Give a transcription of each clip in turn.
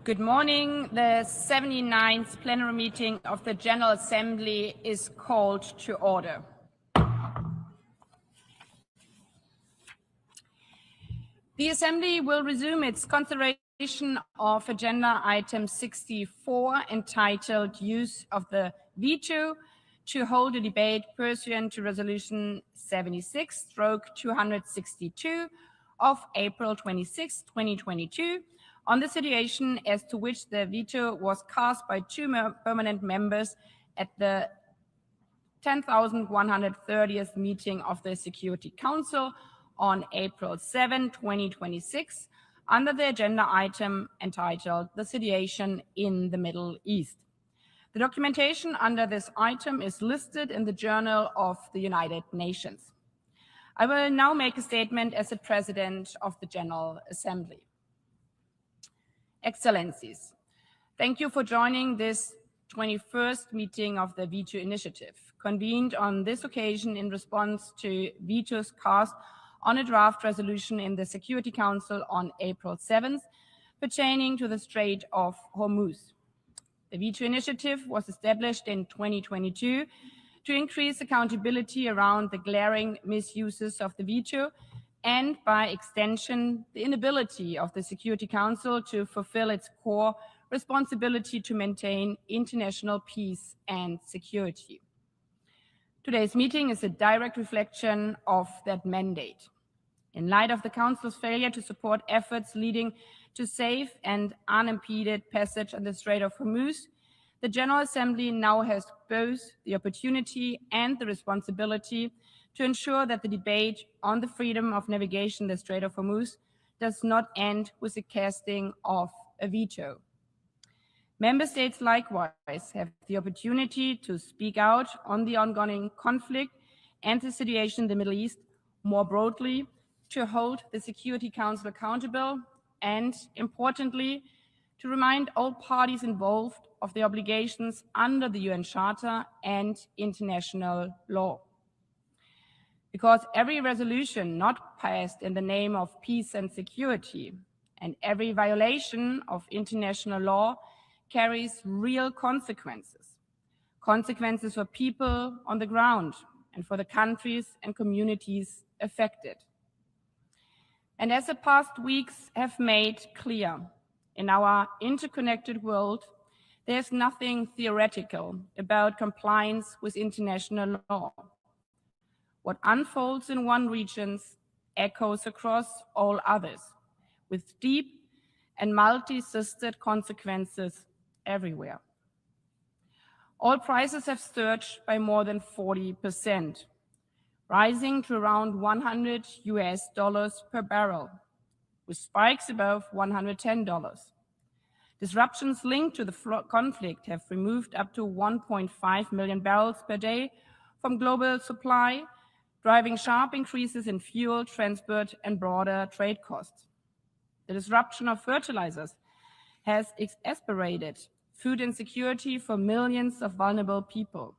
Good morning. The 79th plenary meeting of the General Assembly is called to order. The Assembly will resume its consideration of agenda item 64, entitled Use of the Veto, to hold a debate pursuant to Resolution 76/262 of April 26, 2022, on the situation as to which the veto was cast by two permanent members at the 10,130th meeting of the Security Council on April 7, 2026, under the agenda item entitled The Situation in the Middle East. The documentation under this item is listed in the Journal of the United Nations. I will now make a statement as the President of the General Assembly. Excellencies, thank you for joining this 21st meeting of the Veto Initiative, convened on this occasion in response to vetoes cast on a draft resolution in the Security Council on April 7th pertaining to the Strait of Hormuz. The Veto Initiative was established in 2022 to increase accountability around the glaring misuses of the veto and, by extension, the inability of the Security Council to fulfill its core responsibility to maintain international peace and security. Today's meeting is a direct reflection of that mandate. In light of the Council's failure to support efforts leading to safe and unimpeded passage on the Strait of Hormuz, the General Assembly now has both the opportunity and the responsibility to ensure that the debate on the freedom of navigation in the Strait of Hormuz does not end with the casting of a veto. Member states likewise have the opportunity to speak out on the ongoing conflict and the situation in the Middle East more broadly, to hold the Security Council accountable, and, importantly, to remind all parties involved of their obligations under the UN Charter and international law. Because every resolution not passed in the name of peace and security, and every violation of international law, carries real consequences. Consequences for people on the ground and for the countries and communities affected. And as the past weeks have made clear, in our interconnected world, there's nothing theoretical about compliance with international law. What unfolds in one region echoes across all others, with deep and multi-sistered consequences everywhere. Oil prices have surged by more than 40%, rising to around $100 per barrel, with spikes above $110. Disruptions linked to the conflict have removed up to 1.5 million barrels per day from global supply, driving sharp increases in fuel, transport, and broader trade costs. The disruption of fertilizers has exacerbated food insecurity for millions of vulnerable people.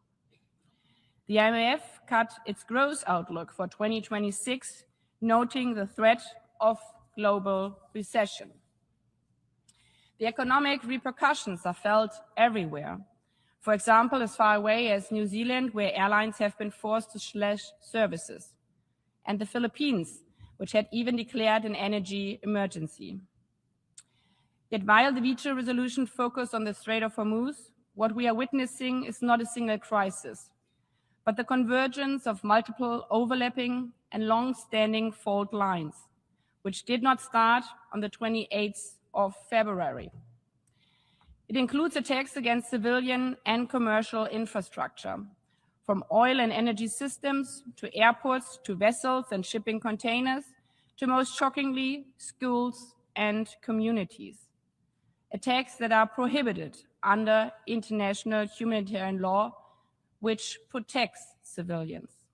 The IMF cut its growth outlook for 2026, noting the threat of global recession. The economic repercussions are felt everywhere. For example, as far away as New Zealand, where airlines have been forced to slash services, and the Philippines, which had even declared an energy emergency. Yet while the veto resolution focused on the Strait of Hormuz, what we are witnessing is not a single crisis, but the convergence of multiple overlapping and long-standing fault lines, which did not start on the 28th of February. It includes attacks against civilian and commercial infrastructure, from oil and energy systems to airports to vessels and shipping containers, to most shockingly, schools and communities. Attacks that are prohibited under international humanitarian law, which protects civilians.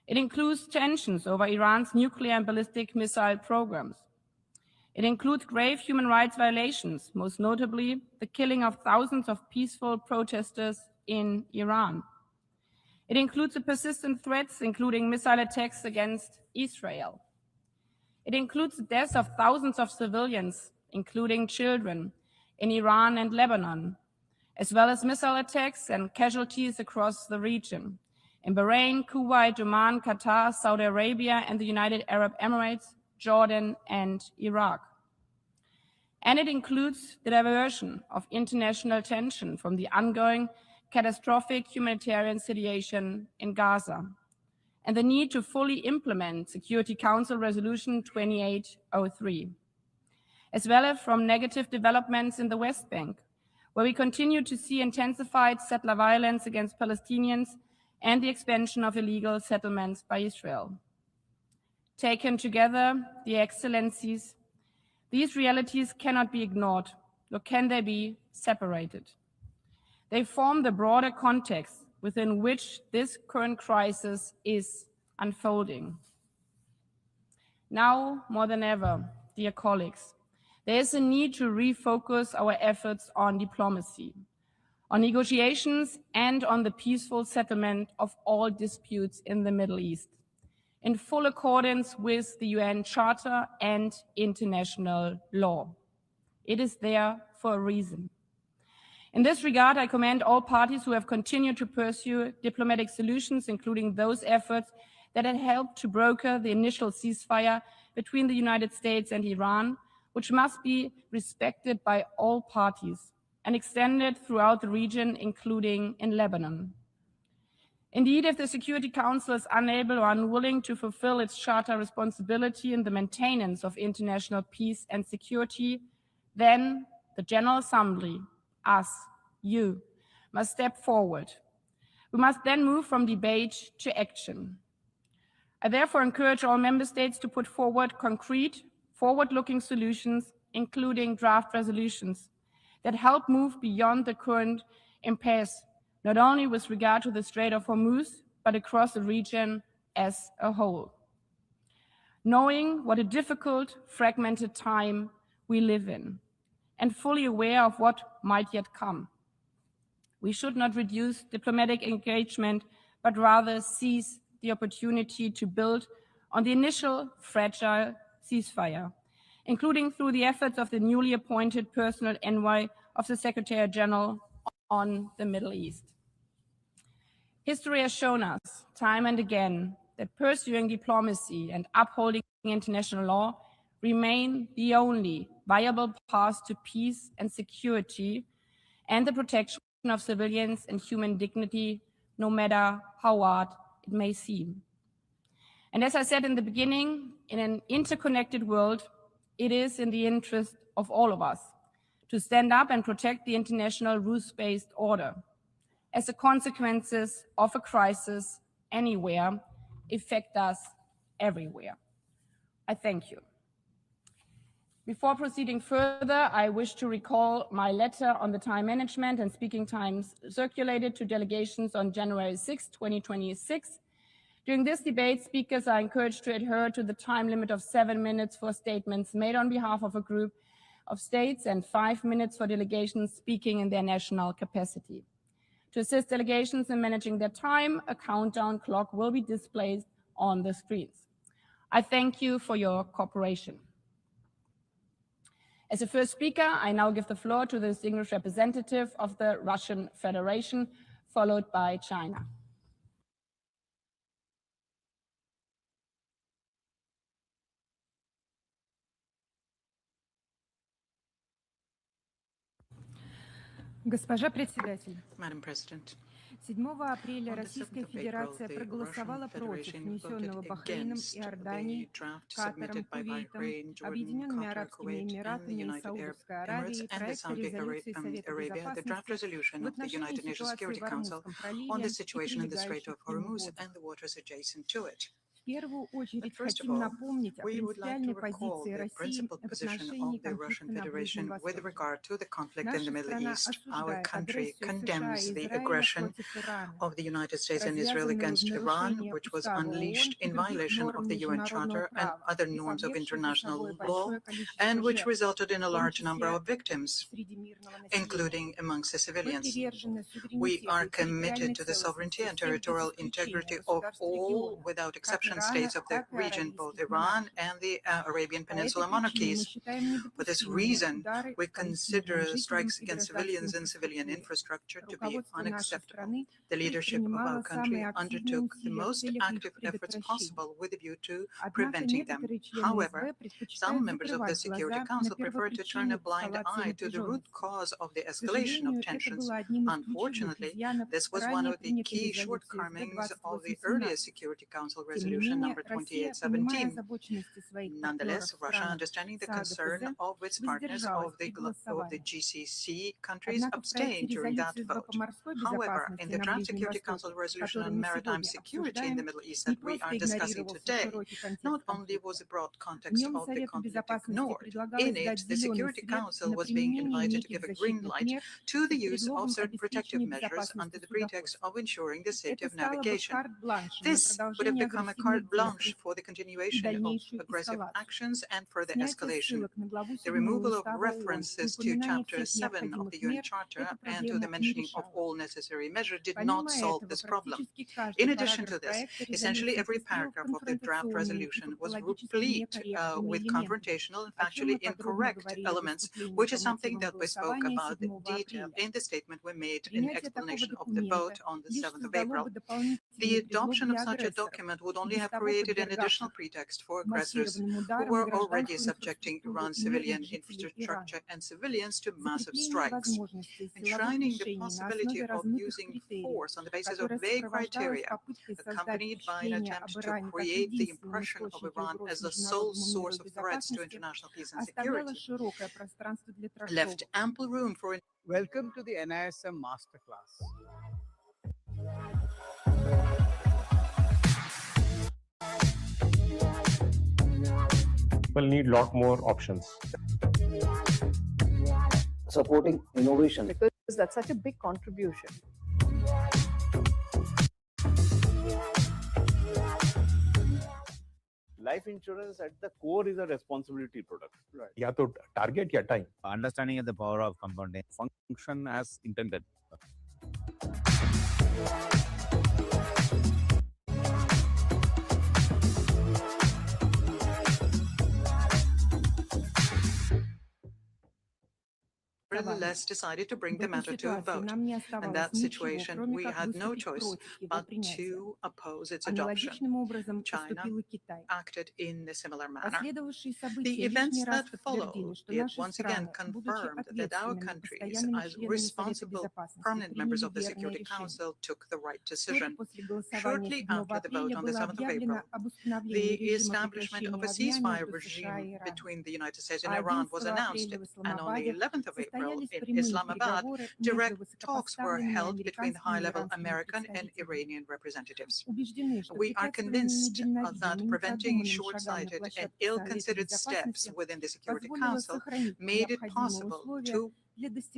It includes tensions over Iran's nuclear and ballistic missile programs. It includes grave human rights violations, most notably the killing of thousands of peaceful protesters in Iran. It includes the persistent threats, including missile attacks against Israel. It includes the deaths of thousands of civilians, including children, in Iran and Lebanon, as well as missile attacks and casualties across the region in Bahrain, Kuwait, Oman, Qatar, Saudi Arabia, and the United Arab Emirates, Jordan, and Iraq. And it includes the diversion of international attention from the ongoing catastrophic humanitarian situation in Gaza and the need to fully implement Security Council Resolution 2803, as well as from negative developments in the West Bank, where we continue to see intensified settler violence against Palestinians and the expansion of illegal settlements by Israel. Taken together, the excellencies, these realities cannot be ignored, nor can they be separated. They form the broader context within which this current crisis is unfolding. Now, more than ever, dear colleagues, there is a need to refocus our efforts on diplomacy, on negotiations, and on the peaceful settlement of all disputes in the Middle East, in full accordance with the UN Charter and international law. It is there for a reason. In this regard, I commend all parties who have continued to pursue diplomatic solutions, including those efforts that had helped to broker the initial ceasefire between the United States and Iran, which must be respected by all parties and extended throughout the region, including in Lebanon. Indeed, if the Security Council is unable or unwilling to fulfill its charter responsibility in the maintenance of international peace and security, then the General Assembly, us, you, must step forward. We must then move from debate to action. I therefore encourage all member states to put forward concrete, forward-looking solutions, including draft resolutions, that help move beyond the current impasse, not only with regard to the Strait of Hormuz, but across the region as a whole. Knowing what a difficult, fragmented time we live in, and fully aware of what might yet come, we should not reduce diplomatic engagement, but rather seize the opportunity to build on the initial fragile ceasefire, including through the efforts of the newly appointed personal envoy of the Secretary General on the Middle East. History has shown us time and again that pursuing diplomacy and upholding international law remain the only viable path to peace and security and the protection of civilians and human dignity, no matter how hard it may seem. And as I said in the beginning, in an interconnected world, it is in the interest of all of us to stand up and protect the international rules-based order, as the consequences of a crisis anywhere affect us everywhere. I thank you. Before proceeding further, I wish to recall my letter on the time management and speaking times circulated to delegations on January 6, 2026. During this debate, speakers are encouraged to adhere to the time limit of 7 minutes for statements made on behalf of a group of states and 5 minutes for delegations speaking in their national capacity. To assist delegations in managing their time, a countdown clock will be displayed on the screens. I thank you for your cooperation. As the first speaker, I now give the floor to the distinguished representative of the Russian Federation, followed by China. Госпожа председатель, Madam President, 7 апреля Российская Федерация проголосовала против внесенного Бахрейном, Иорданией, Катаром, Кувейтом, Объединенными Арабскими Эмиратами и Саудовской Аравией проекта резолюции Совета Безопасности в отношении ситуации в Ормузском проливе и прилегающих к нему водах. В первую очередь хотим напомнить о принципиальной позиции России в отношении конфликта на Ближнем Востоке. Наша страна осуждает агрессию США и Израиля против Ирана, of the United States and Israel against Iran, which was unleashed in violation of the UN Charter and other norms of international law, and which resulted in a large number of victims, including amongst the civilians. We are committed to the sovereignty and territorial integrity of all, without exception, nation states of the region, both Iran and the Arabian Peninsula monarchies. For this reason, we consider strikes against civilians and civilian infrastructure to be unacceptable. The leadership of our country undertook the most active efforts possible with a view to preventing them. However, some members of the Security Council prefer to turn a blind eye to the root cause of the escalation of tensions. Unfortunately, this was one of the key shortcomings of the earlier Security Council Resolution number 2817. Nonetheless, Russia, understanding the concern of its partners of the GCC countries, abstained during that vote. However, in the draft Security Council resolution on maritime security in the Middle East that we are discussing today, not only was the broad context of the conflict ignored, in it, the Security Council was being invited to give a green light to the use of certain protective measures under the pretext of ensuring the safety of navigation. This would have become a carte blanche for the continuation of aggressive actions and further escalation. The removal of references to Chapter 7 of the UN Charter and to the mentioning of all necessary measures did not solve this problem. In addition to this, essentially every paragraph of the draft resolution was replete with confrontational and factually incorrect elements, which is something that we spoke about in detail in the statement we made in explanation of the vote on the 7th of April. The adoption of such a document would only have created an additional pretext for aggressors who were already subjecting Iran's civilian infrastructure and civilians to massive strikes. Enshrining the possibility of using force on the basis of vague criteria, accompanied by an attempt to create the impression of Iran as the sole source of threats to international peace and security, left ample room for... Welcome to the NISM Masterclass. People need a lot more options. Supporting innovation. Because that's such a big contribution. Life insurance at the core is a responsibility product. Right. या तो target या time. Understanding the power of compounding. Function as intended. Nevertheless, decided to bring the matter to a vote. In that situation, we had no choice but to oppose its adoption. China acted in a similar manner. The events that followed did once again confirmed that our countries, as responsible permanent members of the Security Council, took the right decision. Shortly after the vote on the 7th of April, the establishment of a ceasefire regime between the United States and Iran was announced, and on the 11th of April, in Islamabad, direct talks were held between high-level American and Iranian representatives. We are convinced that preventing short-sighted and ill-considered steps within the Security Council made it possible to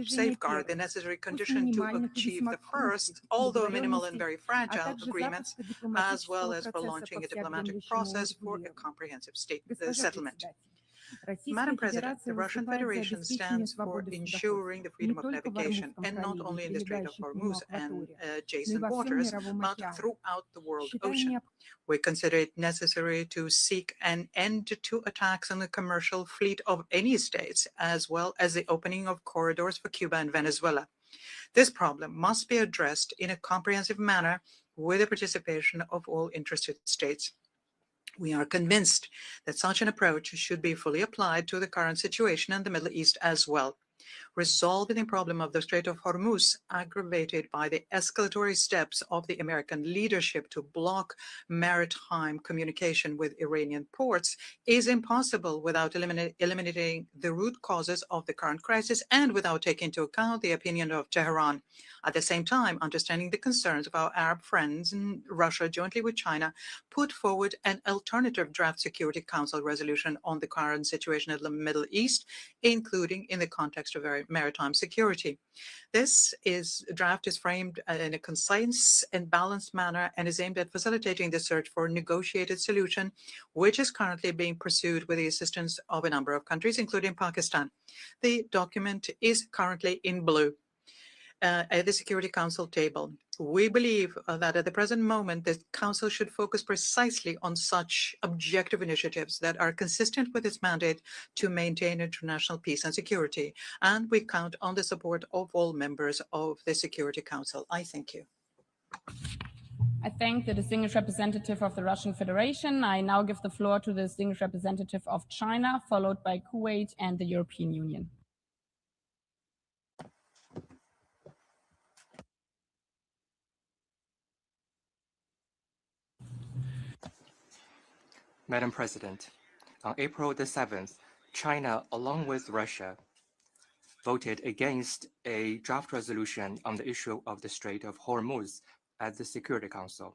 safeguard the necessary condition to achieve the first, although minimal and very fragile, agreements, as well as for launching a diplomatic process for a comprehensive settlement. Madam President, the Russian Federation stands for ensuring the freedom of navigation, and not only in the Strait of Hormuz and adjacent waters, but throughout the world ocean. We consider it necessary to seek an end to attacks on the commercial fleet of any states, as well as the opening of corridors for Cuba and Venezuela. This problem must be addressed in a comprehensive manner with the participation of all interested states. We are convinced that such an approach should be fully applied to the current situation in the Middle East as well. Resolving the problem of the Strait of Hormuz, aggravated by the escalatory steps of the American leadership to block maritime communication with Iranian ports, is impossible without eliminating the root causes of the current crisis and without taking into account the opinion of Tehran. At the same time, understanding the concerns of our Arab friends in Russia, jointly with China, put forward an alternative draft Security Council resolution on the current situation in the Middle East, including in the context of maritime security. This draft is framed in a concise and balanced manner and is aimed at facilitating the search for a negotiated solution, which is currently being pursued with the assistance of a number of countries, including Pakistan. The document is currently in blue. at the Security Council table. We believe that at the present moment, the Council should focus precisely on such objective initiatives that are consistent with its mandate to maintain international peace and security. And we count on the support of all members of the Security Council. I thank you. I thank the distinguished representative of the Russian Federation. I now give the floor to the distinguished representative of China, followed by Kuwait and the European Union. Madam President, on April the 7th, China, along with Russia, voted against a draft resolution on the issue of the Strait of Hormuz at the Security Council.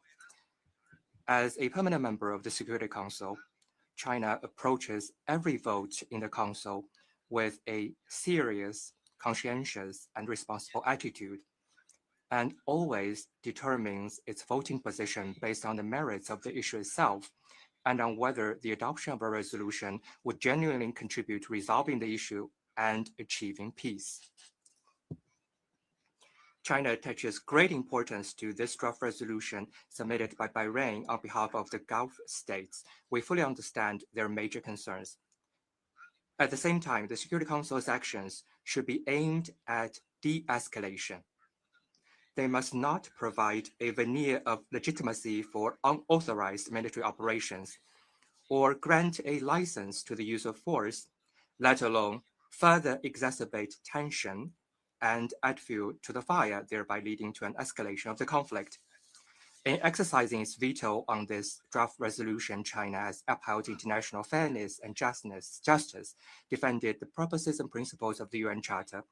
As a permanent member of the Security Council, China approaches every vote in the Council with a serious, conscientious, and responsible attitude, and always determines its voting position based on the merits of the issue itself and on whether the adoption of a resolution would genuinely contribute to resolving the issue and achieving peace. China attaches great importance to this draft resolution submitted by Bahrain on behalf of the Gulf states. We fully understand their major concerns. At the same time, the Security Council's actions should be aimed at de-escalation. They must not provide a veneer of legitimacy for unauthorized military operations or grant a license to the use of force, let alone further exacerbate tension and add fuel to the fire, thereby leading to an escalation of the conflict. In exercising its veto on this draft resolution, China has upheld international fairness and justice, defended the purposes and principles of the UN Charter,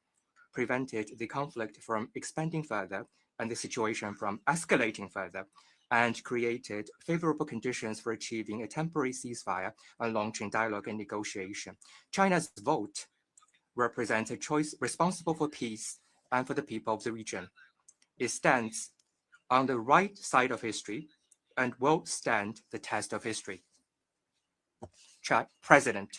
prevented the conflict from expanding further and the situation from escalating further, and created favorable conditions for achieving a temporary ceasefire and launching dialogue and negotiation. China's vote represents a choice responsible for peace and for the people of the region. It stands on the right side of history and will stand the test of history. President,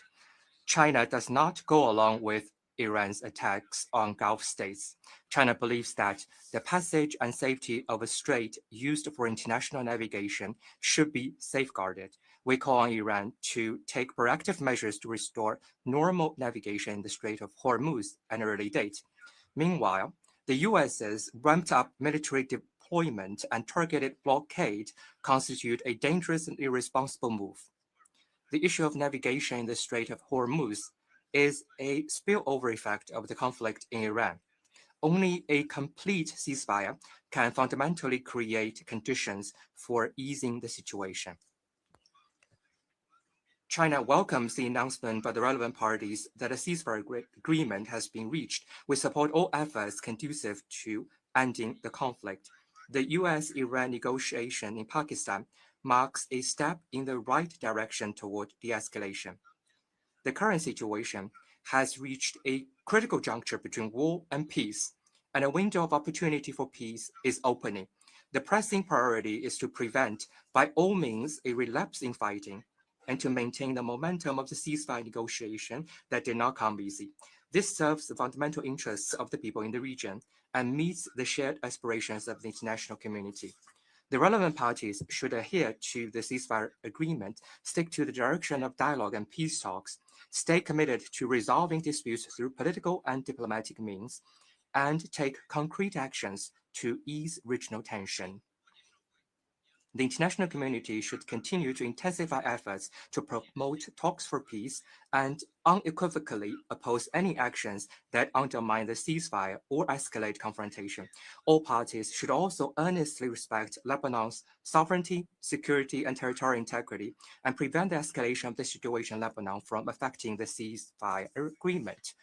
China does not go along with Iran's attacks on Gulf states. China believes that the passage and safety of a strait used for international navigation should be safeguarded. We call on Iran to take proactive measures to restore normal navigation in the Strait of Hormuz at an early date. Meanwhile, the US's ramped-up military deployment and targeted blockade constitute a dangerous and irresponsible move. The issue of navigation in the Strait of Hormuz is a spillover effect of the conflict in Iran. Only a complete ceasefire can fundamentally create conditions for easing the situation. China welcomes the announcement by the relevant parties that a ceasefire agreement has been reached. We support all efforts conducive to ending the conflict. The US-Iran negotiation in Pakistan marks a step in the right direction toward de-escalation. The current situation has reached a critical juncture between war and peace, and a window of opportunity for peace is opening. The pressing priority is to prevent, by all means, a relapse in fighting and to maintain the momentum of the ceasefire negotiation that did not come easy. This serves the fundamental interests of the people in the region and meets the shared aspirations of the international community. The relevant parties should adhere to the ceasefire agreement, stick to the direction of dialogue and peace talks, stay committed to resolving disputes through political and diplomatic means, and take concrete actions to ease regional tension. The international community should continue to intensify efforts to promote talks for peace and unequivocally oppose any actions that undermine the ceasefire or escalate confrontation. All parties should also earnestly respect Lebanon's sovereignty, security, and territorial integrity and prevent the escalation of the situation in Lebanon from affecting the ceasefire agreement.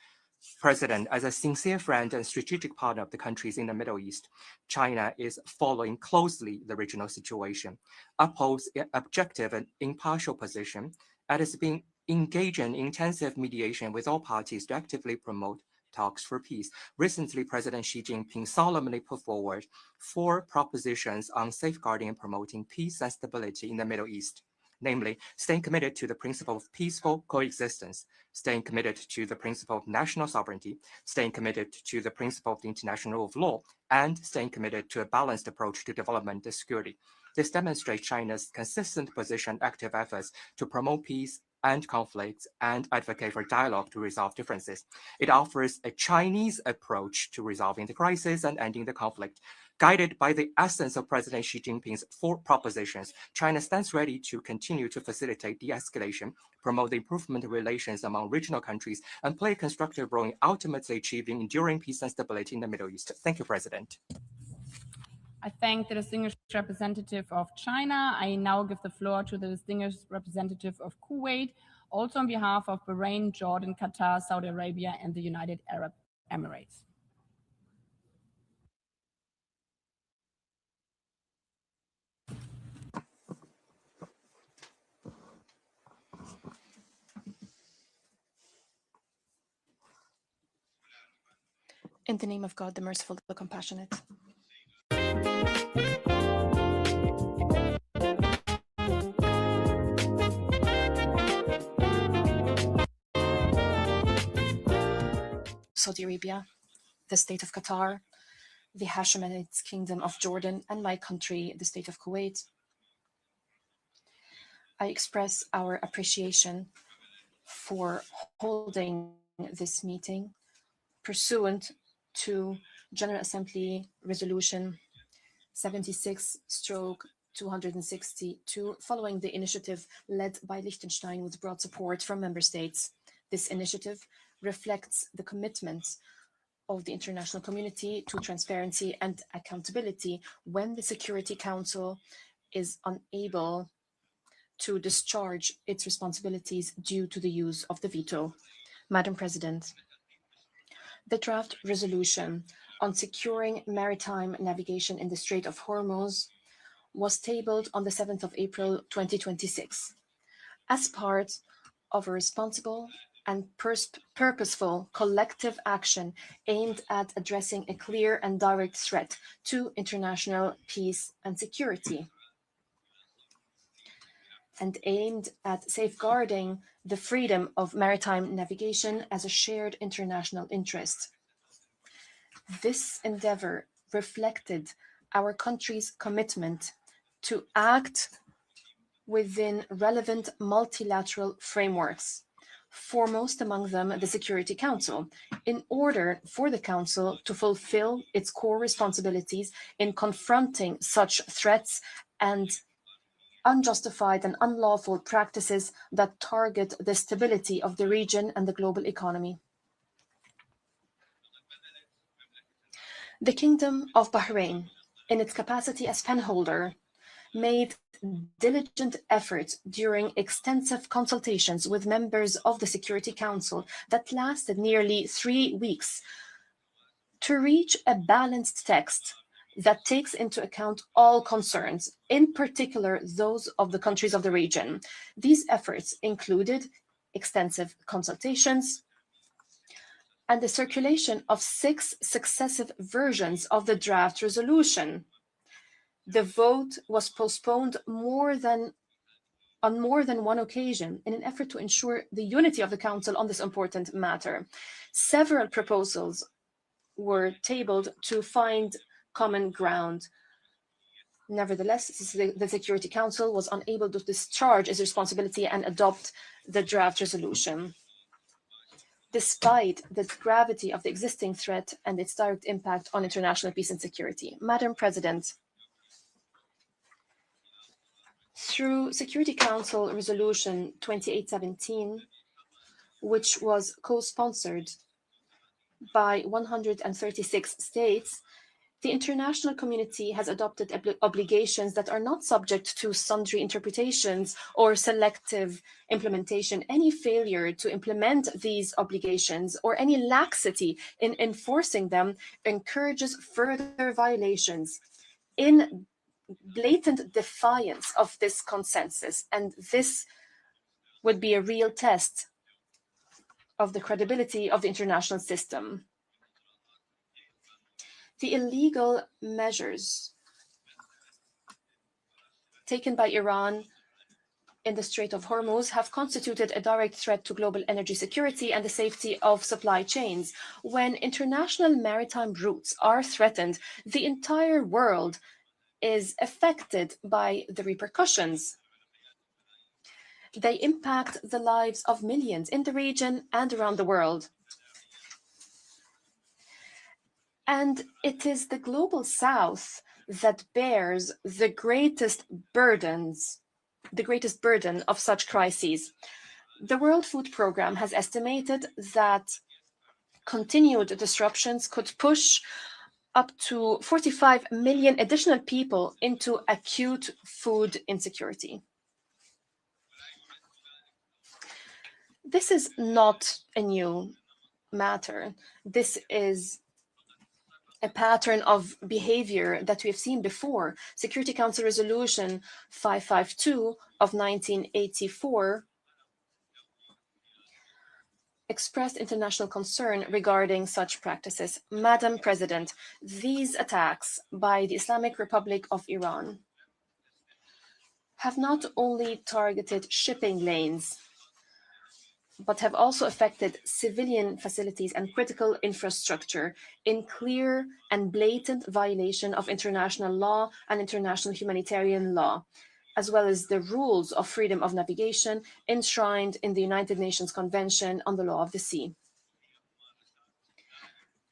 President, as a sincere friend and strategic partner of the countries in the Middle East, China is following closely the regional situation, upholds an objective and impartial position, and has been engaging in intensive mediation with all parties to actively promote talks for peace. Recently, President Xi Jinping solemnly put forward 4 propositions on safeguarding and promoting peace and stability in the Middle East. namely staying committed to the principle of peaceful coexistence, staying committed to the principle of national sovereignty, staying committed to the principle of the international rule of law, and staying committed to a balanced approach to development and security. This demonstrates China's consistent position and active efforts to promote peace and conflicts and advocate for dialogue to resolve differences. It offers a Chinese approach to resolving the crisis and ending the conflict. Guided by the essence of President Xi Jinping's 4 propositions, China stands ready to continue to facilitate de-escalation, promote the improvement of relations among regional countries, and play a constructive role in ultimately achieving enduring peace and stability in the Middle East. Thank you, President. I thank the distinguished representative of China. I now give the floor to the distinguished representative of Kuwait, also on behalf of Bahrain, Jordan, Qatar, Saudi Arabia, and the United Arab Emirates. In the name of God, the merciful, the compassionate. Saudi Arabia, the state of Qatar, the Hashemite kingdom of Jordan, and my country, the state of Kuwait. I express our appreciation for holding this meeting pursuant to General Assembly Resolution 76/262, following the initiative led by Liechtenstein with broad support from member states. This initiative reflects the commitment of the international community to transparency and accountability when the Security Council is unable to discharge its responsibilities due to the use of the veto. Madam President, the draft resolution on securing maritime navigation in the Strait of Hormuz was tabled on the 7th of April 2026 as part of a responsible and purposeful collective action aimed at addressing a clear and direct threat to international peace and security, and aimed at safeguarding the freedom of maritime navigation as a shared international interest. This endeavor reflected our country's commitment to act within relevant multilateral frameworks, foremost among them the Security Council, in order for the Council to fulfill its core responsibilities in confronting such threats and unjustified and unlawful practices that target the stability of the region and the global economy. The Kingdom of Bahrain, in its capacity as penholder, made diligent efforts during extensive consultations with members of the Security Council that lasted nearly 3 weeks to reach a balanced text that takes into account all concerns, in particular those of the countries of the region. These efforts included extensive consultations and the circulation of 6 successive versions of the draft resolution. The vote was postponed on more than one occasion in an effort to ensure the unity of the Council on this important matter. Several proposals were tabled to find common ground. Nevertheless, the Security Council was unable to discharge its responsibility and adopt the draft resolution, despite the gravity of the existing threat and its direct impact on international peace and security. Madam President, through Security Council Resolution 2817, which was co-sponsored by 136 states, the international community has adopted obligations that are not subject to sundry interpretations or selective implementation. Any failure to implement these obligations or any laxity in enforcing them encourages further violations in blatant defiance of this consensus, and this would be a real test of the credibility of the international system. The illegal measures taken by Iran in the Strait of Hormuz have constituted a direct threat to global energy security and the safety of supply chains. When international maritime routes are threatened, the entire world is affected by the repercussions. They impact the lives of millions in the region and around the world. And it is the global south that bears the greatest burden of such crises. The World Food Programme has estimated that continued disruptions could push up to 45 million additional people into acute food insecurity. This is not a new matter. This is a pattern of behavior that we have seen before. Security Council Resolution 552 of 1984 expressed international concern regarding such practices. Madam President, these attacks by the Islamic Republic of Iran have not only targeted shipping lanes, but have also affected civilian facilities and critical infrastructure in clear and blatant violation of international law and international humanitarian law, as well as the rules of freedom of navigation enshrined in the United Nations Convention on the Law of the Sea.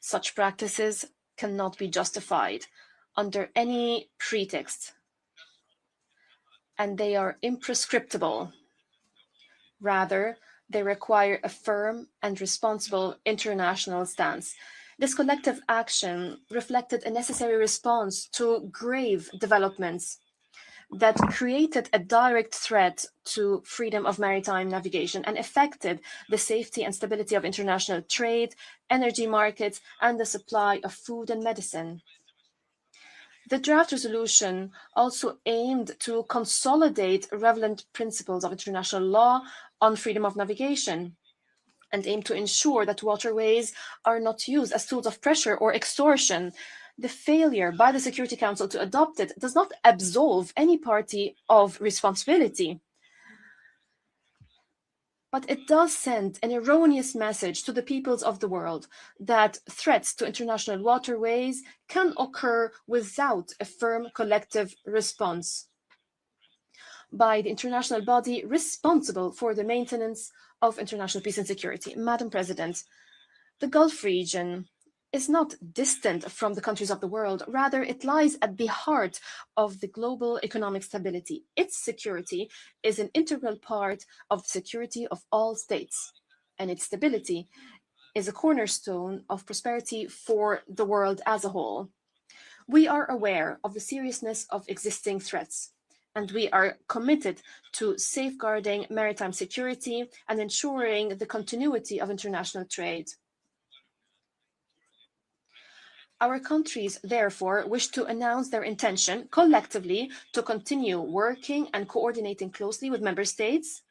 Such practices cannot be justified under any pretext, and they are imprescriptible. Rather, they require a firm and responsible international stance. This collective action reflected a necessary response to grave developments that created a direct threat to freedom of maritime navigation and affected the safety and stability of international trade, energy markets, and the supply of food and medicine. The draft resolution also aimed to consolidate relevant principles of international law on freedom of navigation and aimed to ensure that waterways are not used as tools of pressure or extortion. The failure by the Security Council to adopt it does not absolve any party of responsibility, but it does send an erroneous message to the peoples of the world that threats to international waterways can occur without a firm collective response by the international body responsible for the maintenance of international peace and security. Madam President, the Gulf region is not distant from the countries of the world. Rather, it lies at the heart of the global economic stability. Its security is an integral part of the security of all states, and its stability is a cornerstone of prosperity for the world as a whole. We are aware of the seriousness of existing threats, and we are committed to safeguarding maritime security and ensuring the continuity of international trade. Our countries, therefore, wish to announce their intention collectively to continue working and coordinating closely with member states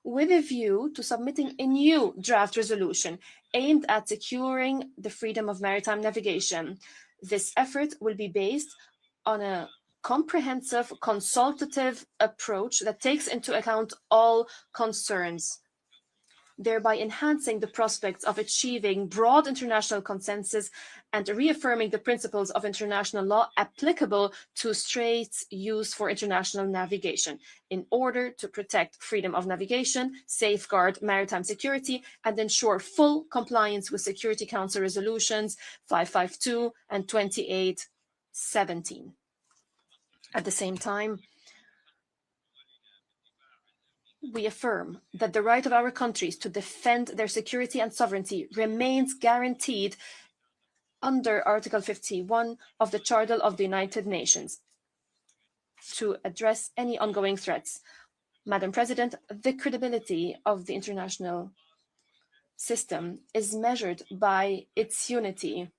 with a view to submitting a new draft resolution aimed at securing the freedom of maritime navigation. This effort will be based on a comprehensive, consultative approach that takes into account all concerns, thereby enhancing the prospects of achieving broad international consensus and reaffirming the principles of international law applicable to straits used for international navigation in order to protect freedom of navigation, safeguard maritime security, and ensure full compliance with Security Council resolutions 552 and 2817. At the same time, we affirm that the right of our countries to defend their security and sovereignty remains guaranteed under Article 51 of the Charter of the United Nations to address any ongoing threats. Madam President, the credibility of the international system is measured by its unity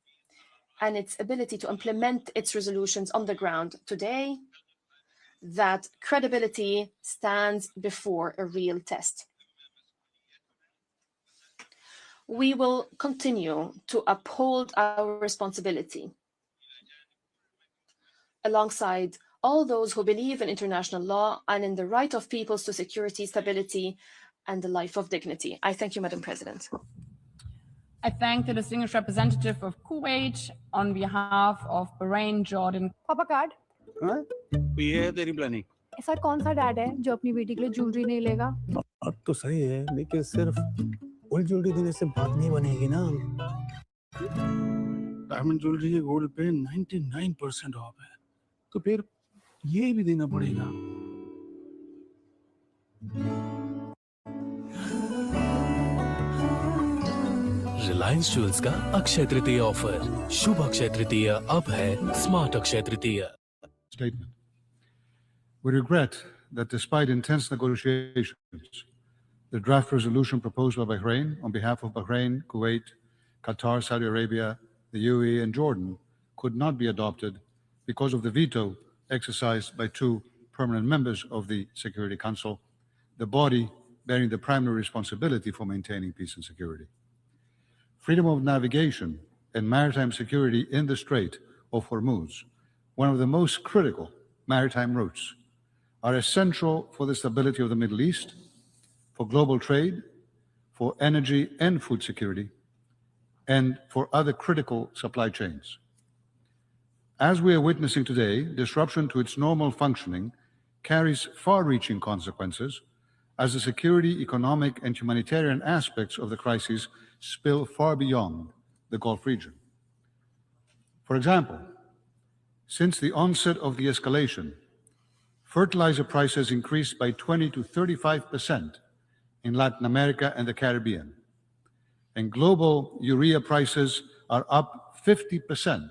and its ability to implement its resolutions on the ground. Today, that credibility stands before a real test. We will continue to uphold our responsibility alongside all those who believe in international law and in the right of peoples to security, stability, and a life of dignity. I thank you, Madam President. I thank the distinguished representative of Kuwait on behalf of Bahrain, Jordan. पापा card ये है तेरी planning ऐसा कौन सा dad है जो अपनी बेटी के लिए ज्वेलरी नहीं लेगा? अब तो सही है, लेकिन सिर्फ गोल्ड ज्वेलरी देने से बात नहीं बनेगी ना। डायमंड ज्वेलरी के गोल्ड पे 99% ऑफ है, तो फिर ये भी देना पड़ेगा। रिलायंस ज्वेल्स का अक्षय तृतीय ऑफर। शुभ अक्षय तृतीय अब है स्मार्ट अक्षय तृतीय। Statement. We regret that despite intense negotiations, the draft resolution proposed by Bahrain on behalf of Bahrain, Kuwait, Qatar, Saudi Arabia, the UAE and Jordan could not be adopted because of the veto exercised by two permanent members of the Security Council, the body bearing the primary responsibility for maintaining peace and security. Freedom of navigation and maritime security in the Strait of Hormuz, one of the most critical maritime routes, are essential for the stability of the Middle East, for global trade, for energy and food security, and for other critical supply chains. As we are witnessing today, disruption to its normal functioning carries far-reaching consequences as the security, economic, and humanitarian aspects of the crisis spill far beyond the Gulf region. For example, since the onset of the escalation, fertilizer prices increased by 20 to 35% in Latin America and the Caribbean, and global urea prices are up 50%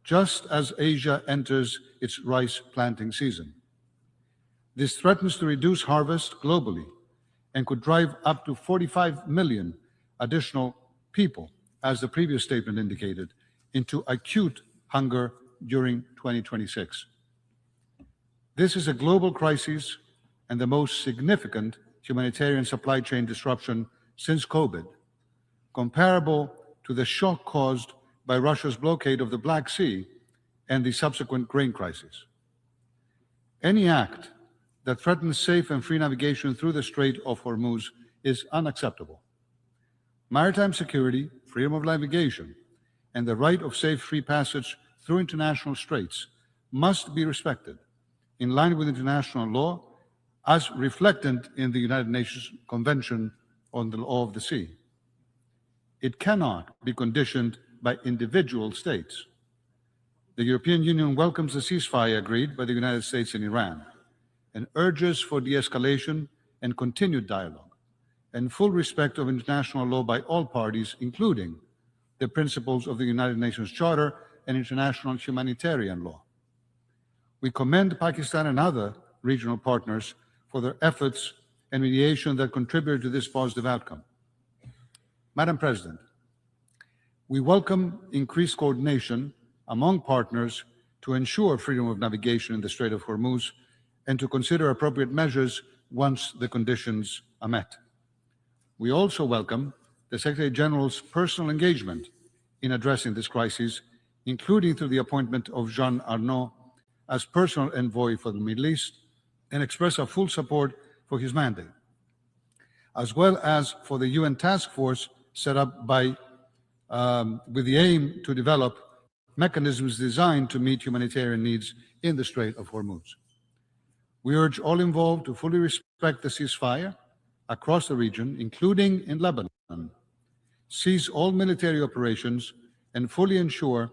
just as Asia enters its rice planting season. This threatens to reduce harvest globally and could drive up to 45 million additional people, as the previous statement indicated, into acute hunger during 2026. This is a global crisis and the most significant humanitarian supply chain disruption since COVID, comparable to the shock caused by Russia's blockade of the Black Sea and the subsequent grain crisis. Any act that threatens safe and free navigation through the Strait of Hormuz is unacceptable. Maritime security, freedom of navigation, and the right of safe free passage through international straits must be respected in line with international law as reflected in the United Nations Convention on the Law of the Sea. It cannot be conditioned by individual states. The European Union welcomes the ceasefire agreed by the United States and Iran and urges for de-escalation and continued dialogue and full respect of international law by all parties, including the principles of the United Nations Charter and international humanitarian law. We commend Pakistan and other regional partners for their efforts and mediation that contributed to this positive outcome. Madam President, we welcome increased coordination among partners to ensure freedom of navigation in the Strait of Hormuz and to consider appropriate measures once the conditions are met. We also welcome the Secretary General's personal engagement in addressing this crisis, including through the appointment of Jean Arnaud as personal envoy for the Middle East, and express our full support for his mandate, as well as for the UN task force set up by, with the aim to develop mechanisms designed to meet humanitarian needs in the Strait of Hormuz. We urge all involved to fully respect the ceasefire across the region, including in Lebanon, cease all military operations, and fully ensure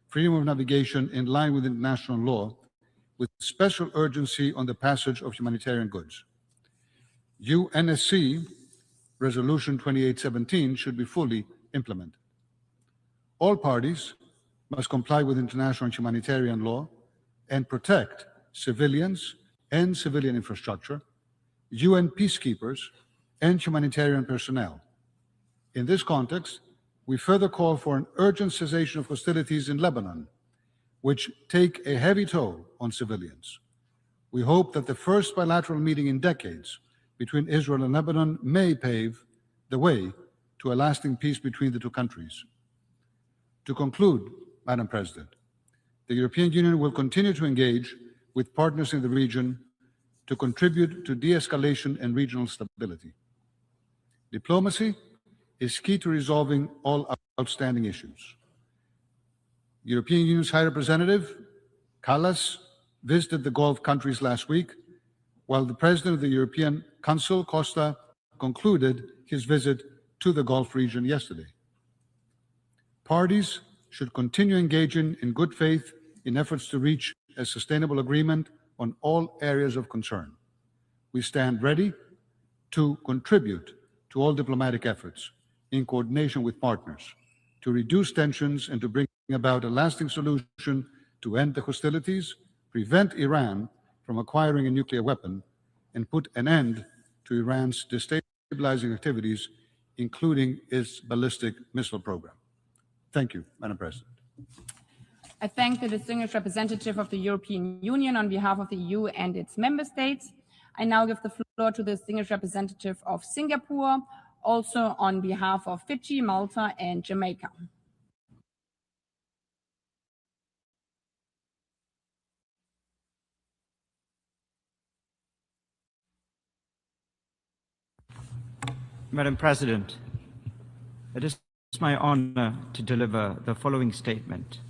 freedom of navigation in line with international law, with special urgency on the passage of humanitarian goods. UNSC Resolution 2817 should be fully implemented. All parties must comply with international humanitarian law and protect civilians and civilian infrastructure, UN peacekeepers, and humanitarian personnel. In this context, we further call for an urgent cessation of hostilities in Lebanon, which take a heavy toll on civilians. We hope that the first bilateral meeting in decades between Israel and Lebanon may pave the way to a lasting peace between the two countries. To conclude, Madam President, the European Union will continue to engage with partners in the region to contribute to de-escalation and regional stability. Diplomacy is key to resolving all outstanding issues. European Union's High Representative, Kallas, visited the Gulf countries last week, while the President of the European Council, Costa, concluded his visit to the Gulf region yesterday. Parties should continue engaging in good faith in efforts to reach a sustainable agreement on all areas of concern. We stand ready to contribute to all diplomatic efforts in coordination with partners to reduce tensions and to bring about a lasting solution to end the hostilities, prevent Iran from acquiring a nuclear weapon, and put an end to Iran's destabilizing activities, including its ballistic missile program. Thank you, Madam President. I thank the distinguished representative of the European Union on behalf of the EU and its member states. I now give the floor to the distinguished representative of Singapore, also on behalf of Fiji, Malta, and Jamaica. Madam President, it is my honor to deliver the following statement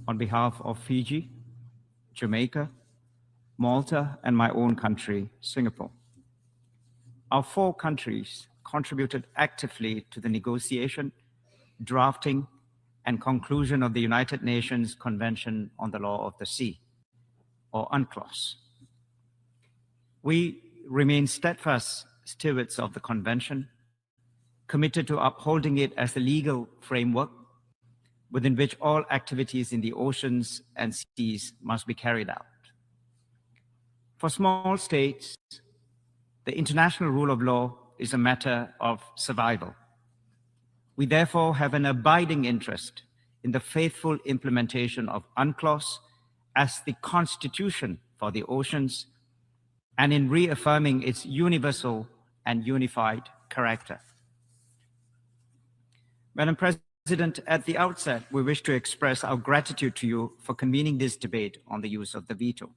on behalf of Fiji, Jamaica, Malta, and my own country, Singapore. Our 4 countries contributed actively to the negotiation, drafting, and conclusion of the United Nations Convention on the Law of the Sea, or UNCLOS. We remain steadfast stewards of the Convention, committed to upholding it as the legal framework within which all activities in the oceans and seas must be carried out. For small states, the international rule of law is a matter of survival. We therefore have an abiding interest in the faithful implementation of UNCLOS as the constitution for the oceans and in reaffirming its universal and unified character. Madam President, at the outset, we wish to express our gratitude to you for convening this debate on the use of the veto.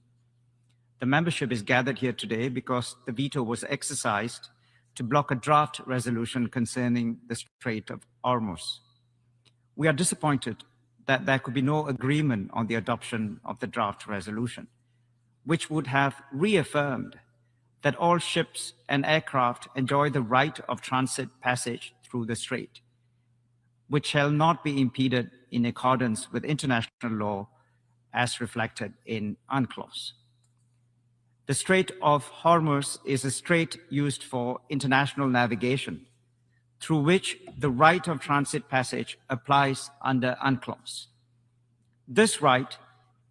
The membership is gathered here today because the veto was exercised to block a draft resolution concerning the Strait of Hormuz. We are disappointed that there could be no agreement on the adoption of the draft resolution, which would have reaffirmed that all ships and aircraft enjoy the right of transit passage through the strait, which shall not be impeded in accordance with international law as reflected in UNCLOS. The Strait of Hormuz is a strait used for international navigation, through which the right of transit passage applies under UNCLOS. This right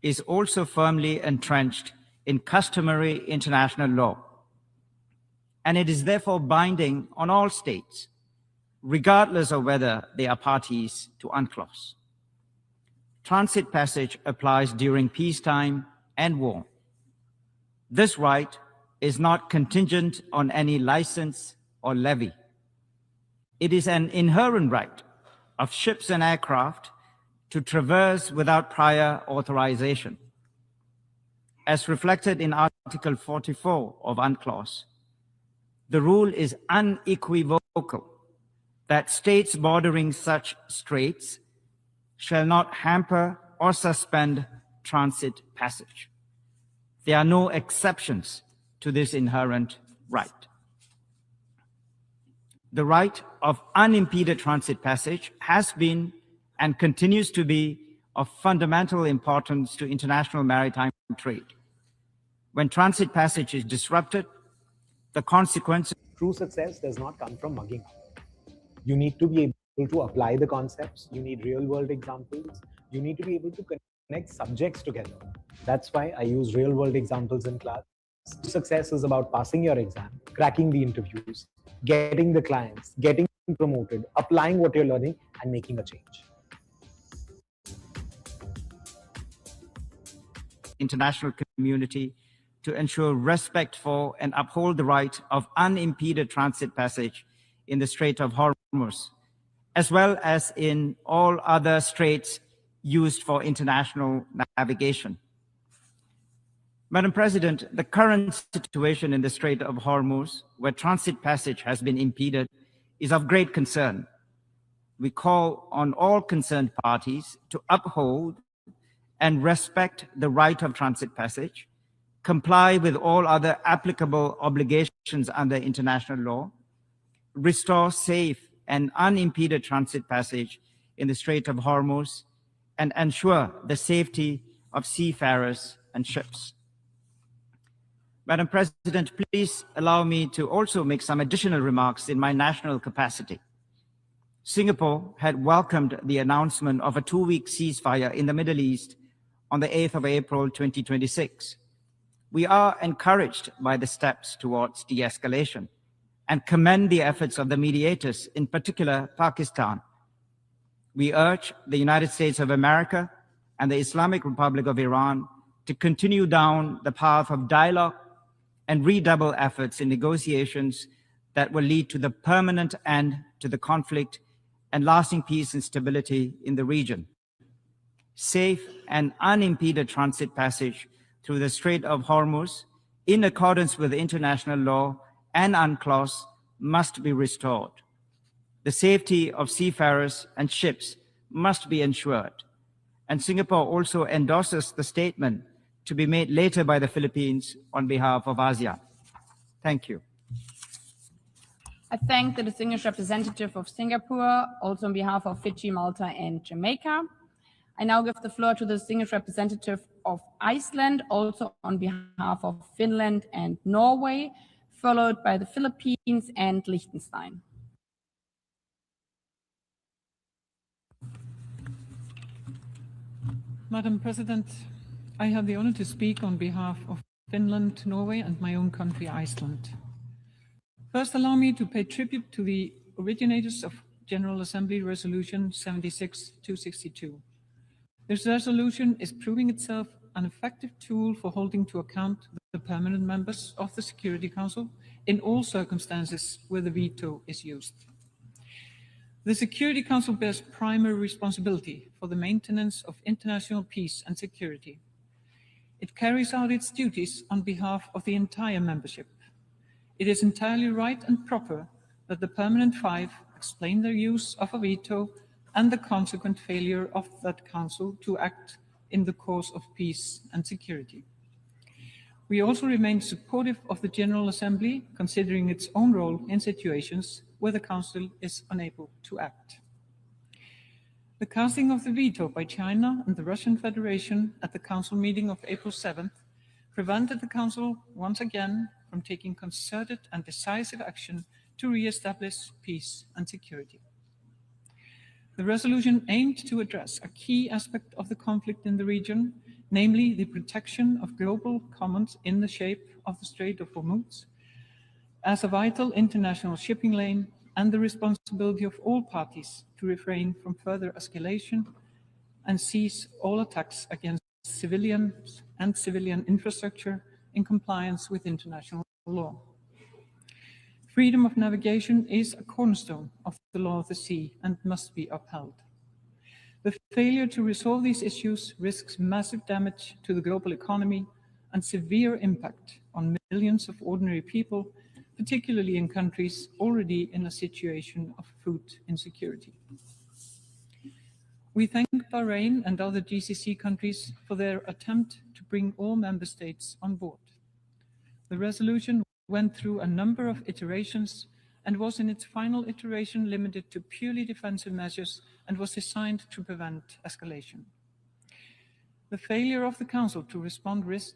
is also firmly entrenched in customary international law, and it is therefore binding on all states, regardless of whether they are parties to UNCLOS. Transit passage applies during peacetime and war. This right is not contingent on any license or levy. It is an inherent right of ships and aircraft to traverse without prior authorization. As reflected in Article 44 of UNCLOS, the rule is unequivocal that states bordering such straits shall not hamper or suspend transit passage. There are no exceptions to this inherent right. The right of unimpeded transit passage has been and continues to be of fundamental importance to international maritime trade. When transit passage is disrupted, the consequences... True success does not come from mugging up. You need to be able to apply the concepts. You need real-world examples. You need to be able to connect subjects together. That's why I use real-world examples in class. Success is about passing your exam, cracking the interviews, getting the clients, getting promoted, applying what you're learning, and making a change. International community to ensure respect for and uphold the right of unimpeded transit passage in the Strait of Hormuz, as well as in all other straits used for international navigation. Madam President, the current situation in the Strait of Hormuz, where transit passage has been impeded, is of great concern. We call on all concerned parties to uphold and respect the right of transit passage, comply with all other applicable obligations under international law, restore safe and unimpeded transit passage in the Strait of Hormuz, and ensure the safety of seafarers and ships. Madam President, please allow me to also make some additional remarks in my national capacity. Singapore had welcomed the announcement of a 2-week ceasefire in the Middle East on the 8th of April 2026. We are encouraged by the steps towards de-escalation and commend the efforts of the mediators, in particular Pakistan. We urge the United States of America and the Islamic Republic of Iran to continue down the path of dialogue and redouble efforts in negotiations that will lead to the permanent end to the conflict and lasting peace and stability in the region. Safe and unimpeded transit passage through the Strait of Hormuz, in accordance with international law and UNCLOS, must be restored. The safety of seafarers and ships must be ensured. And Singapore also endorses the statement to be made later by the Philippines on behalf of ASEAN. Thank you. I thank the distinguished representative of Singapore, also on behalf of Fiji, Malta, and Jamaica. I now give the floor to the distinguished representative of Iceland, also on behalf of Finland and Norway, followed by the Philippines and Liechtenstein. Madam President, I have the honor to speak on behalf of Finland, Norway, and my own country, Iceland. First, allow me to pay tribute to the originators of General Assembly Resolution 76-262. This resolution is proving itself an effective tool for holding to account the permanent members of the Security Council in all circumstances where the veto is used. The Security Council bears primary responsibility for the maintenance of international peace and security. It carries out its duties on behalf of the entire membership. It is entirely right and proper that the permanent 5 explain their use of a veto and the consequent failure of that council to act in the cause of peace and security. We also remain supportive of the General Assembly, considering its own role in situations where the Council is unable to act. The casting of the veto by China and the Russian Federation at the Council meeting of April 7th prevented the Council once again from taking concerted and decisive action to re-establish peace and security. The resolution aimed to address a key aspect of the conflict in the region, namely the protection of global commons in the shape of the Strait of Hormuz, as a vital international shipping lane, and the responsibility of all parties to refrain from further escalation and cease all attacks against civilians and civilian infrastructure in compliance with international law. Freedom of navigation is a cornerstone of the law of the sea and must be upheld. The failure to resolve these issues risks massive damage to the global economy and severe impact on millions of ordinary people, particularly in countries already in a situation of food insecurity. We thank Bahrain and other GCC countries for their attempt to bring all member states on board. The resolution went through a number of iterations and was in its final iteration limited to purely defensive measures and was designed to prevent escalation. The failure of the Council to respond risks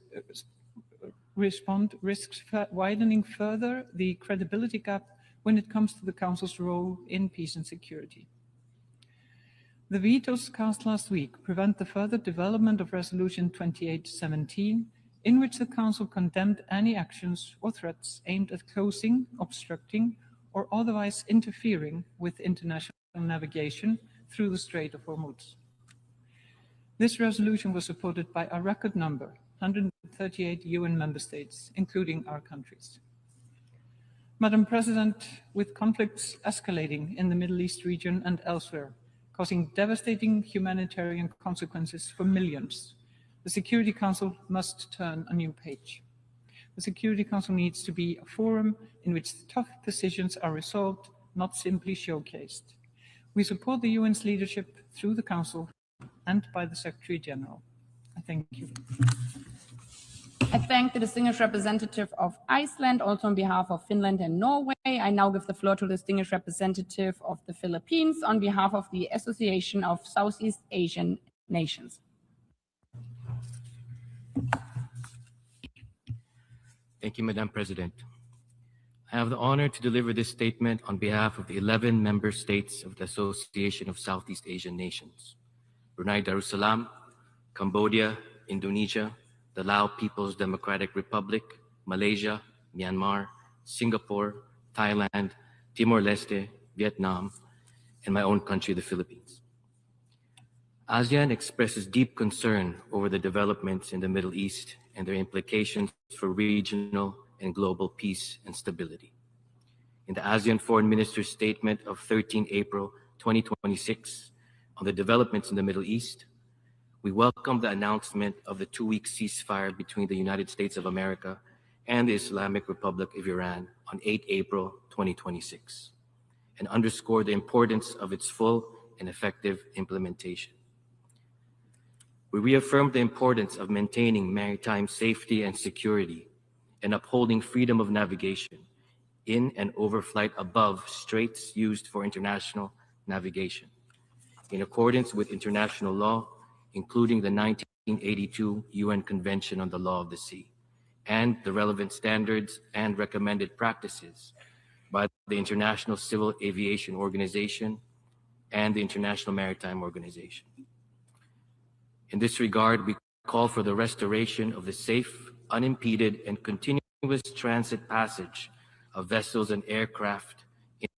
widening further the credibility gap when it comes to the Council's role in peace and security. The vetoes cast last week prevent the further development of Resolution 2817, in which the Council condemned any actions or threats aimed at closing, obstructing, or otherwise interfering with international navigation through the Strait of Hormuz. This resolution was supported by a record number, 138 UN member states, including our countries. Madam President, with conflicts escalating in the Middle East region and elsewhere, causing devastating humanitarian consequences for millions, The Security Council must turn a new page. The Security Council needs to be a forum in which tough decisions are resolved, not simply showcased. We support the UN's leadership through the Council and by the Secretary General. I thank you. I thank the distinguished representative of Iceland, also on behalf of Finland and Norway. I now give the floor to the distinguished representative of the Philippines on behalf of the Association of Southeast Asian Nations. Thank you, Madam President. I have the honor to deliver this statement on behalf of the 11 member states of the Association of Southeast Asian Nations: Brunei Darussalam, Cambodia, Indonesia, the Lao People's Democratic Republic, Malaysia, Myanmar, Singapore, Thailand, Timor-Leste, Vietnam, and my own country, the Philippines. ASEAN expresses deep concern over the developments in the Middle East and their implications for regional and global peace and stability. In the ASEAN Foreign Ministers' Statement of 13 April 2026 on the developments in the Middle East, we welcome the announcement of the 2-week ceasefire between the United States of America and the Islamic Republic of Iran on 8 April 2026, and underscore the importance of its full and effective implementation. We reaffirm the importance of maintaining maritime safety and security and upholding freedom of navigation in and overflight above straits used for international navigation, in accordance with international law, including the 1982 UN Convention on the Law of the Sea, and the relevant standards and recommended practices by the International Civil Aviation Organization and the International Maritime Organization. In this regard, we call for the restoration of the safe, unimpeded, and continuous transit passage of vessels and aircraft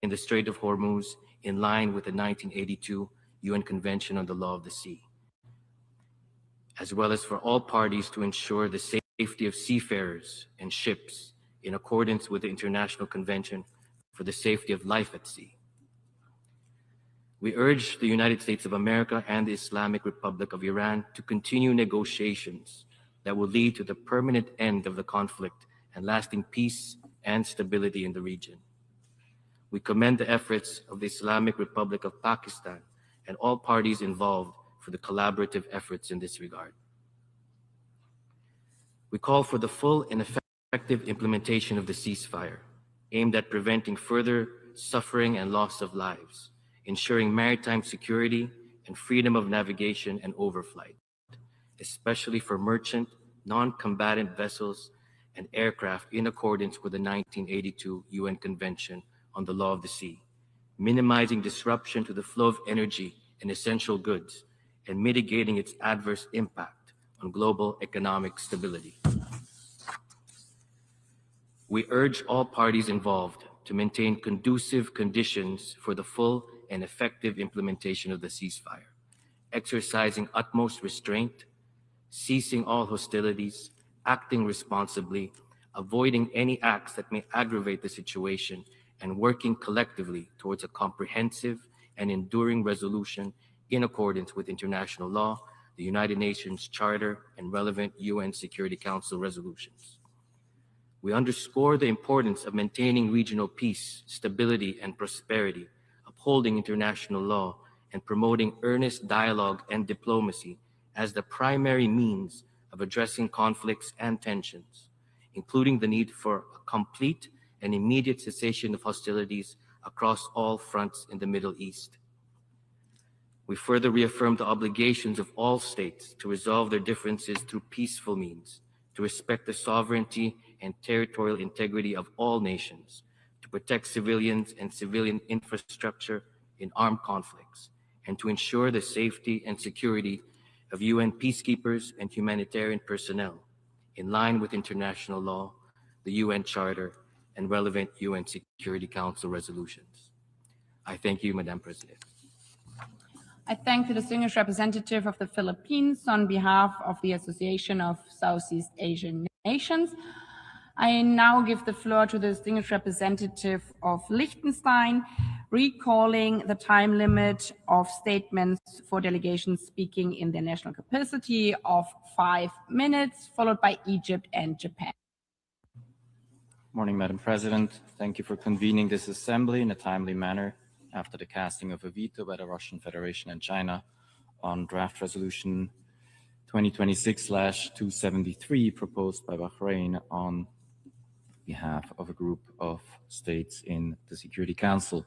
in the Strait of Hormuz in line with the 1982 UN Convention on the Law of the Sea, as well as for all parties to ensure the safety of seafarers and ships in accordance with the International Convention for the Safety of Life at Sea. We urge the United States of America and the Islamic Republic of Iran to continue negotiations that will lead to the permanent end of the conflict and lasting peace and stability in the region. We commend the efforts of the Islamic Republic of Pakistan and all parties involved for the collaborative efforts in this regard. We call for the full and effective implementation of the ceasefire, aimed at preventing further suffering and loss of lives, ensuring maritime security and freedom of navigation and overflight, especially for merchant, non-combatant vessels and aircraft in accordance with the 1982 UN Convention on the Law of the Sea, minimizing disruption to the flow of energy and essential goods, and mitigating its adverse impact on global economic stability. We urge all parties involved to maintain conducive conditions for the full and effective implementation of the ceasefire, exercising utmost restraint, ceasing all hostilities, acting responsibly, avoiding any acts that may aggravate the situation, and working collectively towards a comprehensive and enduring resolution in accordance with international law, the United Nations Charter, and relevant UN Security Council resolutions. We underscore the importance of maintaining regional peace, stability, and prosperity, upholding international law, and promoting earnest dialogue and diplomacy as the primary means of addressing conflicts and tensions, including the need for a complete and immediate cessation of hostilities across all fronts in the Middle East. We further reaffirm the obligations of all states to resolve their differences through peaceful means, to respect the sovereignty and territorial integrity of all nations, to protect civilians and civilian infrastructure in armed conflicts, and to ensure the safety and security of UN peacekeepers and humanitarian personnel in line with international law, the UN Charter, and relevant UN Security Council resolutions. I thank you, Madam President. I thank the distinguished representative of the Philippines on behalf of the Association of Southeast Asian Nations. I now give the floor to the distinguished representative of Liechtenstein, recalling the time limit of statements for delegations speaking in their national capacity of 5 minutes, followed by Egypt and Japan. Morning, Madam President. Thank you for convening this assembly in a timely manner after the casting of a veto by the Russian Federation and China on draft resolution 2026/273 proposed by Bahrain on behalf of a group of states in the Security Council.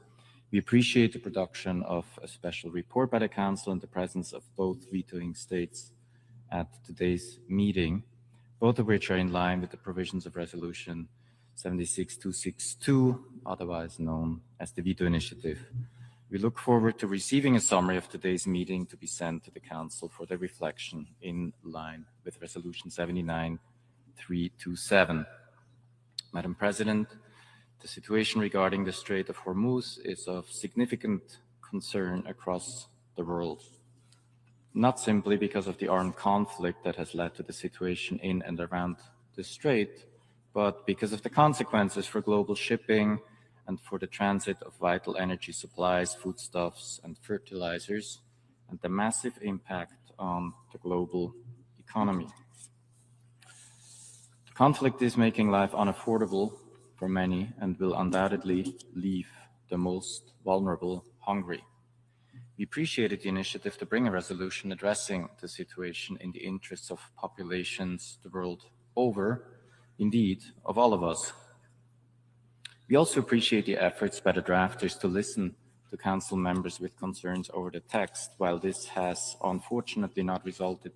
We appreciate the production of a special report by the Council and the presence of both vetoing states at today's meeting, both of which are in line with the provisions of Resolution 76262, otherwise known as the Veto Initiative. We look forward to receiving a summary of today's meeting to be sent to the Council for their reflection in line with Resolution 79327. Madam President, the situation regarding the Strait of Hormuz is of significant concern across the world, not simply because of the armed conflict that has led to the situation in and around the strait, but because of the consequences for global shipping and for the transit of vital energy supplies, foodstuffs, and fertilizers, and the massive impact on the global economy. The conflict is making life unaffordable for many and will undoubtedly leave the most vulnerable hungry. We appreciated the initiative to bring a resolution addressing the situation in the interests of populations the world over, indeed, of all of us. We also appreciate the efforts by the drafters to listen to Council members with concerns over the text, while this has unfortunately not resulted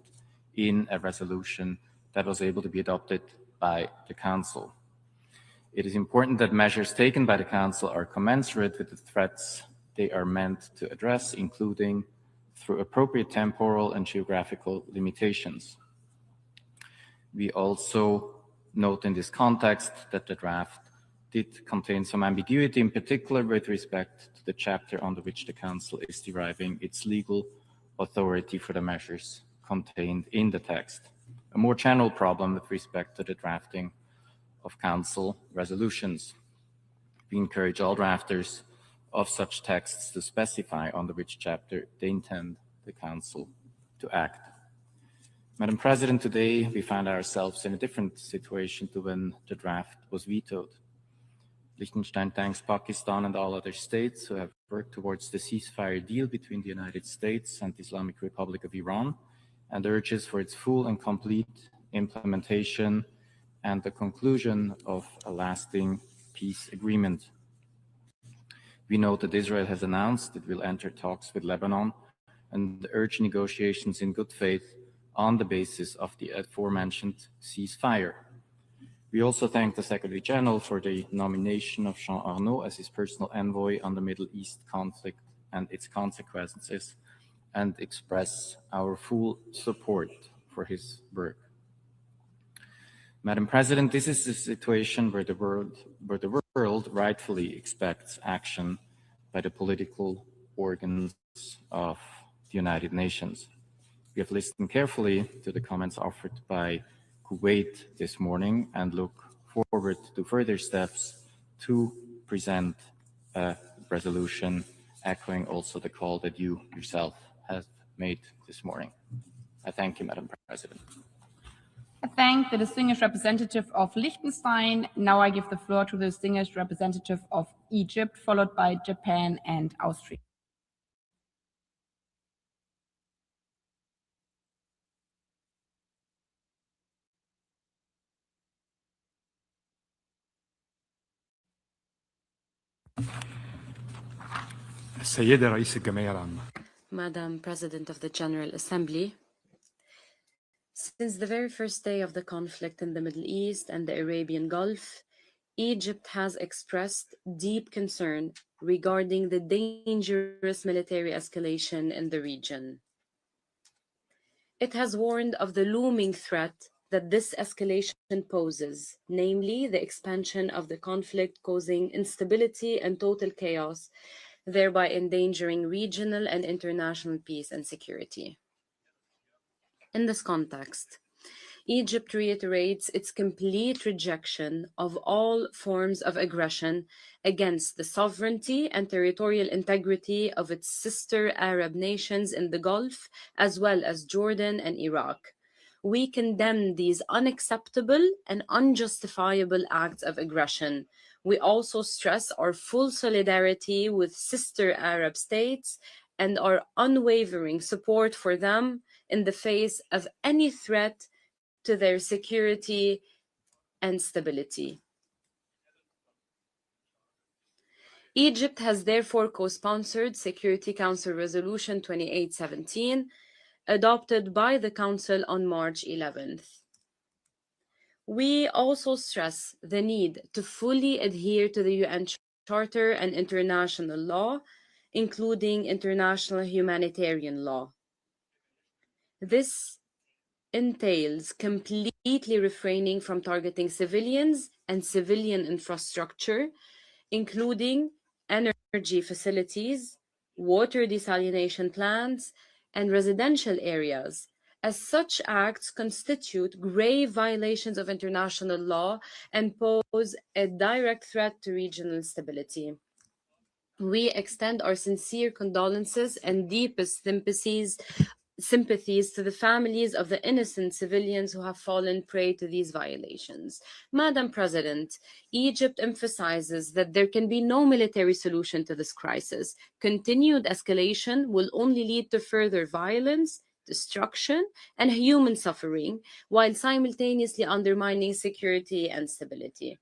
in a resolution that was able to be adopted by the Council. It is important that measures taken by the Council are commensurate with the threats they are meant to address, including through appropriate temporal and geographical limitations. We also note in this context that the draft did contain some ambiguity, in particular with respect to the chapter under which the Council is deriving its legal authority for the measures contained in the text. A more general problem with respect to the drafting of Council resolutions. We encourage all drafters of such texts to specify under which chapter they intend the Council to act. Madam President, today we find ourselves in a different situation to when the draft was vetoed. Liechtenstein thanks Pakistan and all other states who have worked towards the ceasefire deal between the United States and the Islamic Republic of Iran and urges for its full and complete implementation and the conclusion of a lasting peace agreement. We note that Israel has announced it will enter talks with Lebanon and urge negotiations in good faith on the basis of the aforementioned ceasefire. We also thank the Secretary General for the nomination of Jean Arnaud as his personal envoy on the Middle East conflict and its consequences, and express our full support for his work. Madam President, this is a situation where the world rightfully expects action by the political organs of the United Nations. We have listened carefully to the comments offered by Kuwait this morning and look forward to further steps to present a resolution echoing also the call that you yourself have made this morning. I thank you, Madam President. I thank the distinguished representative of Liechtenstein. Now I give the floor to the distinguished representative of Egypt, followed by Japan and Austria. Madam President of the General Assembly, since the very first day of the conflict in the Middle East and the Arabian Gulf, Egypt has expressed deep concern regarding the dangerous military escalation in the region. It has warned of the looming threat that this escalation poses, namely the expansion of the conflict causing instability and total chaos, thereby endangering regional and international peace and security. In this context, Egypt reiterates its complete rejection of all forms of aggression against the sovereignty and territorial integrity of its sister Arab nations in the Gulf, as well as Jordan and Iraq. We condemn these unacceptable and unjustifiable acts of aggression. We also stress our full solidarity with sister Arab states and our unwavering support for them in the face of any threat to their security and stability. Egypt has therefore co-sponsored Security Council Resolution 2817, adopted by the Council on March 11th. We also stress the need to fully adhere to the UN Charter and international law, including international humanitarian law. This entails completely refraining from targeting civilians and civilian infrastructure, including energy facilities, water desalination plants, and residential areas, as such acts constitute grave violations of international law and pose a direct threat to regional stability. We extend our sincere condolences and deepest sympathies to the families of the innocent civilians who have fallen prey to these violations. Madam President, Egypt emphasizes that there can be no military solution to this crisis. Continued escalation will only lead to further violence, destruction, and human suffering, while simultaneously undermining security and stability.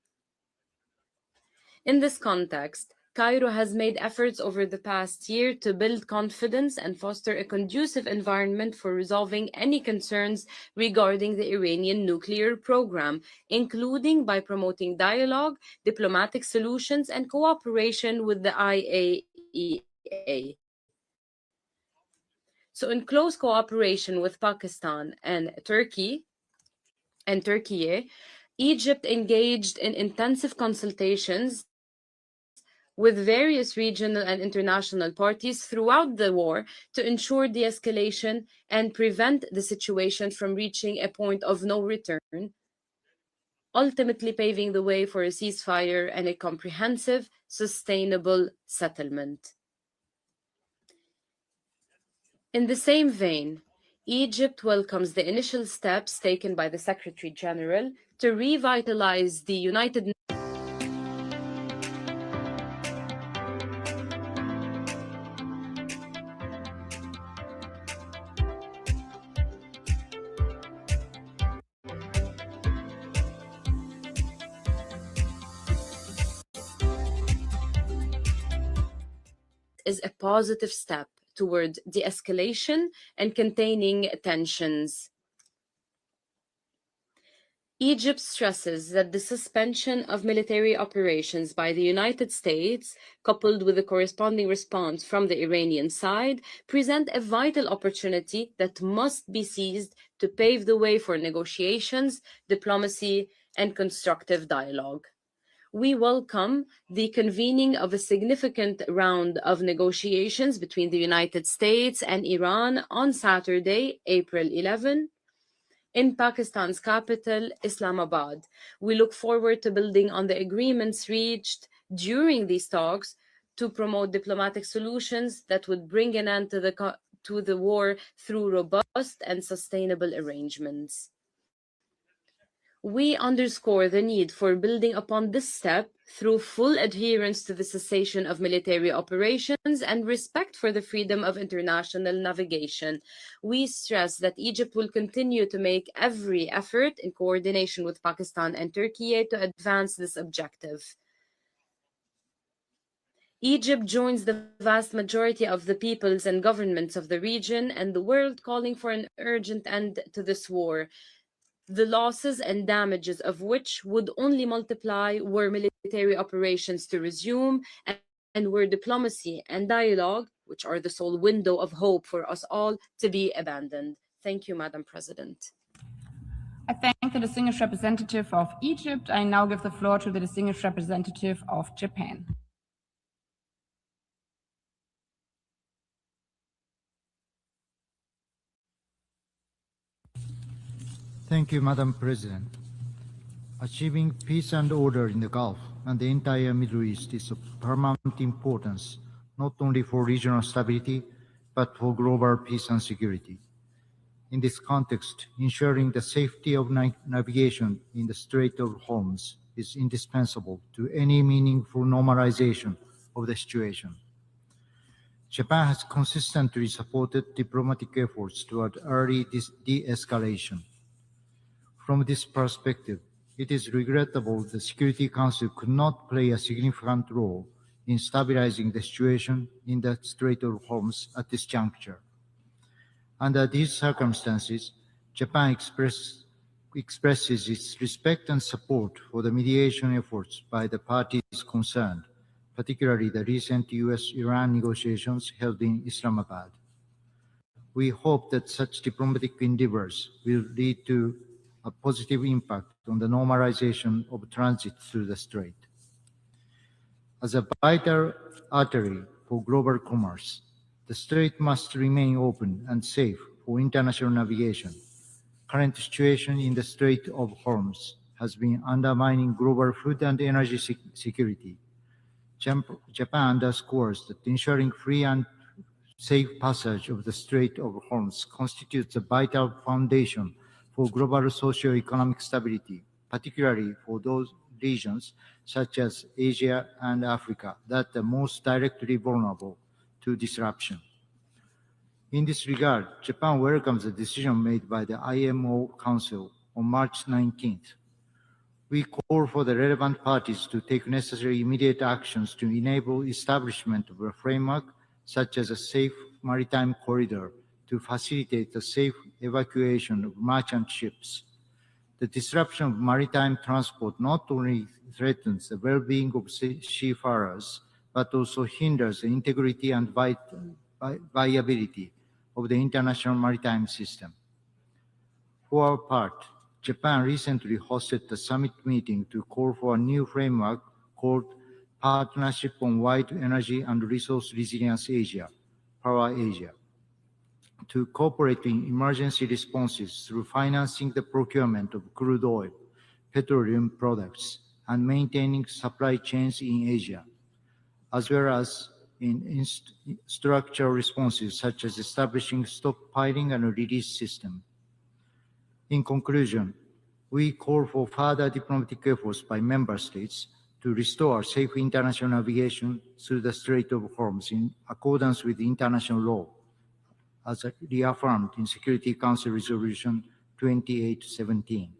In this context, Cairo has made efforts over the past year to build confidence and foster a conducive environment for resolving any concerns regarding the Iranian nuclear program, including by promoting dialogue, diplomatic solutions, and cooperation with the IAEA. So, in close cooperation with Pakistan and Turkey, Egypt engaged in intensive consultations with various regional and international parties throughout the war to ensure de-escalation and prevent the situation from reaching a point of no return, ultimately paving the way for a ceasefire and a comprehensive, sustainable settlement. In the same vein, Egypt welcomes the initial steps taken by the Secretary General to revitalize the United is a positive step toward de-escalation and containing tensions. Egypt stresses that the suspension of military operations by the United States, coupled with the corresponding response from the Iranian side, present a vital opportunity that must be seized to pave the way for negotiations, diplomacy, and constructive dialogue. We welcome the convening of a significant round of negotiations between the United States and Iran on Saturday, April 11, in Pakistan's capital, Islamabad. We look forward to building on the agreements reached during these talks to promote diplomatic solutions that would bring an end to the war through robust and sustainable arrangements. We underscore the need for building upon this step through full adherence to the cessation of military operations and respect for the freedom of international navigation. We stress that Egypt will continue to make every effort in coordination with Pakistan and Turkey to advance this objective. Egypt joins the vast majority of the peoples and governments of the region and the world calling for an urgent end to this war, the losses and damages of which would only multiply were military operations to resume and were diplomacy and dialogue, which are the sole window of hope for us all, to be abandoned. Thank you, Madam President. I thank the distinguished representative of Egypt. I now give the floor to the distinguished representative of Japan. Thank you, Madam President. Achieving peace and order in the Gulf and the entire Middle East is of paramount importance, not only for regional stability, but for global peace and security. In this context, ensuring the safety of navigation in the Strait of Hormuz is indispensable to any meaningful normalization of the situation. Japan has consistently supported diplomatic efforts toward early de-escalation. From this perspective, it is regrettable the Security Council could not play a significant role in stabilizing the situation in the Strait of Hormuz at this juncture. Under these circumstances, Japan expresses its respect and support for the mediation efforts by the parties concerned, particularly the recent US-Iran negotiations held in Islamabad. We hope that such diplomatic endeavors will lead to a positive impact on the normalization of transit through the strait. As a vital artery for global commerce, the strait must remain open and safe for international navigation. Current situation in the Strait of Hormuz has been undermining global food and energy security. Japan underscores that ensuring free and safe passage of the Strait of Hormuz constitutes a vital foundation for global socio-economic stability, particularly for those regions such as Asia and Africa that are most directly vulnerable to disruption. In this regard, Japan welcomes the decision made by the IMO Council on March 19th. We call for the relevant parties to take necessary immediate actions to enable establishment of a framework such as a safe maritime corridor to facilitate the safe evacuation of merchant ships. The disruption of maritime transport not only threatens the well-being of seafarers, but also hinders the integrity and viability of the international maritime system. For our part, Japan recently hosted a summit meeting to call for a new framework called Partnership on Wide Energy and Resource Resilience Asia, Power Asia, to cooperate in emergency responses through financing the procurement of crude oil, petroleum products, and maintaining supply chains in Asia, as well as in structural responses such as establishing stockpiling and release system. In conclusion, we call for further diplomatic efforts by member states to restore safe international navigation through the Strait of Hormuz in accordance with international law, as reaffirmed in Security Council Resolution 2817.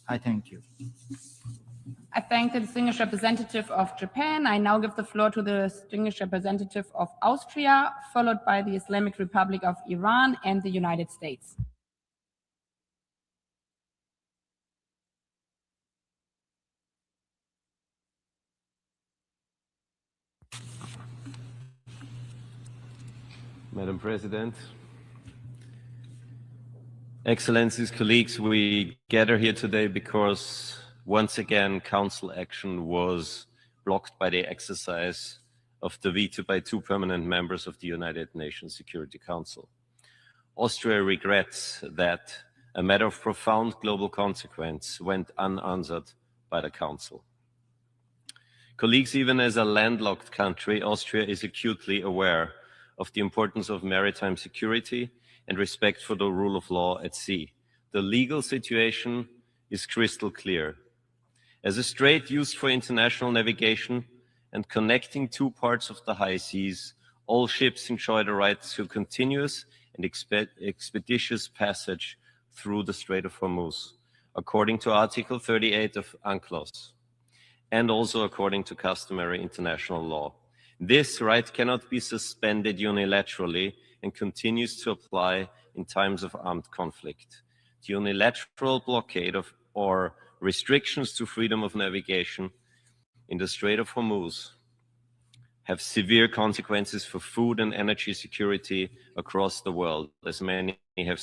I thank you. I thank the distinguished representative of Japan. I now give the floor to the distinguished representative of Austria, followed by the Islamic Republic of Iran and the United States. Madam President, Excellencies, colleagues, we gather here today because once again Council action was blocked by the exercise of the veto by 2 permanent members of the United Nations Security Council. Austria regrets that a matter of profound global consequence went unanswered by the Council. Colleagues, even as a landlocked country, Austria is acutely aware of the importance of maritime security and respect for the rule of law at sea. The legal situation is crystal clear. As a strait used for international navigation and connecting 2 parts of the high seas, all ships enjoy the right to continuous and expeditious passage through the Strait of Hormuz, according to Article 38 of UNCLOS, and also according to customary international law. This right cannot be suspended unilaterally and continues to apply in times of armed conflict. The unilateral blockade of or restrictions to freedom of navigation in the Strait of Hormuz have severe consequences for food and energy security across the world, as many have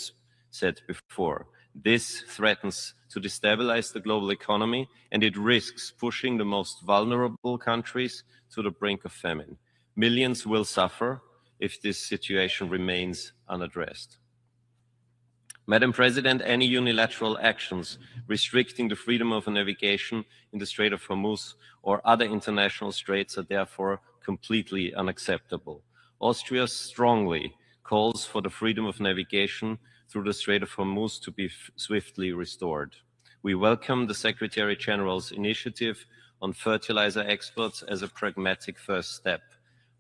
said before. This threatens to destabilize the global economy, and it risks pushing the most vulnerable countries to the brink of famine. Millions will suffer if this situation remains unaddressed. Madam President, any unilateral actions restricting the freedom of navigation in the Strait of Hormuz or other international straits are therefore completely unacceptable. Austria strongly calls for the freedom of navigation through the Strait of Hormuz to be swiftly restored. We welcome the Secretary General's initiative on fertilizer exports as a pragmatic first step.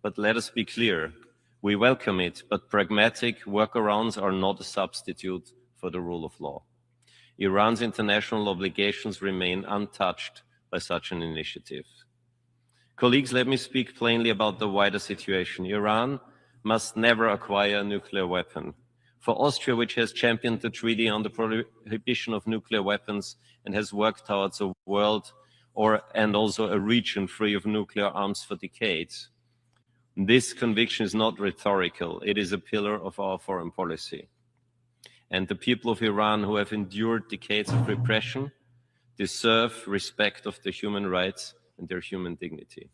But let us be clear, we welcome it, but pragmatic workarounds are not a substitute for the rule of law. Iran's international obligations remain untouched by such an initiative. Colleagues, let me speak plainly about the wider situation. Iran must never acquire a nuclear weapon. For Austria, which has championed the Treaty on the Prohibition of Nuclear Weapons and has worked towards a world and also a region free of nuclear arms for decades, this conviction is not rhetorical. It is a pillar of our foreign policy. And the people of Iran who have endured decades of repression deserve respect of their human rights and their human dignity.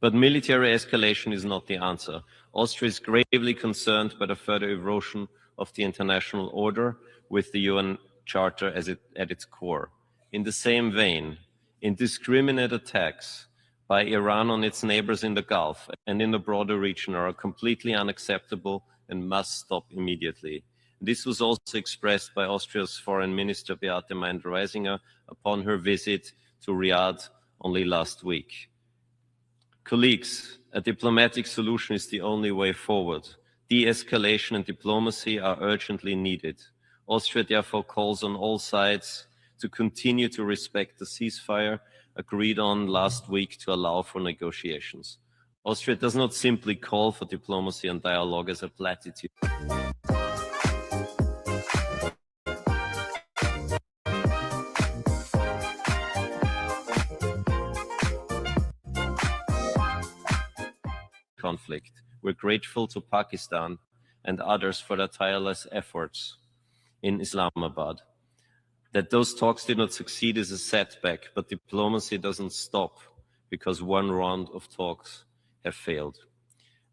But military escalation is not the answer. Austria is gravely concerned by the further erosion of the international order with the UN Charter at its core. In the same vein, indiscriminate attacks by Iran on its neighbors in the Gulf and in the broader region are completely unacceptable and must stop immediately. This was also expressed by Austria's Foreign Minister Beate Meindl-Reisinger upon her visit to Riyadh only last week. Colleagues, a diplomatic solution is the only way forward. De-escalation and diplomacy are urgently needed. Austria therefore calls on all sides to continue to respect the ceasefire agreed on last week to allow for negotiations. Austria does not simply call for diplomacy and dialogue as a platitude. Conflict. We're grateful to Pakistan and others for their tireless efforts in Islamabad. That those talks did not succeed is a setback, but diplomacy doesn't stop because one round of talks have failed.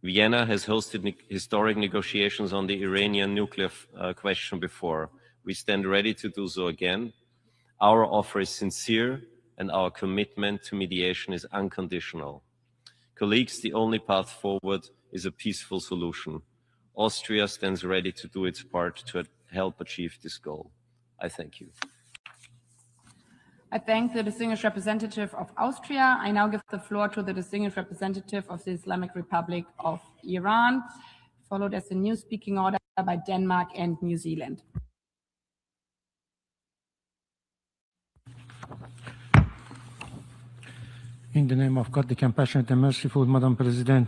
Vienna has hosted historic negotiations on the Iranian nuclear question before. We stand ready to do so again. Our offer is sincere and our commitment to mediation is unconditional. Colleagues, the only path forward is a peaceful solution. Austria stands ready to do its part to help achieve this goal. I thank you. I thank the distinguished representative of Austria. I now give the floor to the distinguished representative of the Islamic Republic of Iran, followed as a new speaking order by Denmark and New Zealand. In the name of God, the compassionate and merciful, Madam President,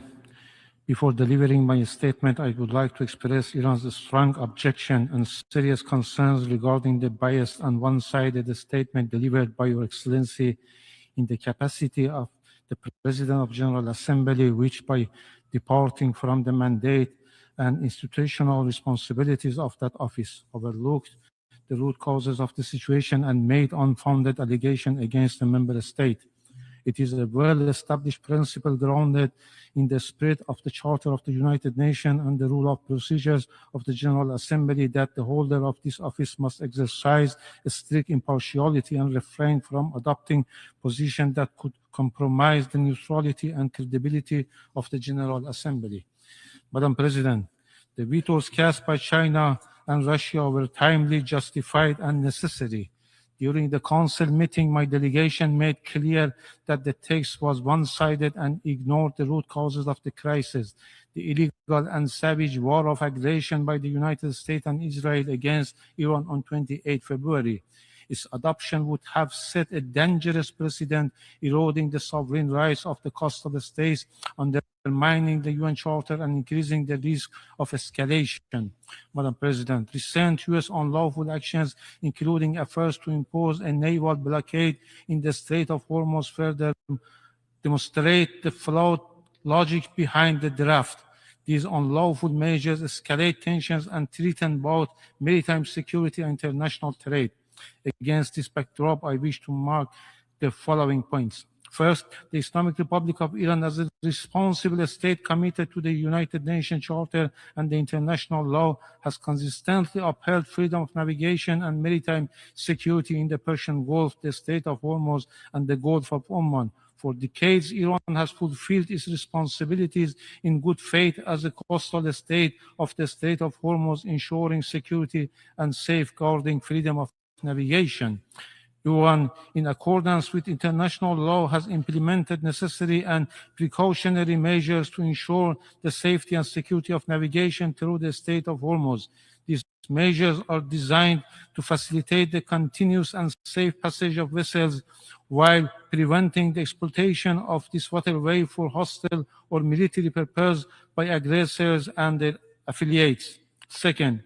before delivering my statement, I would like to express Iran's strong objection and serious concerns regarding the biased and one-sided statement delivered by Your Excellency in the capacity of the President of General Assembly, which by departing from the mandate and institutional responsibilities of that office overlooked the root causes of the situation and made unfounded allegations against a member state. It is a well-established principle grounded in the spirit of the Charter of the United Nations and the rule of procedures of the General Assembly that the holder of this office must exercise a strict impartiality and refrain from adopting positions that could compromise the neutrality and credibility of the General Assembly. Madam President, the vetoes cast by China and Russia were timely, justified, and necessary. During the Council meeting, my delegation made clear that the text was one-sided and ignored the root causes of the crisis, the illegal and savage war of aggression by the United States and Israel against Iran on 28 February. Its adoption would have set a dangerous precedent, eroding the sovereign rights of the coastal states, undermining the UN Charter, and increasing the risk of escalation. Madam President, recent U.S. unlawful actions, including efforts to impose a naval blockade in the Strait of Hormuz, further demonstrate the flawed logic behind the draft. These unlawful measures escalate tensions and threaten both maritime security and international trade. Against this backdrop, I wish to mark the following points. First, the Islamic Republic of Iran, as a responsible state committed to the United Nations Charter and the international law, has consistently upheld freedom of navigation and maritime security in the Persian Gulf, the Strait of Hormuz, and the Gulf of Oman. For decades, Iran has fulfilled its responsibilities in good faith as a coastal state of the Strait of Hormuz, ensuring security and safeguarding freedom of navigation. Iran, in accordance with international law, has implemented necessary and precautionary measures to ensure the safety and security of navigation through the Strait of Hormuz. These measures are designed to facilitate the continuous and safe passage of vessels while preventing the exploitation of this waterway for hostile or military purposes by aggressors and their affiliates. Second,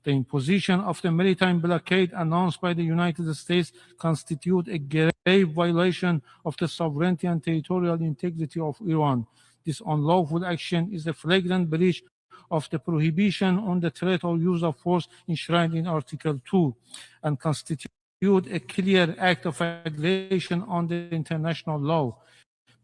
the imposition of the maritime blockade announced by the United States constitutes a grave violation of the sovereignty and territorial integrity of Iran. This unlawful action is a flagrant breach of the prohibition on the threat or use of force enshrined in Article 2 and constitutes a clear act of aggression under international law.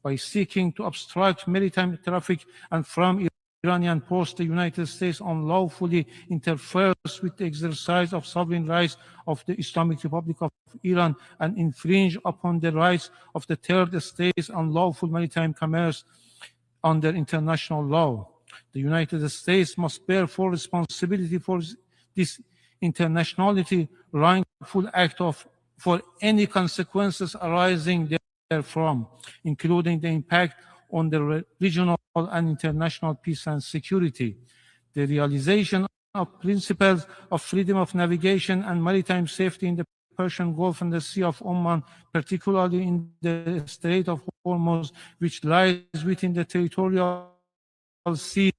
By seeking to obstruct maritime traffic and from Iranian ports, the United States unlawfully interferes with the exercise of sovereign rights of the Islamic Republic of Iran and infringe upon the rights of the third states on lawful maritime commerce under international law. The United States must bear full responsibility for this internationality wrongful act for any consequences arising therefrom, including the impact on the regional and international peace and security. The realization of principles of freedom of navigation and maritime safety in the Persian Gulf and the Sea of Oman, particularly in the Strait of Hormuz, which lies within the territorial seas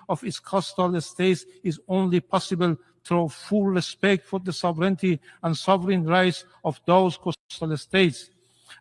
of its coastal states, is only possible through full respect for the sovereignty and sovereign rights of those coastal states.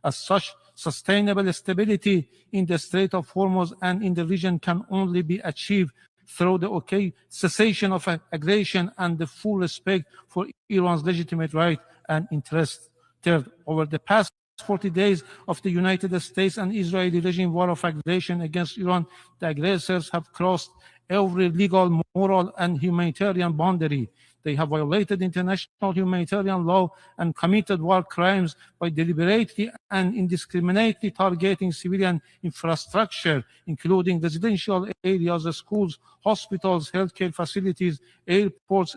As such, sustainable stability in the Strait of Hormuz and in the region can only be achieved through the cessation of aggression and the full respect for Iran's legitimate right and interest. Third, over the past 40 days of the United States and Israeli regime war of aggression against Iran, the aggressors have crossed every legal, moral, and humanitarian boundary. They have violated international humanitarian law and committed war crimes by deliberately and indiscriminately targeting civilian infrastructure, including residential areas, schools, hospitals, healthcare facilities, airports,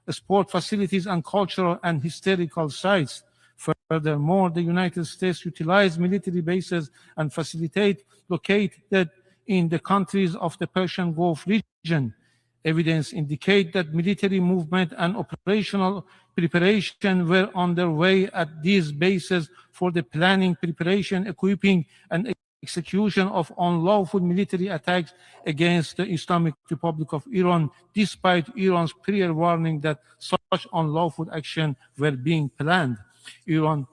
sport facilities, and cultural and historical sites. Furthermore, the United States utilized military bases and facilitate located in the countries of the Persian Gulf region. Evidence indicates that military movement and operational preparation were underway at these bases for the planning, preparation, equipping, and execution of unlawful military attacks against the Islamic Republic of Iran, despite Iran's prior warning that such unlawful action were being planned. Iran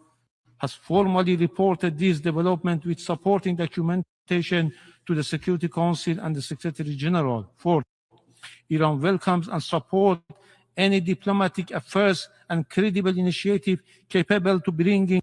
has formally reported this development with supporting documentation to the Security Council and the Secretary General. Fourth, Iran welcomes and supports any diplomatic affairs and credible initiative capable to bringing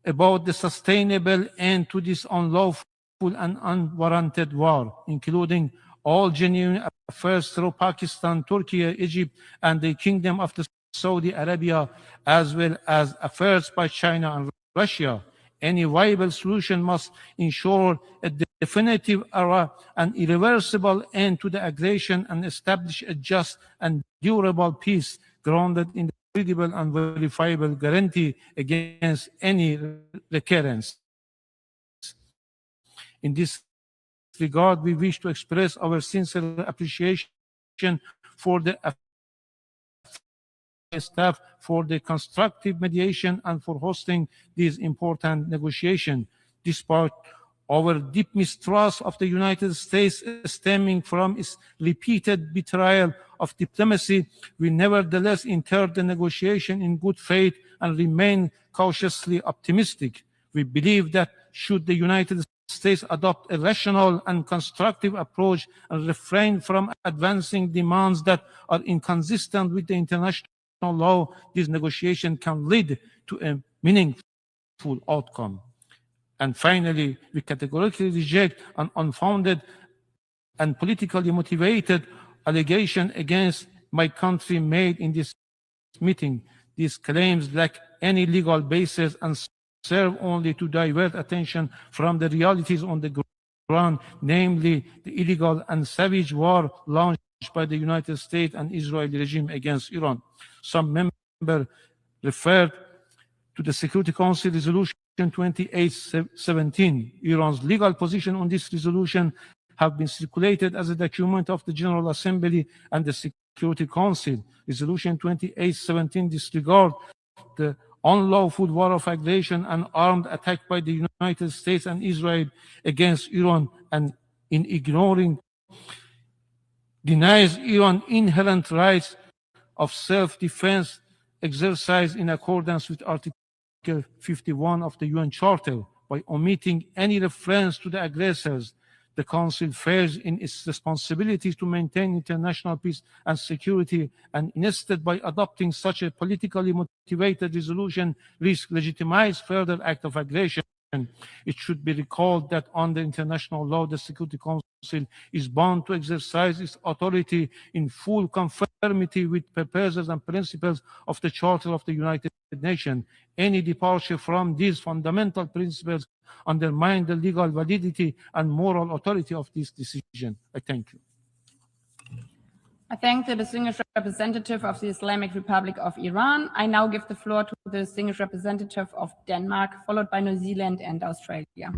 about the sustainable end to this unlawful and unwarranted war, including all genuine affairs through Pakistan, Turkey, Egypt, and the Kingdom of the Saudi Arabia, as well as affairs by China and Russia. Any viable solution must ensure a definitive and irreversible end to the aggression and establish a just and durable peace grounded in the credible and verifiable guarantee against any recurrence. In this regard, we wish to express our sincere appreciation for the staff for the constructive mediation and for hosting these important negotiations. Despite our deep mistrust of the United States stemming from its repeated betrayal of diplomacy, we nevertheless entered the negotiation in good faith and remain cautiously optimistic. We believe that should the United States adopt a rational and constructive approach and refrain from advancing demands that are inconsistent with the international law, this negotiation can lead to a meaningful peaceful outcome. And finally, we categorically reject an unfounded and politically motivated allegation against my country made in this meeting. These claims lack any legal basis and serve only to divert attention from the realities on the ground, namely the illegal and savage war launched by the United States and Israeli regime against Iran. Some members referred to the Security Council Resolution 2817. Iran's legal position on this resolution have been circulated as a document of the General Assembly and the Security Council. Resolution 2817 disregards the unlawful war of aggression and armed attack by the United States and Israel against Iran, and in ignoring denies Iran inherent rights of self-defense exercised in accordance with Article 51 of the UN Charter. By omitting any reference to the aggressors, the Council fails in its responsibility to maintain international peace and security, and instead by adopting such a politically motivated resolution risks legitimize further act of aggression. It should be recalled that under international law, the Security Council is bound to exercise its authority in full conformity with purposes and principles of the Charter of the United Nations. Any departure from these fundamental principles undermine the legal validity and moral authority of this decision. I thank you. I thank the distinguished representative of the Islamic Republic of Iran. I now give the floor to the distinguished representative of Denmark, followed by New Zealand and Australia.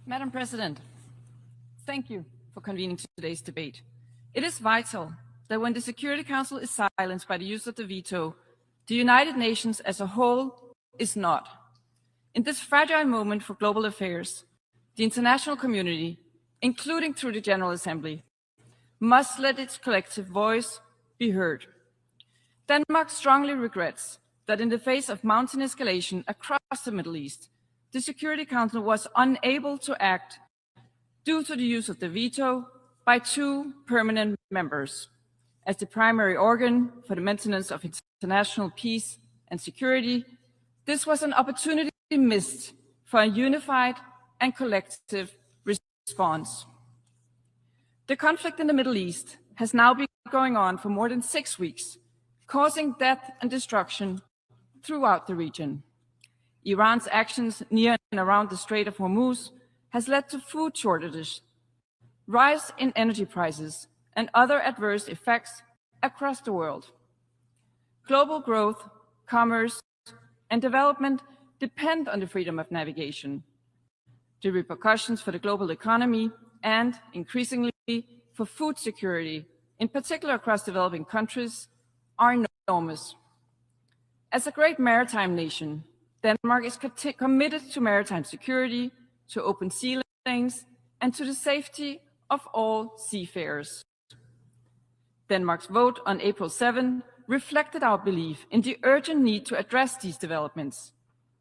Madam President, thank you for convening today's debate. It is vital that when the Security Council is silenced by the use of the veto, the United Nations as a whole is not. In this fragile moment for global affairs, the international community, including through the General Assembly, must let its collective voice be heard. Denmark strongly regrets that in the face of mounting escalation across the Middle East, the Security Council was unable to act due to the use of the veto by 2 permanent members. As the primary organ for the maintenance of international peace and security, this was an opportunity missed for a unified and collective response. The conflict in the Middle East has now been going on for more than 6 weeks, causing death and destruction throughout the region. Iran's actions near and around the Strait of Hormuz has led to food shortages, rise in energy prices, and other adverse effects across the world. Global growth, commerce, and development depend on the freedom of navigation. The repercussions for the global economy and, increasingly, for food security, in particular across developing countries, are enormous. As a great maritime nation, Denmark is committed to maritime security, to open sea lanes, and to the safety of all seafarers. Denmark's vote on April 7 reflected our belief in the urgent need to address these developments.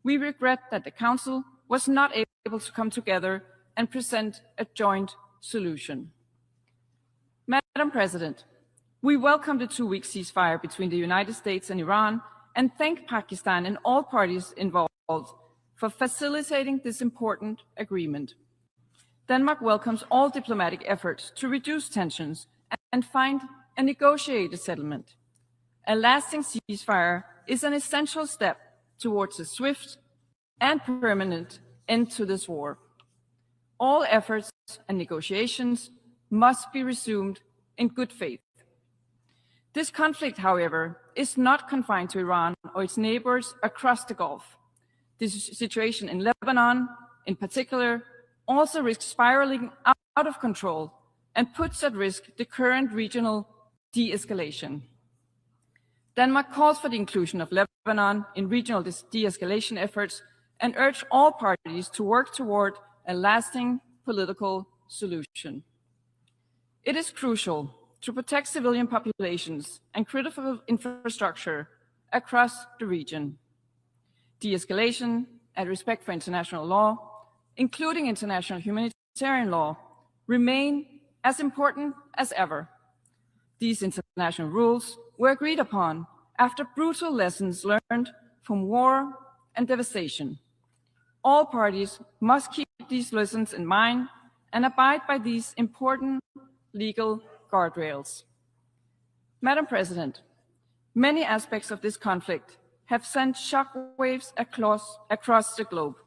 We regret that the Council was not able to come together and present a joint solution. Madam President, we welcome the 2-week ceasefire between the United States and Iran and thank Pakistan and all parties involved for facilitating this important agreement. Denmark welcomes all diplomatic efforts to reduce tensions and find a negotiated settlement. A lasting ceasefire is an essential step towards a swift and permanent end to this war. All efforts and negotiations must be resumed in good faith. This conflict, however, is not confined to Iran or its neighbors across the Gulf. This situation in Lebanon, in particular, also risks spiraling out of control and puts at risk the current regional de-escalation. Denmark calls for the inclusion of Lebanon in regional de-escalation efforts and urges all parties to work toward a lasting political solution. It is crucial to protect civilian populations and critical infrastructure across the region. De-escalation and respect for international law, including international humanitarian law, remain as important as ever. These international rules were agreed upon after brutal lessons learned from war and devastation. All parties must keep these lessons in mind and abide by these important legal guardrails. Madam President, many aspects of this conflict have sent shockwaves across the globe.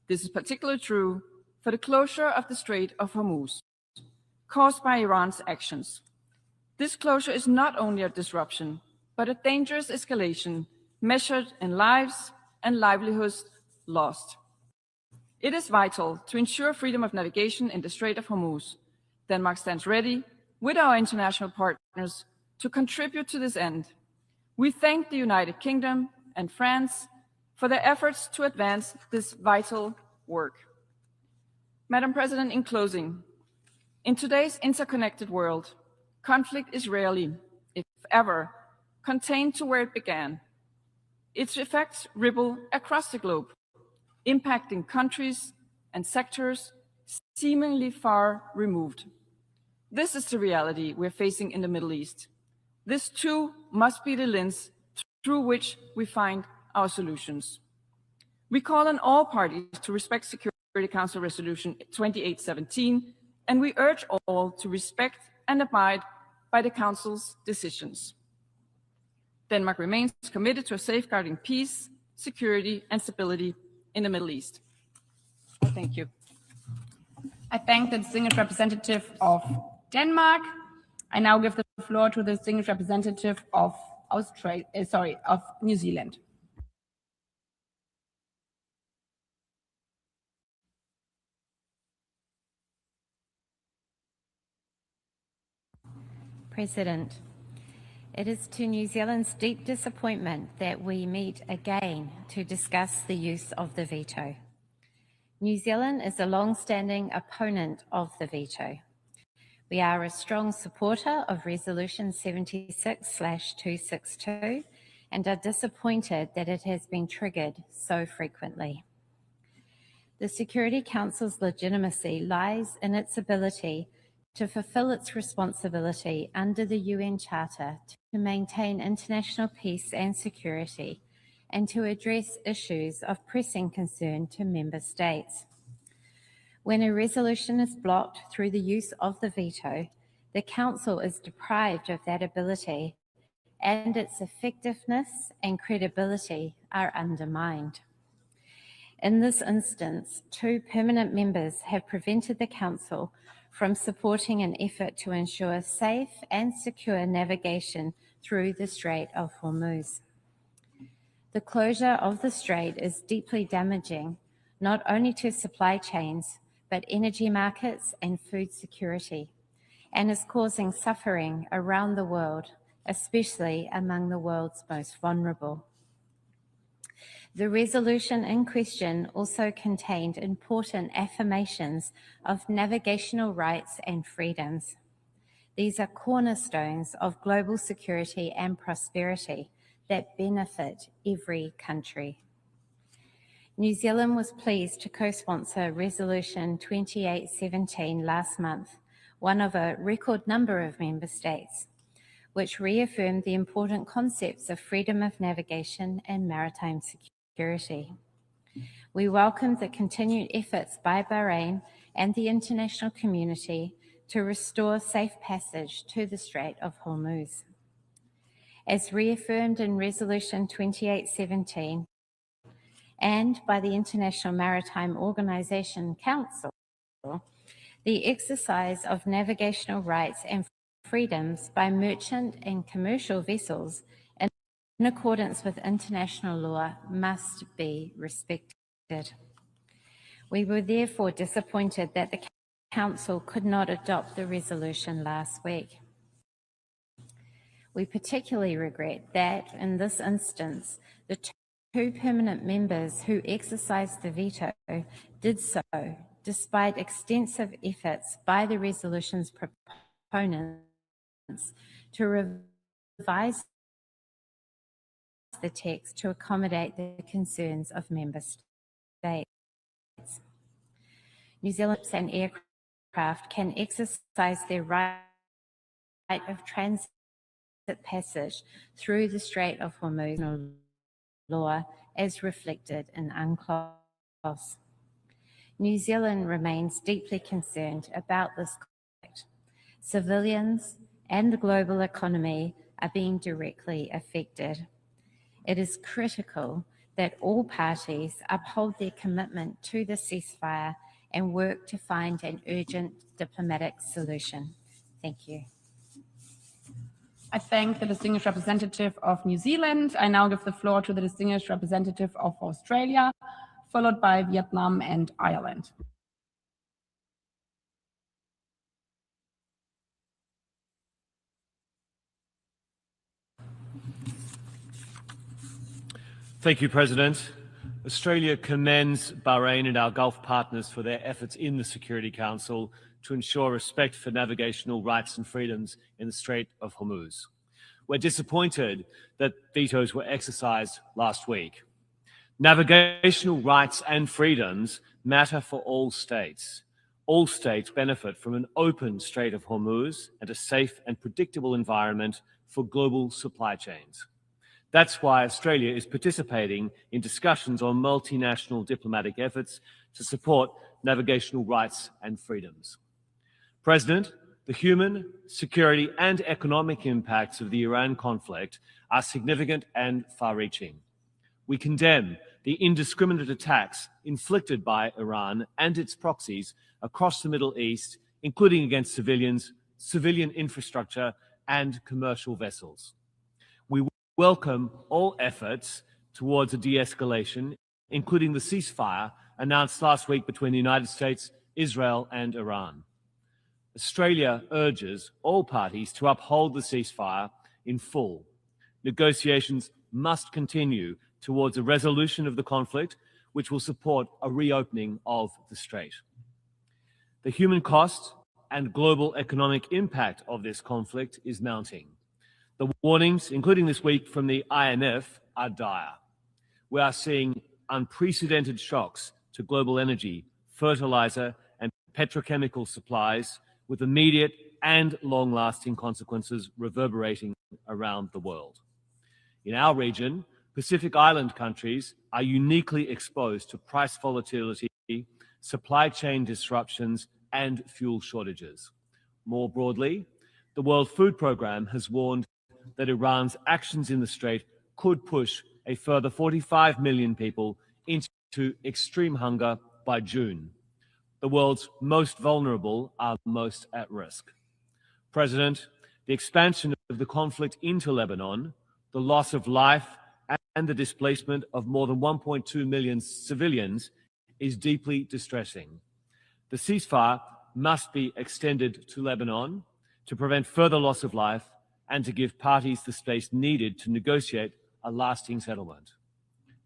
This is particularly true for the closure of the Strait of Hormuz, caused by Iran's actions. This closure is not only a disruption, but a dangerous escalation measured in lives and livelihoods lost. It is vital to ensure freedom of navigation in the Strait of Hormuz. Denmark stands ready with our international partners to contribute to this end. We thank the United Kingdom and France for their efforts to advance this vital work. Madam President, in closing, in today's interconnected world, conflict is rarely, if ever, contained to where it began. Its effects ripple across the globe, impacting countries and sectors seemingly far removed. This is the reality we're facing in the Middle East. This too must be the lens through which we find our solutions. We call on all parties to respect Security Council Resolution 2817, and we urge all to respect and abide by the Council's decisions. Denmark remains committed to safeguarding peace, security, and stability in the Middle East. Thank you. I thank the distinguished representative of Denmark. I now give the floor to the distinguished representative of New Zealand. President, it is to New Zealand's deep disappointment that we meet again to discuss the use of the veto. New Zealand is a long-standing opponent of the veto. We are a strong supporter of Resolution 76/262 and are disappointed that it has been triggered so frequently. The Security Council's legitimacy lies in its ability to fulfill its responsibility under the UN Charter to maintain international peace and security and to address issues of pressing concern to member states. When a resolution is blocked through the use of the veto, the Council is deprived of that ability and its effectiveness and credibility are undermined. In this instance, 2 permanent members have prevented the Council from supporting an effort to ensure safe and secure navigation through the Strait of Hormuz. The closure of the strait is deeply damaging, not only to supply chains, but energy markets and food security, and is causing suffering around the world, especially among the world's most vulnerable. The resolution in question also contained important affirmations of navigational rights and freedoms. These are cornerstones of global security and prosperity that benefit every country. New Zealand was pleased to co-sponsor Resolution 2817 last month, one of a record number of member states, which reaffirmed the important concepts of freedom of navigation and maritime security. We welcome the continued efforts by Bahrain and the international community to restore safe passage to the Strait of Hormuz. As reaffirmed in Resolution 2817 and by the International Maritime Organization Council, the exercise of navigational rights and freedoms by merchant and commercial vessels in accordance with international law must be respected. We were therefore disappointed that the Council could not adopt the resolution last week. We particularly regret that in this instance, the 2 permanent members who exercised the veto did so despite extensive efforts by the resolution's proponents to revise the text to accommodate the concerns of member states. New Zealand and aircraft aircraft can exercise their right of transit passage through the Strait of Hormuz law as reflected in UNCLOS. New Zealand remains deeply concerned about this conflict. Civilians and the global economy are being directly affected. It is critical that all parties uphold their commitment to the ceasefire and work to find an urgent diplomatic solution. Thank you. I thank the distinguished representative of New Zealand. I now give the floor to the distinguished representative of Australia, followed by Vietnam and Ireland. Thank you, President. Australia commends Bahrain and our Gulf partners for their efforts in the Security Council to ensure respect for navigational rights and freedoms in the Strait of Hormuz. We're disappointed that vetoes were exercised last week. Navigational rights and freedoms matter for all states. All states benefit from an open Strait of Hormuz and a safe and predictable environment for global supply chains. That's why Australia is participating in discussions on multinational diplomatic efforts to support navigational rights and freedoms. President, the human, security, and economic impacts of the Iran conflict are significant and far-reaching. We condemn the indiscriminate attacks inflicted by Iran and its proxies across the Middle East, including against civilians, civilian infrastructure, and commercial vessels. We welcome all efforts towards a de-escalation, including the ceasefire announced last week between the United States, Israel, and Iran. Australia urges all parties to uphold the ceasefire in full. Negotiations must continue towards a resolution of the conflict, which will support a reopening of the strait. The human cost and global economic impact of this conflict is mounting. The warnings, including this week from the IMF, are dire. We are seeing unprecedented shocks to global energy, fertilizer, and petrochemical supplies, with immediate and long-lasting consequences reverberating around the world. In our region, Pacific Island countries are uniquely exposed to price volatility, supply chain disruptions, and fuel shortages. More broadly, the World Food Programme has warned that Iran's actions in the Strait could push a further 45 million people into extreme hunger by June. The world's most vulnerable are most at risk. President, the expansion of the conflict into Lebanon, the loss of life, and the displacement of more than 1.2 million civilians is deeply distressing. The ceasefire must be extended to Lebanon to prevent further loss of life and to give parties the space needed to negotiate a lasting settlement.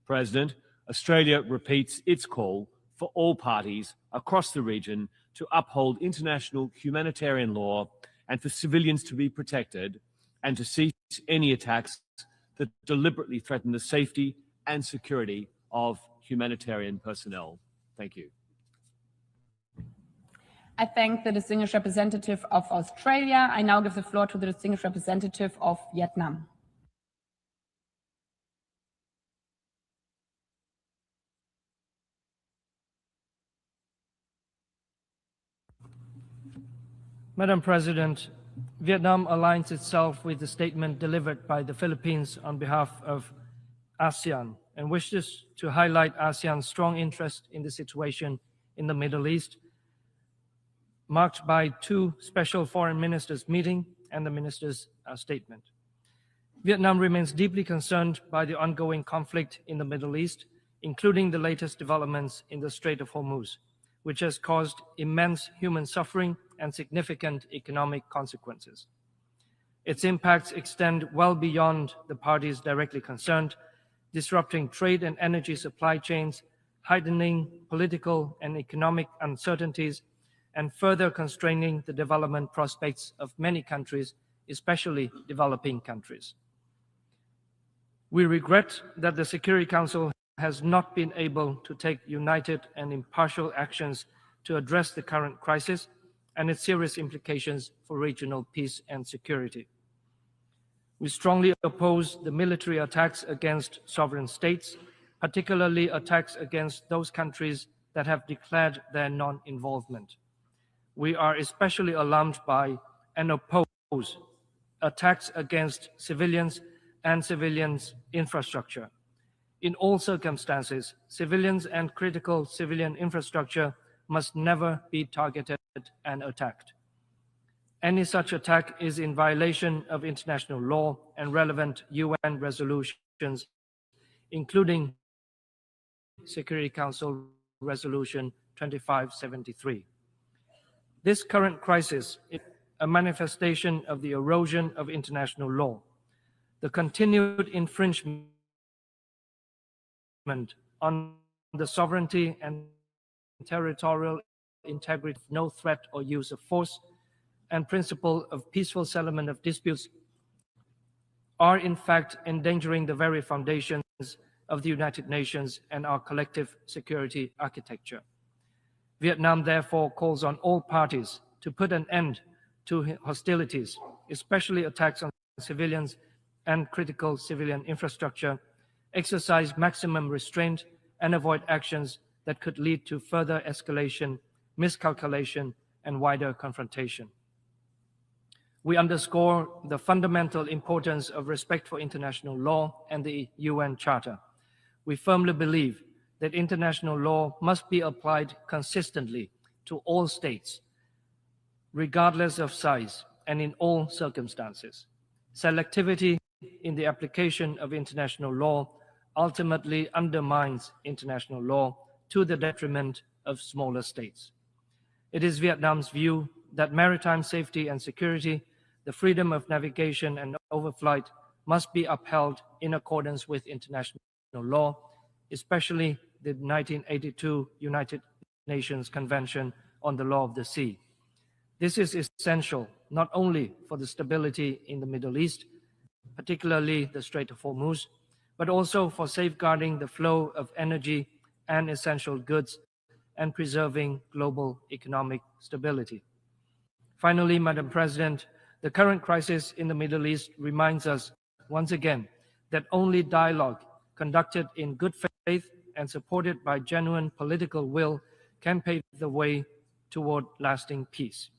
President, Australia repeats its call for all parties across the region to uphold international humanitarian law and for civilians to be protected and to cease any attacks that deliberately threaten the safety and security of humanitarian personnel. Thank you. I thank the distinguished representative of Australia. I now give the floor to the distinguished representative of Vietnam. Madam President, Vietnam aligns itself with the statement delivered by the Philippines on behalf of ASEAN and wishes to highlight ASEAN's strong interest in the situation in the Middle East, marked by 2 special foreign ministers meeting and the minister's statement. Vietnam remains deeply concerned by the ongoing conflict in the Middle East, including the latest developments in the Strait of Hormuz, which has caused immense human suffering and significant economic consequences. Its impacts extend well beyond the parties directly concerned, disrupting trade and energy supply chains, heightening political and economic uncertainties, and further constraining the development prospects of many countries, especially developing countries. We regret that the Security Council has not been able to take united and impartial actions to address the current crisis and its serious implications for regional peace and security. We strongly oppose the military attacks against sovereign states, particularly attacks against those countries that have declared their non-involvement. We are especially alarmed by and oppose attacks against civilians and civilians' infrastructure. In all circumstances, civilians and critical civilian infrastructure must never be targeted and attacked. Any such attack is in violation of international law and relevant UN resolutions, including Security Council Resolution 2573. This current crisis is a manifestation of the erosion of international law, the continued infringement on the sovereignty and territorial integrity of no threat or use of force, and principle of peaceful settlement of disputes are in fact endangering the very foundations of the United Nations and our collective security architecture. Vietnam therefore calls on all parties to put an end to hostilities, especially attacks on civilians and critical civilian infrastructure, exercise maximum restraint, and avoid actions that could lead to further escalation, miscalculation, and wider confrontation. We underscore the fundamental importance of respect for international law and the UN Charter. We firmly believe that international law must be applied consistently to all states, regardless of size and in all circumstances. Selectivity in the application of international law ultimately undermines international law to the detriment of smaller states. It is Vietnam's view that maritime safety and security, the freedom of navigation and overflight must be upheld in accordance with international law, especially the 1982 United Nations Convention on the Law of the Sea. This is essential not only for the stability in the Middle East, particularly the Strait of Hormuz, but also for safeguarding the flow of energy and essential goods and preserving global economic stability. Finally, Madam President, the current crisis in the Middle East reminds us once again that only dialogue conducted in good faith and supported by genuine political will can pave the way toward lasting peace.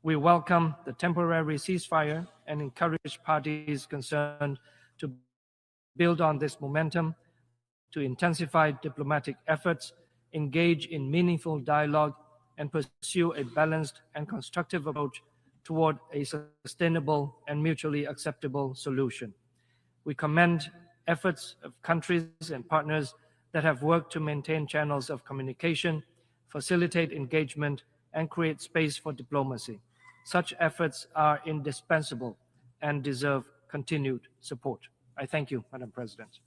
We welcome the temporary ceasefire and encourage parties concerned to build on this momentum, to intensify diplomatic efforts, engage in meaningful dialogue, and pursue a balanced and constructive approach toward a sustainable and mutually acceptable solution. We commend efforts of countries and partners that have worked to maintain channels of communication, facilitate engagement, and create space for diplomacy. Such efforts are indispensable and deserve continued support. I thank you, Madam President.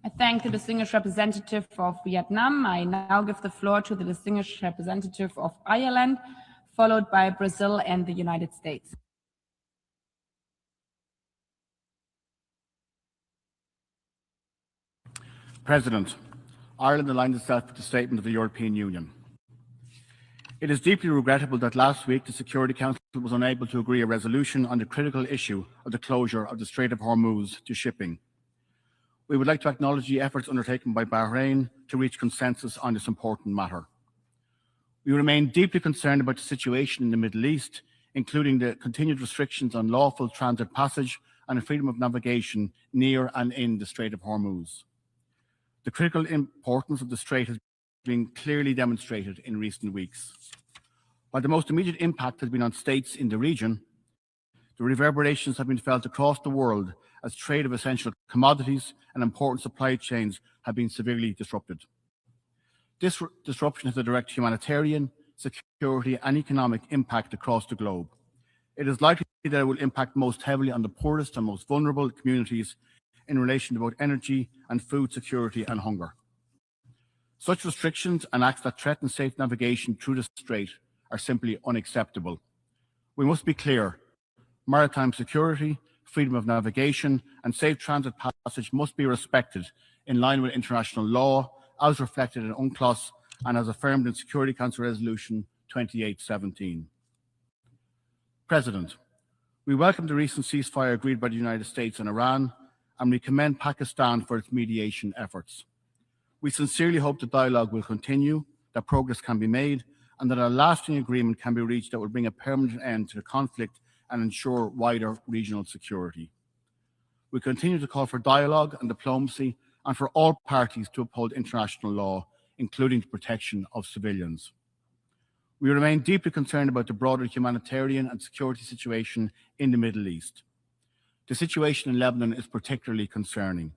I thank the distinguished representative of Vietnam. I now give the floor to the distinguished representative of Ireland, followed by Brazil and the United States. President, Ireland aligns itself with the statement of the European Union. It is deeply regrettable that last week the Security Council was unable to agree a resolution on the critical issue of the closure of the Strait of Hormuz to shipping. We would like to acknowledge the efforts undertaken by Bahrain to reach consensus on this important matter. We remain deeply concerned about the situation in the Middle East, including the continued restrictions on lawful transit passage and the freedom of navigation near and in the Strait of Hormuz. The critical importance of the strait has been clearly demonstrated in recent weeks. While the most immediate impact has been on states in the region, the reverberations have been felt across the world as trade of essential commodities and important supply chains have been severely disrupted. This disruption has a direct humanitarian, security, and economic impact across the globe. It is likely that it will impact most heavily on the poorest and most vulnerable communities in relation to both energy and food security and hunger. Such restrictions and acts that threaten safe navigation through the strait are simply unacceptable. We must be clear: maritime security, freedom of navigation, and safe transit passage must be respected in line with international law, as reflected in UNCLOS and as affirmed in Security Council Resolution 2817. President, we welcome the recent ceasefire agreed by the United States and Iran, and we commend Pakistan for its mediation efforts. We sincerely hope the dialogue will continue, that progress can be made, and that a lasting agreement can be reached that will bring a permanent end to the conflict and ensure wider regional security. We continue to call for dialogue and diplomacy and for all parties to uphold international law, including the protection of civilians. We remain deeply concerned about the broader humanitarian and security situation in the Middle East. The situation in Lebanon is particularly concerning.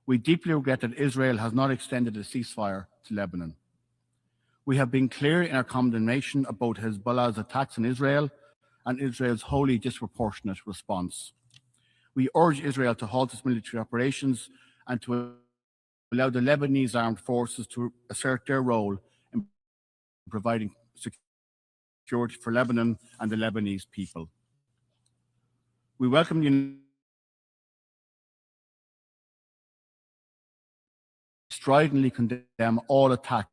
We deeply regret that Israel has not extended a ceasefire to Lebanon. We have been clear in our condemnation of both Hezbollah's attacks on Israel and Israel's wholly disproportionate response. We urge Israel to halt its military operations and to allow the Lebanese armed forces to assert their role in providing security for Lebanon and the Lebanese people. We welcome the stridently condemn all attacks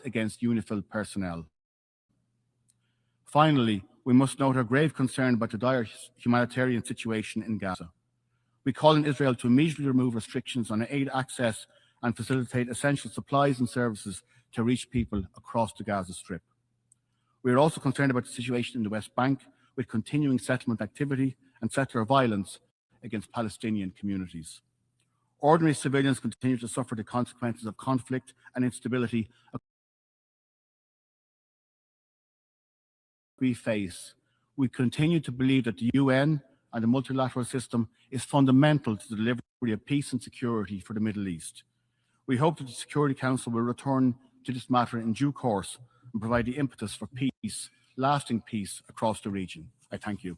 against UNIFIL personnel. Finally, we must note our grave concern about the dire humanitarian situation in Gaza. We call on Israel to immediately remove restrictions on aid access and facilitate essential supplies and services to reach people across the Gaza Strip. We are also concerned about the situation in the West Bank, with continuing settlement activity and settler violence against Palestinian communities. Ordinary civilians continue to suffer the consequences of conflict and instability we face. We continue to believe that the UN and the multilateral system is fundamental to the delivery of peace and security for the Middle East. We hope that the Security Council will return to this matter in due course and provide the impetus for peace, lasting peace across the region. I thank you.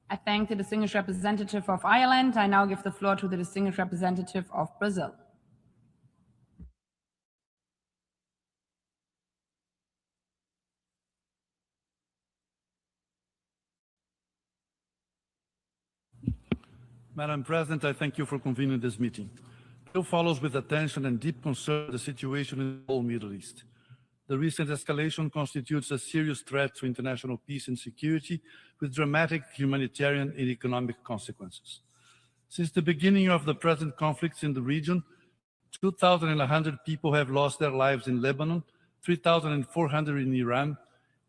I thank the distinguished representative of Ireland. I now give the floor to the distinguished representative of Brazil. Madam President, I thank you for convening this meeting. Brazil follows with attention and deep concern the situation in the whole Middle East. The recent escalation constitutes a serious threat to international peace and security, with dramatic humanitarian and economic consequences. Since the beginning of the present conflicts in the region, 2,100 people have lost their lives in Lebanon, 3,400 in Iran,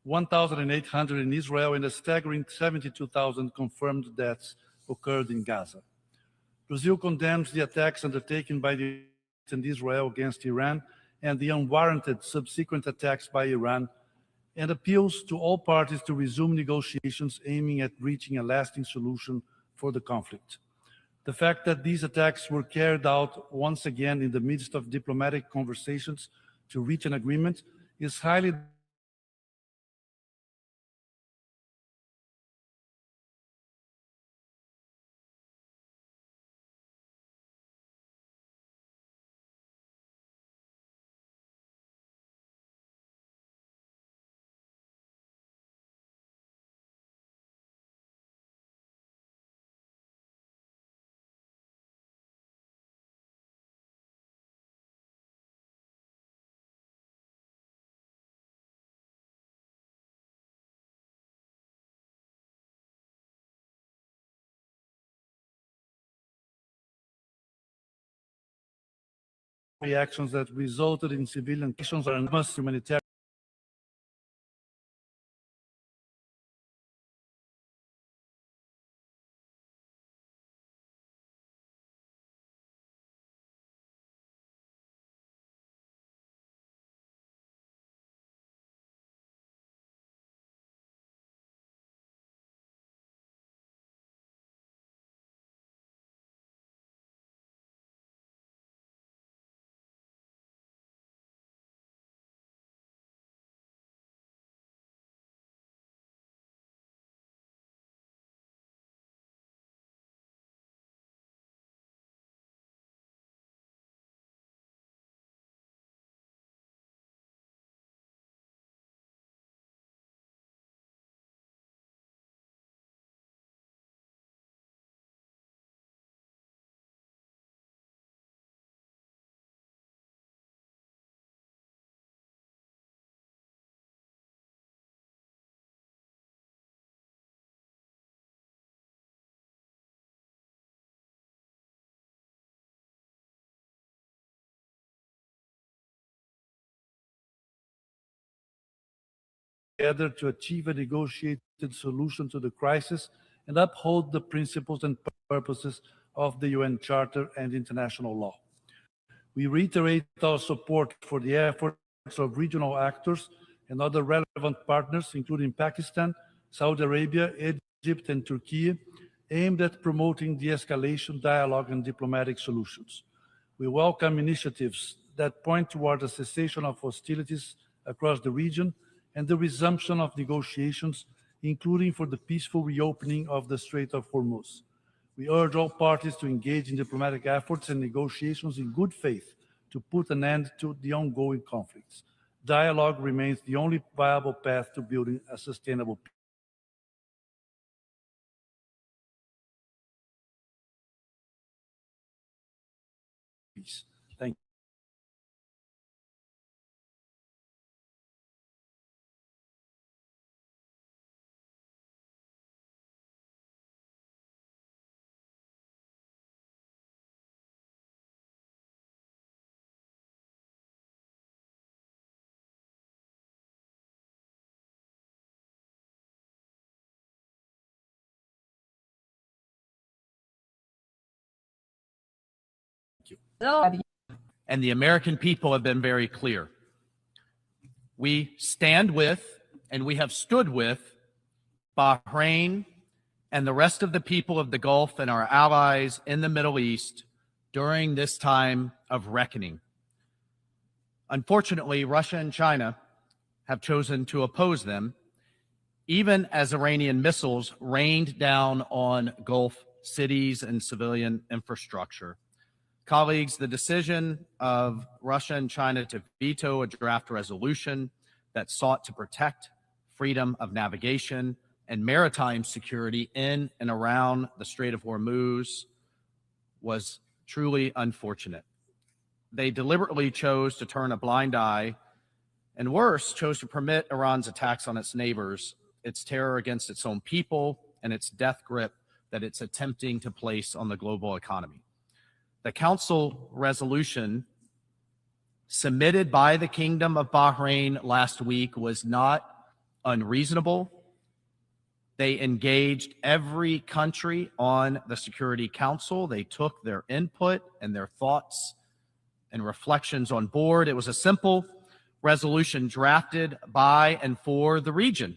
1,800 in Israel, and a staggering 72,000 confirmed deaths occurred in Gaza. Brazil condemns the attacks undertaken by the United States and Israel against Iran and the unwarranted subsequent attacks by Iran, and appeals to all parties to resume negotiations aiming at reaching a lasting solution for the conflict. The fact that these attacks were carried out once again in the midst of diplomatic conversations to reach an agreement is highly reactions that resulted in civilian actions are must humanitarian. together to achieve a negotiated solution to the crisis and uphold the principles and purposes of the UN Charter and international law. We reiterate our support for the efforts of regional actors and other relevant partners, including Pakistan, Saudi Arabia, Egypt, and Turkey, aimed at promoting de-escalation, dialogue, and diplomatic solutions. We welcome initiatives that point toward a cessation of hostilities across the region and the resumption of negotiations, including for the peaceful reopening of the Strait of Hormuz. We urge all parties to engage in diplomatic efforts and negotiations in good faith to put an end to the ongoing conflicts. Dialogue remains the only viable path to building a sustainable peace. Thank you. And the American people have been very clear. We stand with, and we have stood with, Bahrain and the rest of the people of the Gulf and our allies in the Middle East during this time of reckoning. Unfortunately, Russia and China have chosen to oppose them, even as Iranian missiles rained down on Gulf cities and civilian infrastructure. Colleagues, the decision of Russia and China to veto a draft resolution that sought to protect freedom of navigation and maritime security in and around the Strait of Hormuz was truly unfortunate. They deliberately chose to turn a blind eye, and worse, chose to permit Iran's attacks on its neighbors, its terror against its own people, and its death grip that it's attempting to place on the global economy. The Council resolution submitted by the Kingdom of Bahrain last week was not unreasonable. They engaged every country on the Security Council. They took their input and their thoughts and reflections on board. It was a simple resolution drafted by and for the region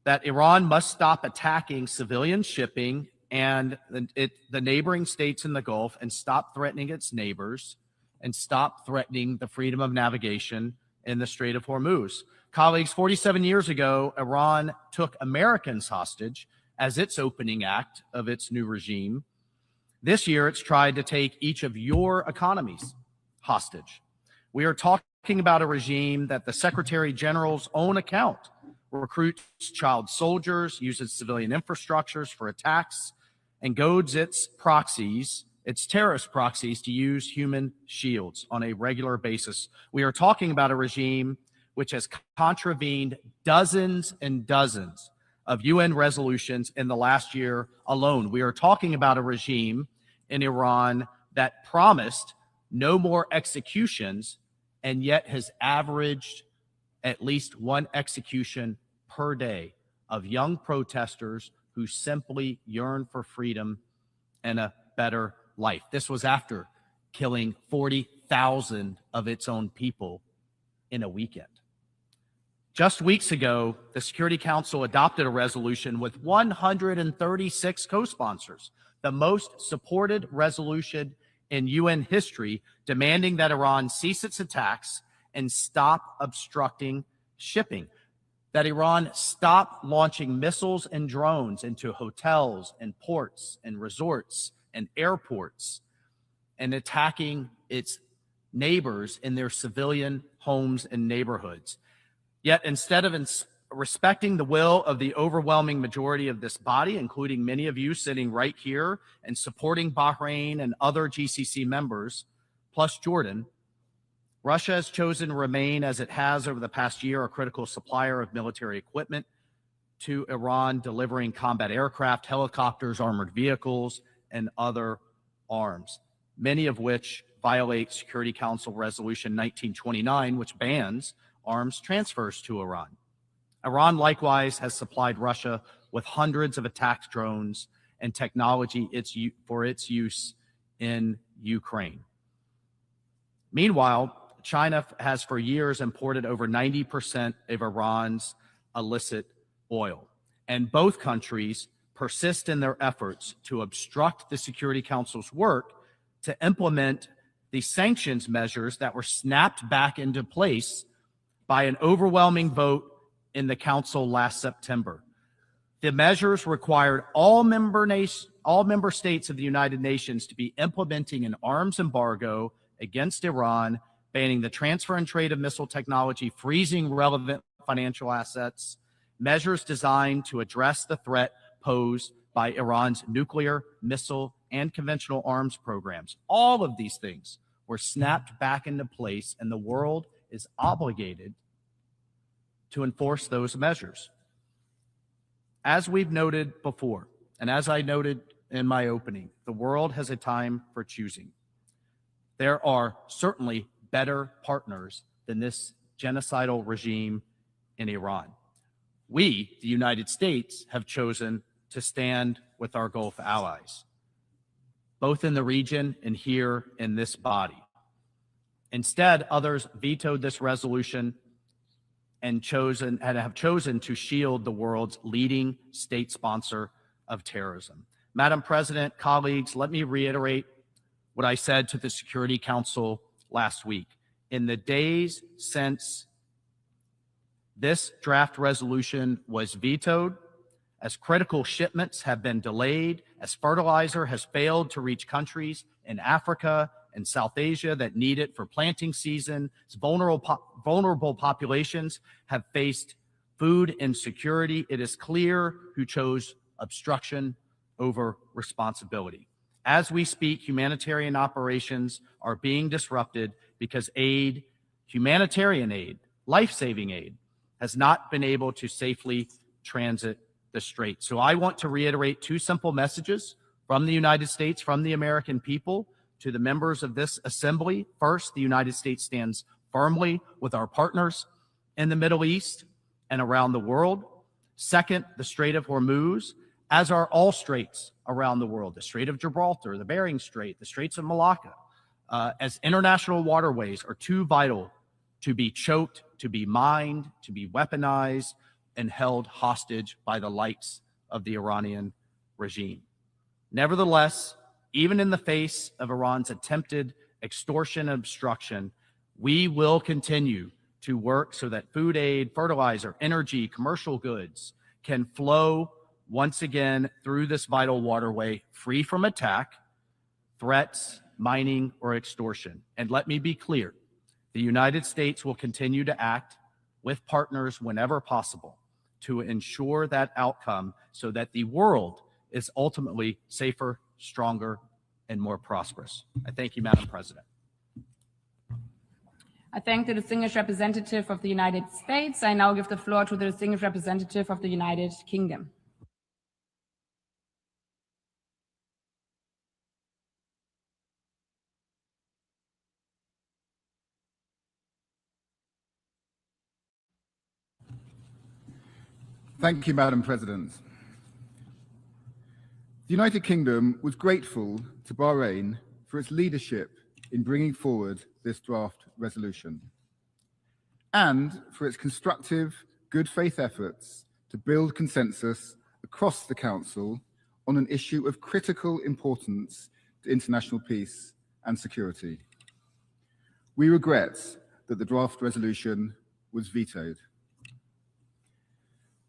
that Iran must stop attacking civilian shipping and the neighboring states in the Gulf and stop threatening its neighbors and stop threatening the freedom of navigation in the Strait of Hormuz. Colleagues, 47 years ago, Iran took Americans hostage as its opening act of its new regime. This year, it's tried to take each of your economies hostage. We are talking about a regime that the Secretary General's own account recruits child soldiers, uses civilian infrastructures for attacks, and goads its proxies, its terrorist proxies, to use human shields on a regular basis. We are talking about a regime which has contravened dozens and dozens of UN resolutions in the last year alone. We are talking about a regime in Iran that promised no more executions and yet has averaged at least one execution per day of young protesters who simply yearn for freedom and a better life. This was after killing 40,000 of its own people in a weekend. Just weeks ago, the Security Council adopted a resolution with 136 co-sponsors, the most supported resolution in UN history, demanding that Iran cease its attacks and stop obstructing shipping, that Iran stop launching missiles and drones into hotels and ports and resorts and airports and attacking its neighbors in their civilian homes and neighborhoods. Yet instead of respecting the will of the overwhelming majority of this body, including many of you sitting right here, and supporting Bahrain and other GCC members, plus Jordan, Russia has chosen to remain, as it has over the past year, a critical supplier of military equipment to Iran, delivering combat aircraft, helicopters, armored vehicles, and other arms, many of which violate Security Council Resolution 1929, which bans arms transfers to Iran. Iran likewise has supplied Russia with hundreds of attack drones and technology for its use in Ukraine. Meanwhile, China has for years imported over 90% of Iran's illicit oil, and both countries persist in their efforts to obstruct the Security Council's work to implement the sanctions measures that were snapped back into place by an overwhelming vote in the Council last September. The measures required all member states of the United Nations to be implementing an arms embargo against Iran, banning the transfer and trade of missile technology, freezing relevant financial assets, measures designed to address the threat posed by Iran's nuclear, missile, and conventional arms programs. All of these things were snapped back into place, and the world is obligated to enforce those measures. As we've noted before, and as I noted in my opening, the world has a time for choosing. There are certainly better partners than this genocidal regime in Iran. We, the United States, have chosen to stand with our Gulf allies, both in the region and here in this body. Instead, others vetoed this resolution and have chosen to shield the world's leading state sponsor of terrorism. Madam President, colleagues, let me reiterate what I said to the Security Council last week. In the days since this draft resolution was vetoed, as critical shipments have been delayed, as fertilizer has failed to reach countries in Africa and South Asia that need it for planting season, as vulnerable populations have faced food insecurity, it is clear who chose obstruction over responsibility. As we speak, humanitarian operations are being disrupted because aid, humanitarian aid, life-saving aid, has not been able to safely transit the strait. So I want to reiterate two simple messages from the United States, from the American people, to the members of this assembly. First, the United States stands firmly with our partners in the Middle East and around the world. Second, the Strait of Hormuz, as are all straits around the world, the Strait of Gibraltar, the Bering Strait, the Straits of Malacca, as international waterways are too vital to be choked, to be mined, to be weaponized, and held hostage by the likes of the Iranian regime. Nevertheless, even in the face of Iran's attempted extortion and obstruction, we will continue to work so that food aid, fertilizer, energy, commercial goods can flow once again through this vital waterway, free from attack, threats, mining, or extortion. And let me be clear, the United States will continue to act with partners whenever possible to ensure that outcome so that the world is ultimately safer, stronger, and more prosperous. I thank you, Madam President. I thank the distinguished representative of the United States. I now give the floor to the distinguished representative of the United Kingdom. Thank you, Madam President. The United Kingdom was grateful to Bahrain for its leadership in bringing forward this draft resolution and for its constructive, good faith efforts to build consensus across the Council on an issue of critical importance to international peace and security. We regret that the draft resolution was vetoed.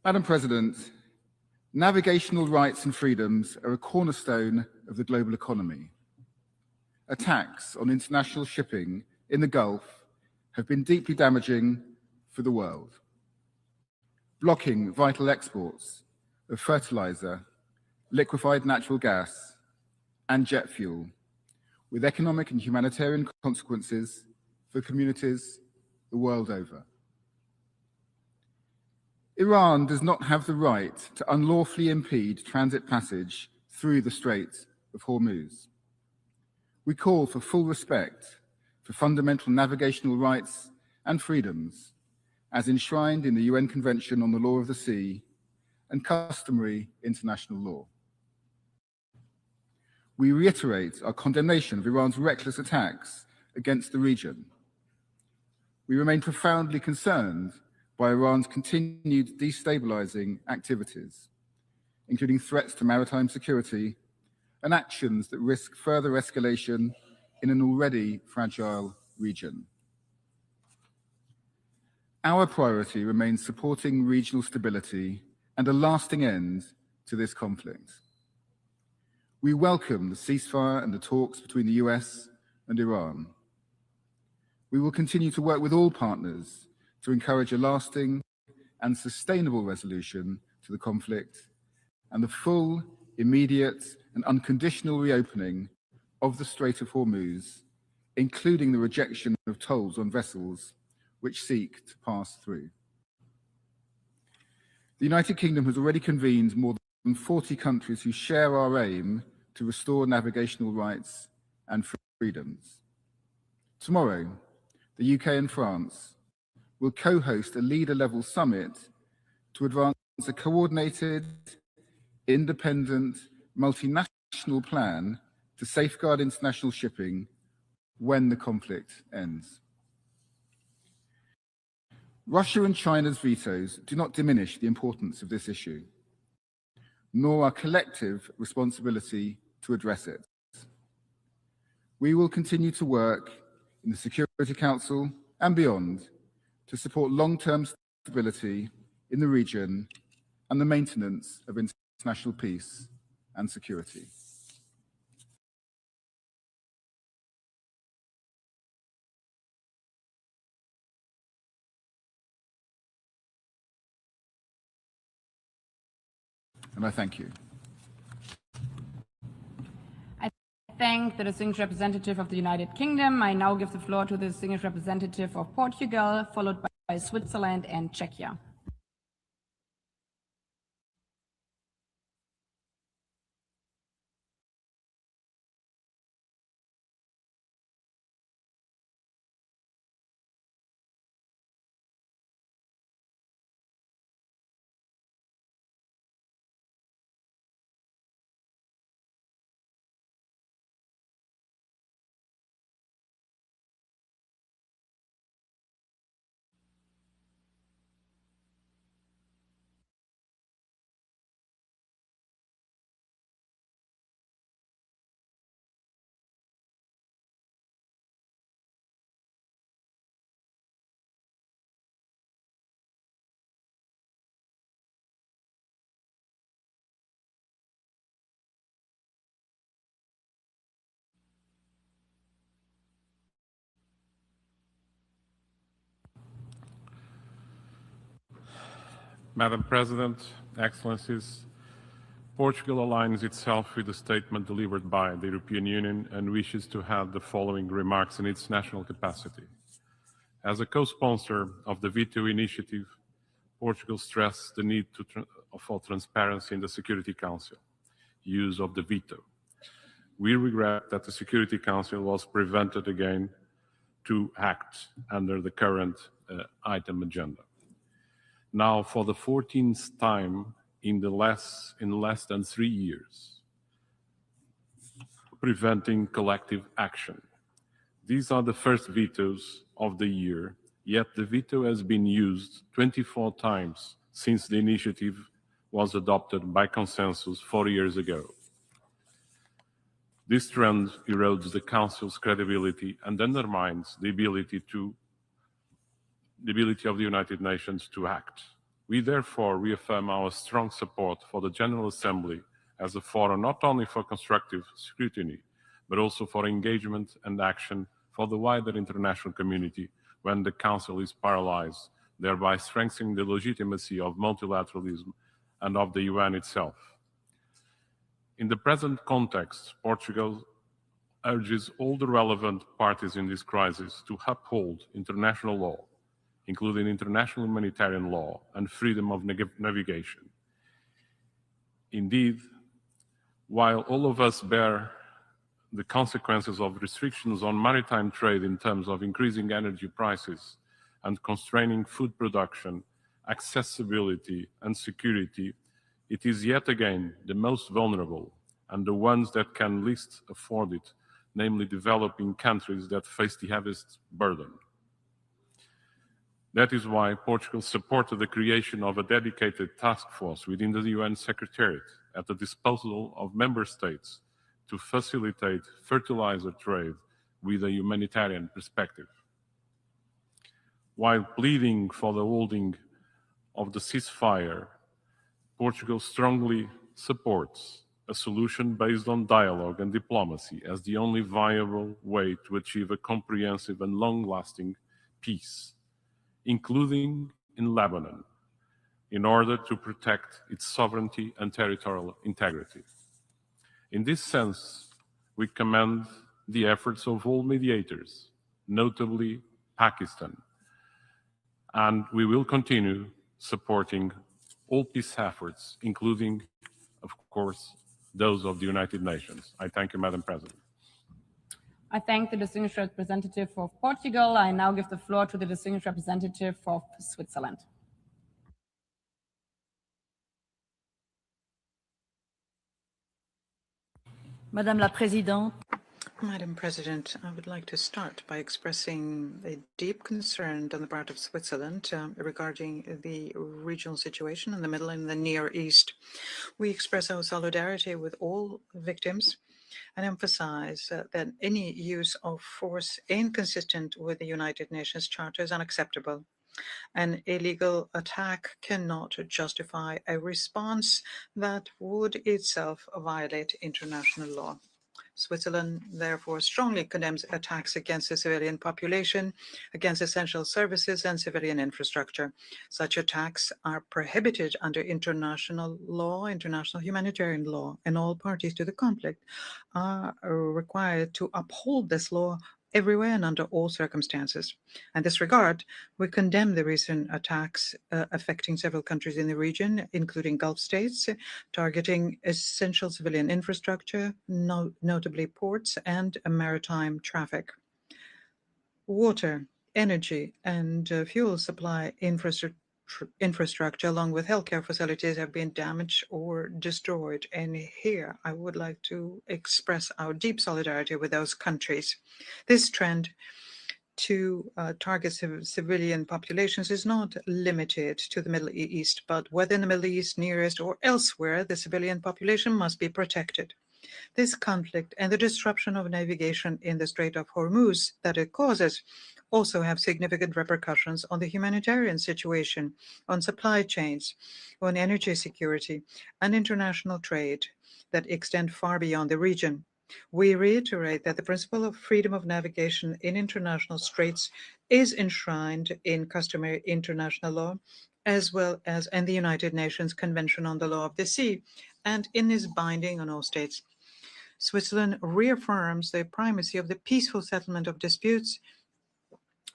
Madam President, navigational rights and freedoms are a cornerstone of the global economy. Attacks on international shipping in the Gulf have been deeply damaging for the world, blocking vital exports of fertilizer, liquefied natural gas, and jet fuel, with economic and humanitarian consequences for communities the world over. Iran does not have the right to unlawfully impede transit passage through the Strait of Hormuz. We call for full respect for fundamental navigational rights and freedoms as enshrined in the UN Convention on the Law of the Sea and customary international law. We reiterate our condemnation of Iran's reckless attacks against the region. We remain profoundly concerned by Iran's continued destabilizing activities, including threats to maritime security and actions that risk further escalation in an already fragile region. Our priority remains supporting regional stability and a lasting end to this conflict. We welcome the ceasefire and the talks between the US and Iran. We will continue to work with all partners to encourage a lasting and sustainable resolution to the conflict and the full, immediate, and unconditional reopening of the Strait of Hormuz, including the rejection of tolls on vessels which seek to pass through. The United Kingdom has already convened more than 40 countries who share our aim to restore navigational rights and freedoms. Tomorrow, the UK and France will co-host a leader-level summit to advance a coordinated, independent, multinational plan to safeguard international shipping when the conflict ends. Russia and China's vetoes do not diminish the importance of this issue, nor our collective responsibility to address it. We will continue to work in the Security Council and beyond to support long-term stability in the region and the maintenance of international peace and security. And I thank you. I thank the distinguished representative of the United Kingdom. I now give the floor to the distinguished representative of Portugal, followed by Switzerland and Czechia. Madam President, Excellencies, Portugal aligns itself with the statement delivered by the European Union and wishes to have the following remarks in its national capacity. As a co-sponsor of the veto initiative, Portugal stressed the need for transparency in the Security Council, use of the veto. We regret that the Security Council was prevented again to act under the current item agenda. Now, for the 14th time in less than 3 years, preventing collective action. These are the first vetoes of the year, yet the veto has been used 24 times since the initiative was adopted by consensus 4 years ago. This trend erodes the Council's credibility and undermines the ability of the United Nations to act. We therefore reaffirm our strong support for the General Assembly as a forum not only for constructive scrutiny, but also for engagement and action for the wider international community when the Council is paralyzed, thereby strengthening the legitimacy of multilateralism and of the UN itself. In the present context, Portugal urges all the relevant parties in this crisis to uphold international law, including international humanitarian law and freedom of navigation. Indeed, while all of us bear the consequences of restrictions on maritime trade in terms of increasing energy prices and constraining food production, accessibility, and security, it is yet again the most vulnerable and the ones that can least afford it, namely developing countries that face the heaviest burden. That is why Portugal supported the creation of a dedicated task force within the UN Secretariat at the disposal of member states to facilitate fertilizer trade with a humanitarian perspective. While pleading for the holding of the ceasefire, Portugal strongly supports a solution based on dialogue and diplomacy as the only viable way to achieve a comprehensive and long-lasting peace, including in Lebanon, in order to protect its sovereignty and territorial integrity. In this sense, we commend the efforts of all mediators, notably Pakistan, and we will continue supporting all peace efforts, including, of course, those of the United Nations. I thank you, Madam President. I thank the distinguished representative for Portugal. I now give the floor to the distinguished representative for Switzerland. Madame la Présidente. Madam President, I would like to start by expressing a deep concern on the part of Switzerland regarding the regional situation in the Middle and the Near East. We express our solidarity with all victims and emphasize that any use of force inconsistent with the United Nations Charter is unacceptable. An illegal attack cannot justify a response that would itself violate international law. Switzerland, therefore, strongly condemns attacks against the civilian population, against essential services and civilian infrastructure. Such attacks are prohibited under international law, international humanitarian law, and all parties to the conflict are required to uphold this law everywhere and under all circumstances. In this regard, we condemn the recent attacks affecting several countries in the region, including Gulf states, targeting essential civilian infrastructure, notably ports and maritime traffic. Water, energy, and fuel supply infrastructure, along with healthcare facilities, have been damaged or destroyed. And here I would like to express our deep solidarity with those countries. This trend to target civilian populations is not limited to the Middle East, but whether in the Middle East, Near East, or elsewhere, the civilian population must be protected. This conflict and the disruption of navigation in the Strait of Hormuz that it causes also have significant repercussions on the humanitarian situation, on supply chains, on energy security, and international trade that extend far beyond the region. We reiterate that the principle of freedom of navigation in international straits is enshrined in customary international law, as well as in the United Nations Convention on the Law of the Sea, and is binding on all states. Switzerland reaffirms the primacy of the peaceful settlement of disputes.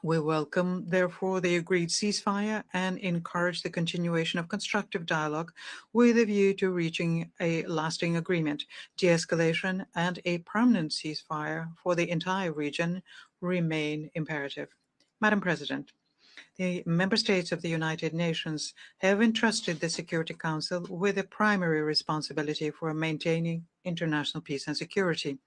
We welcome, therefore, the agreed ceasefire and encourage the continuation of constructive dialogue with a view to reaching a lasting agreement. De-escalation and a permanent ceasefire for the entire region remain imperative. Madam President, the member states of the United Nations have entrusted the Security Council with a primary responsibility for maintaining international peace and security.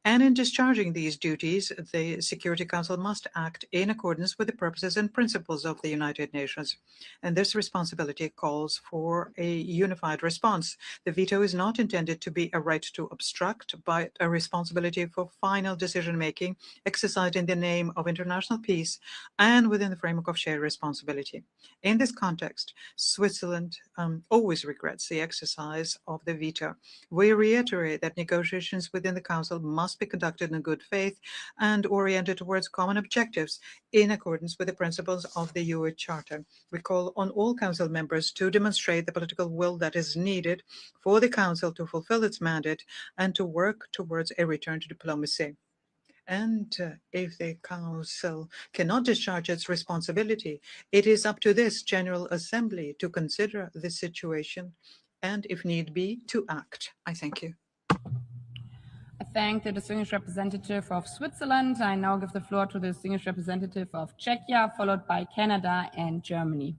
And in discharging these duties, the Security Council must act in accordance with the purposes and principles of the United Nations. And this responsibility calls for a unified response. The veto is not intended to be a right to obstruct, but a responsibility for final decision-making exercised in the name of international peace and within the framework of shared responsibility. In this context, Switzerland always regrets the exercise of the veto. We reiterate that negotiations within the Council must be conducted in good faith and oriented towards common objectives in accordance with the principles of the UN Charter. We call on all Council members to demonstrate the political will that is needed for the Council to fulfill its mandate and to work towards a return to diplomacy. And if the Council cannot discharge its responsibility, it is up to this General Assembly to consider the situation and, if need be, to act. I thank you. I thank the distinguished representative of Switzerland. I now give the floor to the distinguished representative of Czechia, followed by Canada and Germany.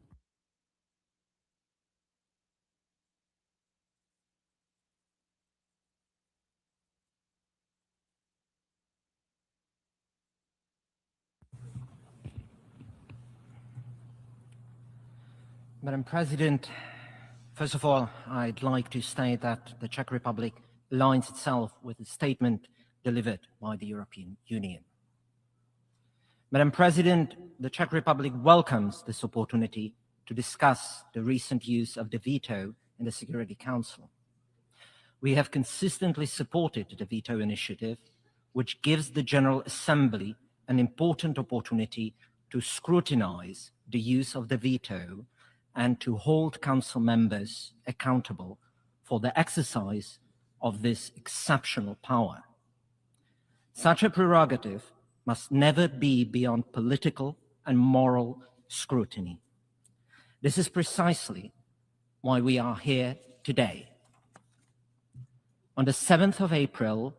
Madam President, first of all, I'd like to state that the Czech Republic aligns itself with the statement delivered by the European Union. Madam President, the Czech Republic welcomes this opportunity to discuss the recent use of the veto in the Security Council. We have consistently supported the veto initiative, which gives the General Assembly an important opportunity to scrutinize the use of the veto and to hold Council members accountable for the exercise of this exceptional power. Such a prerogative must never be beyond political and moral scrutiny. This is precisely why we are here today. On the 7th of April,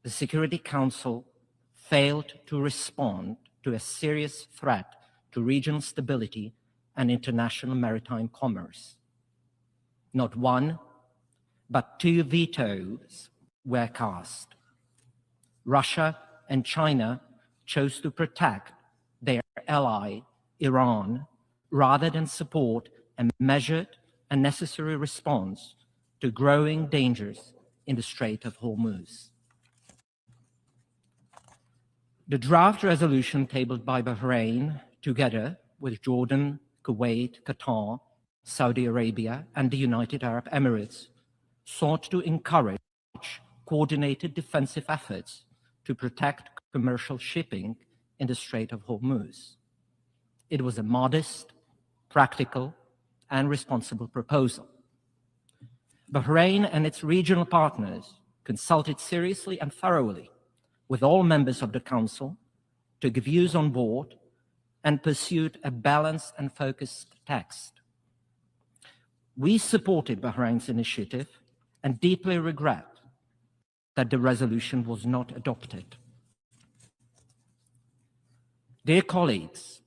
the Security Council failed to respond to a serious threat to regional stability and international maritime commerce. Not one, but two vetoes were cast. Russia and China chose to protect their ally, Iran, rather than support a measured and necessary response to growing dangers in the Strait of Hormuz. The draft resolution tabled by Bahrain, together with Jordan, Kuwait, Qatar, Saudi Arabia, and the United Arab Emirates, sought to encourage coordinated defensive efforts to protect commercial shipping in the Strait of Hormuz. It was a modest, practical, and responsible proposal. Bahrain and its regional partners consulted seriously and thoroughly with all members of the Council, took views on board, and pursued a balanced and focused text. We supported Bahrain's initiative and deeply regret that the resolution was not adopted. Dear colleagues,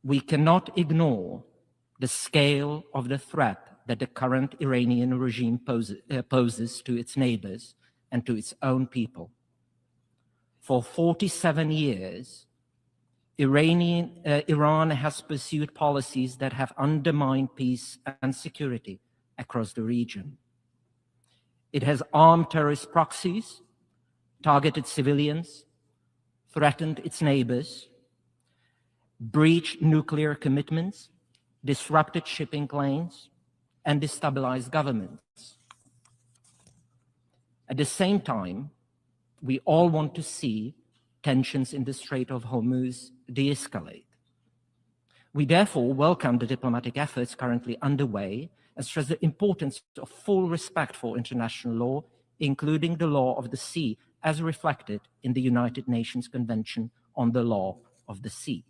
we cannot ignore the scale of the threat that the current Iranian regime poses to its neighbors and to its own people. For 47 years, Iran has pursued policies that have undermined peace and security across the region. It has armed terrorist proxies, targeted civilians, threatened its neighbors, breached nuclear commitments, disrupted shipping lanes, and destabilized governments. At the same time, we all want to see tensions in the Strait of Hormuz de-escalate. We therefore welcome the diplomatic efforts currently underway and stress the importance of full respect for international law, including the law of the sea, as reflected in the United Nations Convention on the Law of the Sea.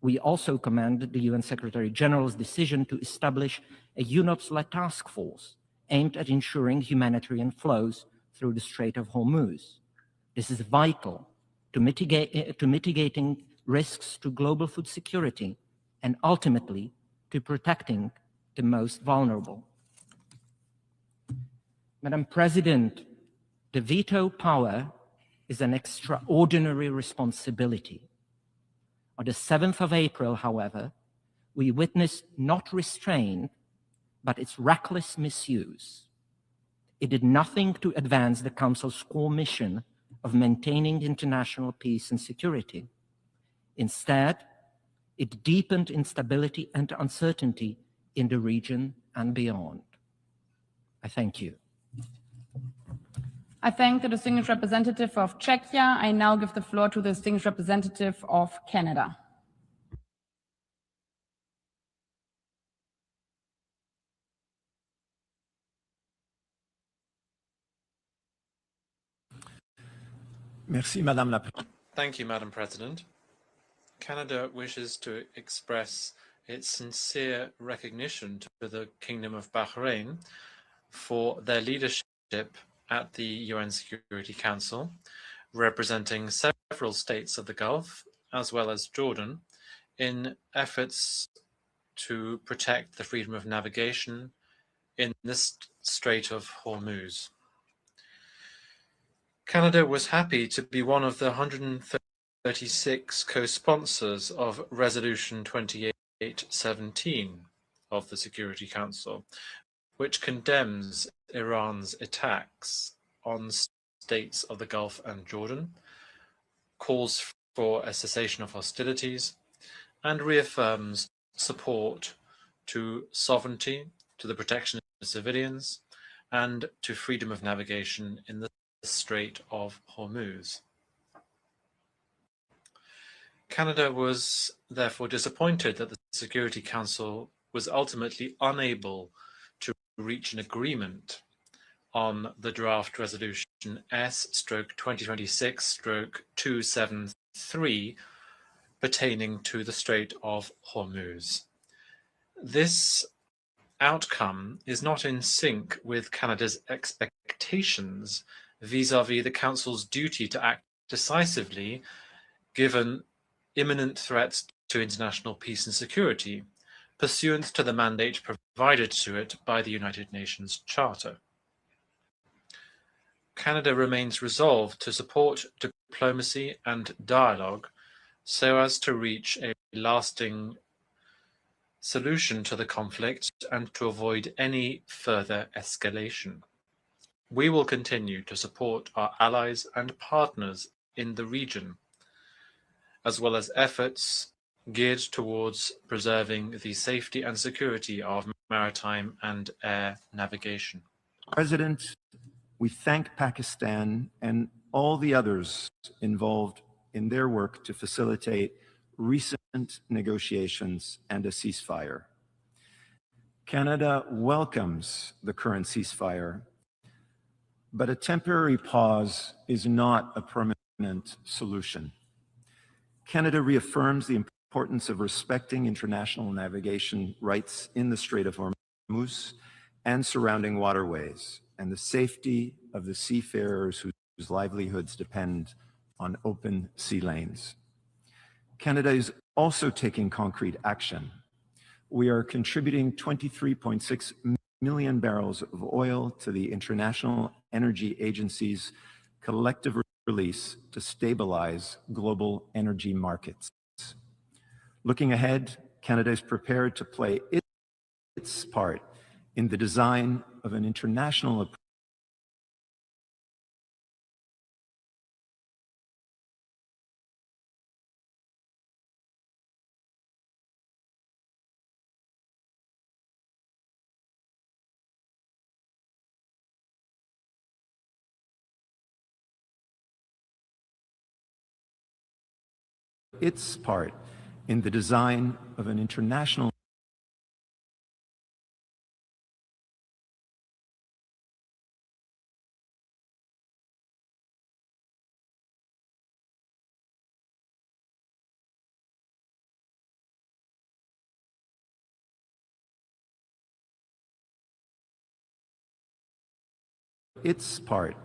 We also commend the UN Secretary General's decision to establish a UNOPS-led task force aimed at ensuring humanitarian flows through the Strait of Hormuz. This is vital to mitigating risks to global food security and ultimately to protecting the most vulnerable. Madam President, the veto power is an extraordinary responsibility. On the 7th of April, however, we witnessed not restraint, but its reckless misuse. It did nothing to advance the Council's core mission of maintaining international peace and security. Instead, it deepened instability and uncertainty in the region and beyond. I thank you. I thank the distinguished representative of Czechia. I now give the floor to the distinguished representative of Canada. Thank you, Madam President. Canada wishes to express its sincere recognition to the Kingdom of Bahrain for their leadership at the UN Security Council, representing several states of the Gulf, as well as Jordan, in efforts to protect the freedom of navigation in the Strait of Hormuz. Canada was happy to be one of the 136 co-sponsors of Resolution 2817 of the Security Council, which condemns Iran's attacks on states of the Gulf and Jordan, calls for a cessation of hostilities, and reaffirms support to sovereignty, to the protection of civilians, and to freedom of navigation in the Strait of Hormuz. Canada was therefore disappointed that the Security Council was ultimately unable to reach an agreement on the draft resolution S/2026/273 pertaining to the Strait of Hormuz. This outcome is not in sync with Canada's expectations vis-à-vis the Council's duty to act decisively given imminent threats to international peace and security, pursuant to the mandate provided to it by the United Nations Charter. Canada remains resolved to support diplomacy and dialogue so as to reach a lasting solution to the conflict and to avoid any further escalation. We will continue to support our allies and partners in the region, as well as efforts geared towards preserving the safety and security of maritime and air navigation. President, we thank Pakistan and all the others involved in their work to facilitate recent negotiations and a ceasefire. Canada welcomes the current ceasefire, but a temporary pause is not a permanent solution. Canada reaffirms the importance of respecting international navigation rights in the Strait of Hormuz and surrounding waterways, and the safety of the seafarers whose livelihoods depend on open sea lanes. Canada is also taking concrete action. We are contributing 23.6 million barrels of oil to the International Energy Agency's collective release to stabilize global energy markets. Looking ahead, Canada is prepared to play its part in the design of an international approach its part in the design of an international its part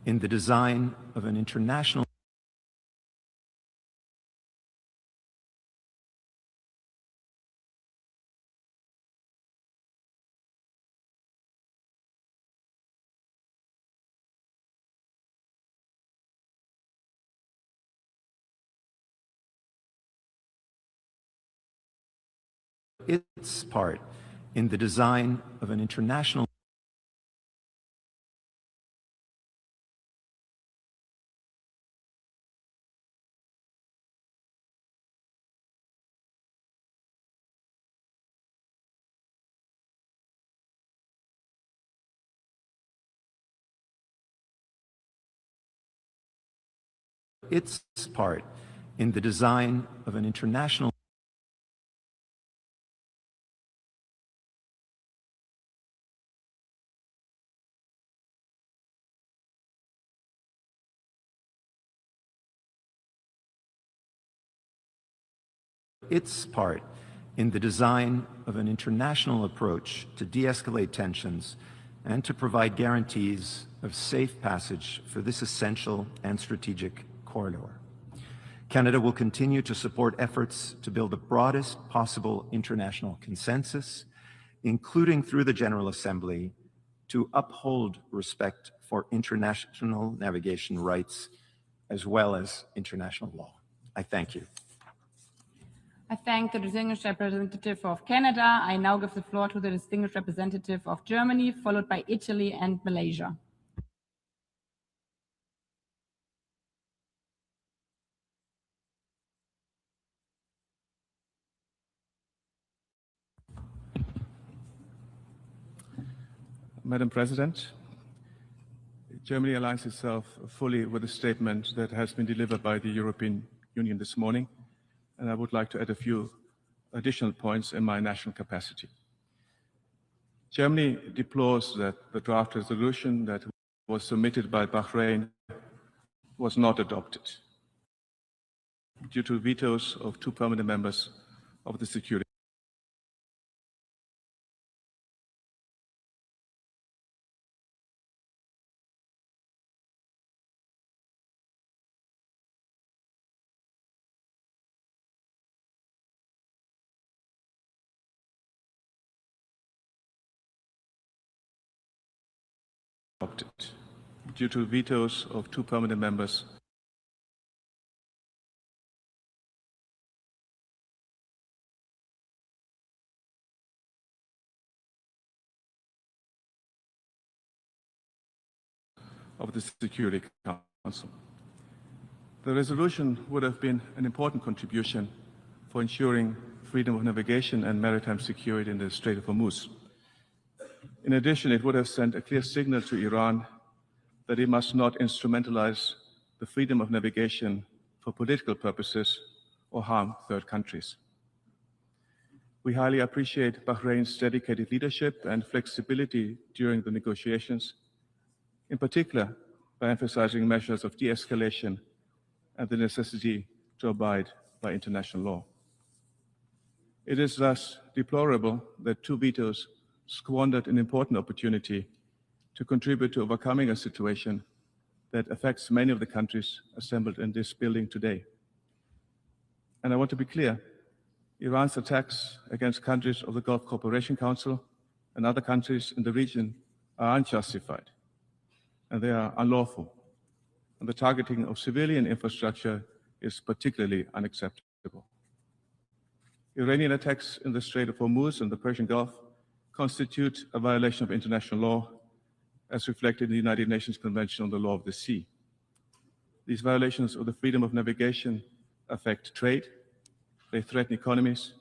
in the design of an international its part in the design of an international its part in the design of an international its part in the design of an international approach to de-escalate tensions and to provide guarantees of safe passage for this essential and strategic corridor. Canada will continue to support efforts to build the broadest possible international consensus, including through the General Assembly, to uphold respect for international navigation rights as well as international law. I thank you. I thank the distinguished representative of Canada. I now give the floor to the distinguished representative of Germany, followed by Italy and Malaysia. Madam President, Germany aligns itself fully with the statement that has been delivered by the European Union this morning, and I would like to add a few additional points in my national capacity. Germany deplores that the draft resolution that was submitted by Bahrain was not adopted due to vetoes of 2 permanent members of the Security due to vetoes of 2 permanent members of the Security Council. The resolution would have been an important contribution for ensuring freedom of navigation and maritime security in the Strait of Hormuz. In addition, it would have sent a clear signal to Iran that it must not instrumentalize the freedom of navigation for political purposes or harm third countries. We highly appreciate Bahrain's dedicated leadership and flexibility during the negotiations, in particular by emphasizing measures of de-escalation and the necessity to abide by international law. It is thus deplorable that 2 vetoes squandered an important opportunity to contribute to overcoming a situation that affects many of the countries assembled in this building today. And I want to be clear, Iran's attacks against countries of the Gulf Cooperation Council and other countries in the region are unjustified, and they are unlawful. And the targeting of civilian infrastructure is particularly unacceptable. Iranian attacks in the Strait of Hormuz and the Persian Gulf constitute a violation of international law as reflected in the United Nations Convention on the Law of the Sea. These violations of the freedom of navigation affect trade, they threaten economies,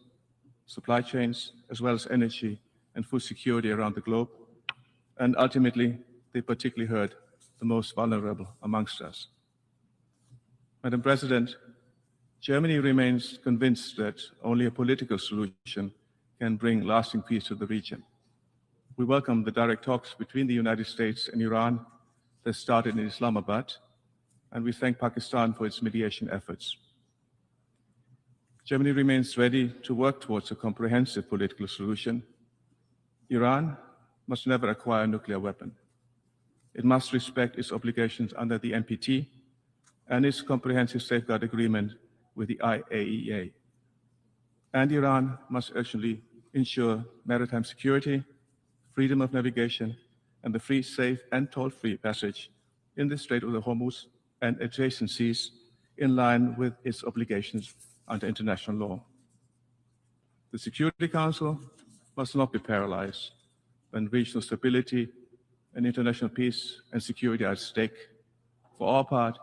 supply chains, as well as energy and food security around the globe, and ultimately, they particularly hurt the most vulnerable amongst us. Madam President, Germany remains convinced that only a political solution can bring lasting peace to the region. We welcome the direct talks between the United States and Iran that started in Islamabad, and we thank Pakistan for its mediation efforts. Germany remains ready to work towards a comprehensive political solution. Iran must never acquire a nuclear weapon. It must respect its obligations under the NPT and its comprehensive safeguard agreement with the IAEA. And Iran must urgently ensure maritime security, freedom of navigation, and the free, safe, and toll-free passage in the Strait of Hormuz and adjacent seas in line with its obligations under international law. The Security Council must not be paralyzed when regional stability and international peace and security are at stake. For our part,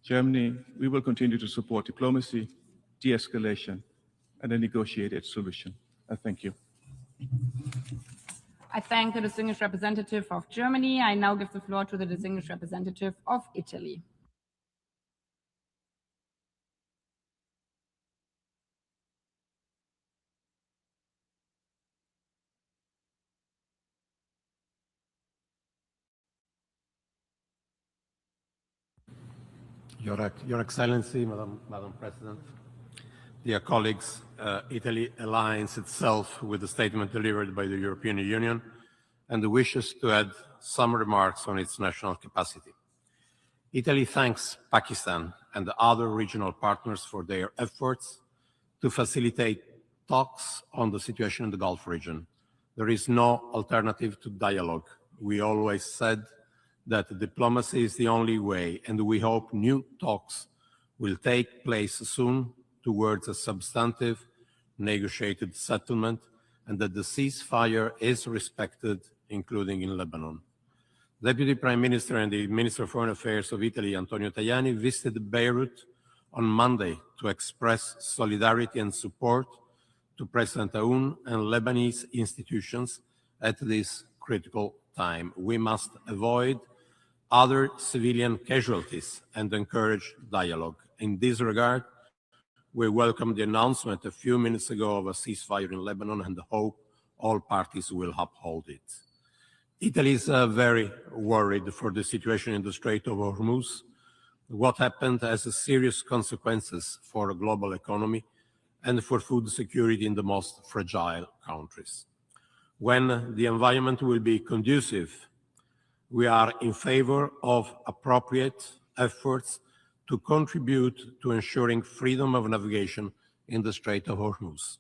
Germany, we will continue to support diplomacy, de-escalation, and a negotiated solution. I thank you. I thank the distinguished representative of Germany. I now give the floor to the distinguished representative of Italy. Your Excellency, Madam President, dear colleagues, Italy aligns itself with the statement delivered by the European Union and wishes to add some remarks on its national capacity. Italy thanks Pakistan and the other regional partners for their efforts to facilitate talks on the situation in the Gulf region. There is no alternative to dialogue. We always said that diplomacy is the only way, and we hope new talks will take place soon towards a substantive negotiated settlement and that the ceasefire is respected, including in Lebanon. Deputy Prime Minister and the Minister of Foreign Affairs of Italy, Antonio Tajani, visited Beirut on Monday to express solidarity and support to President Aoun and Lebanese institutions at this critical time. We must avoid other civilian casualties and encourage dialogue. In this regard, we welcome the announcement a few minutes ago of a ceasefire in Lebanon and hope all parties will uphold it. Italy is very worried for the situation in the Strait of Hormuz. What happened has serious consequences for a global economy and for food security in the most fragile countries. When the environment will be conducive, we are in favor of appropriate efforts to contribute to ensuring freedom of navigation in the Strait of Hormuz.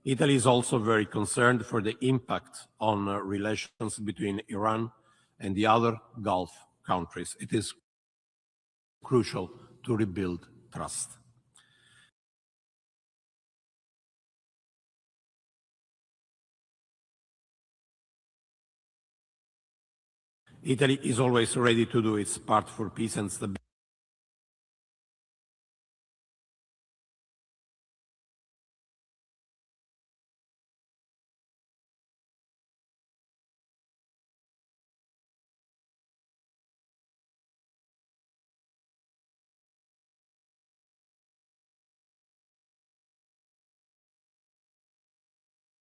Italy is also very concerned for the impact on relations between Iran and the other Gulf countries. It is crucial to rebuild trust. Italy is always ready to do its part for peace and stability.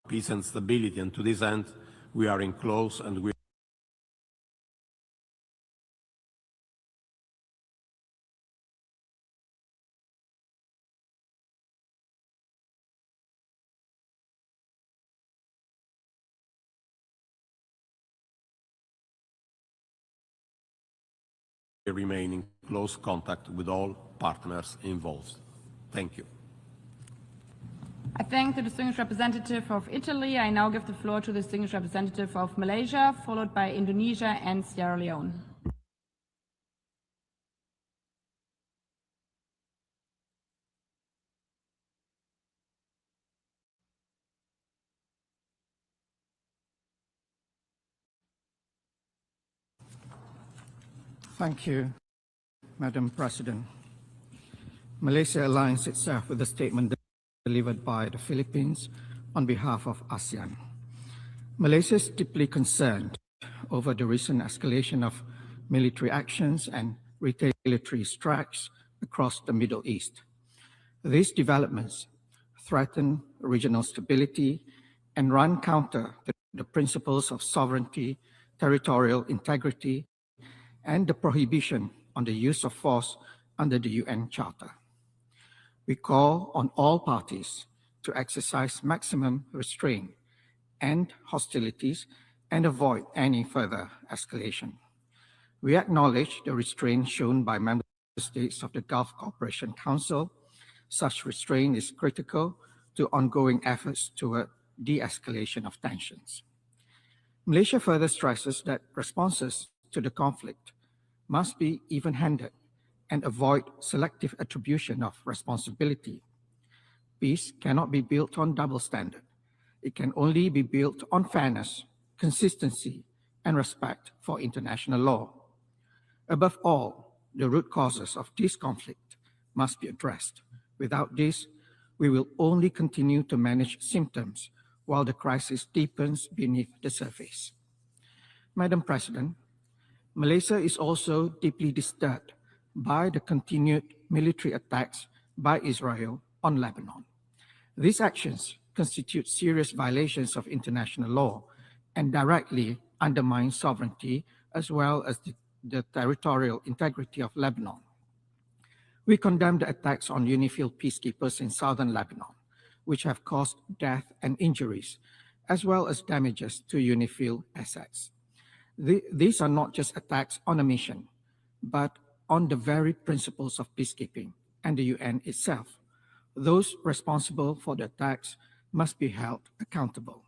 Peace and stability, and to this end, we are in close and we remain in close contact with all partners involved. Thank you. I thank the distinguished representative of Italy. I now give the floor to the distinguished representative of Malaysia, followed by Indonesia and Sierra Leone. Thank you, Madam President. Malaysia aligns itself with the statement delivered by the Philippines on behalf of ASEAN. Malaysia is deeply concerned over the recent escalation of military actions and retaliatory strikes across the Middle East. These developments threaten regional stability and run counter to the principles of sovereignty, territorial integrity, and the prohibition on the use of force under the UN Charter. We call on all parties to exercise maximum restraint and hostilities and avoid any further escalation. We acknowledge the restraint shown by member states of the Gulf Cooperation Council. Such restraint is critical to ongoing efforts toward de-escalation of tensions. Malaysia further stresses that responses to the conflict must be even-handed and avoid selective attribution of responsibility. Peace cannot be built on double standard. It can only be built on fairness, consistency, and respect for international law. Above all, the root causes of this conflict must be addressed. Without this, we will only continue to manage symptoms while the crisis deepens beneath the surface. Madam President, Malaysia is also deeply disturbed by the continued military attacks by Israel on Lebanon. These actions constitute serious violations of international law and directly undermine sovereignty as well as the territorial integrity of Lebanon. We condemn the attacks on UNIFIL peacekeepers in southern Lebanon, which have caused death and injuries, as well as damages to UNIFIL assets. These are not just attacks on a mission, but on the very principles of peacekeeping and the UN itself. Those responsible for the attacks must be held accountable.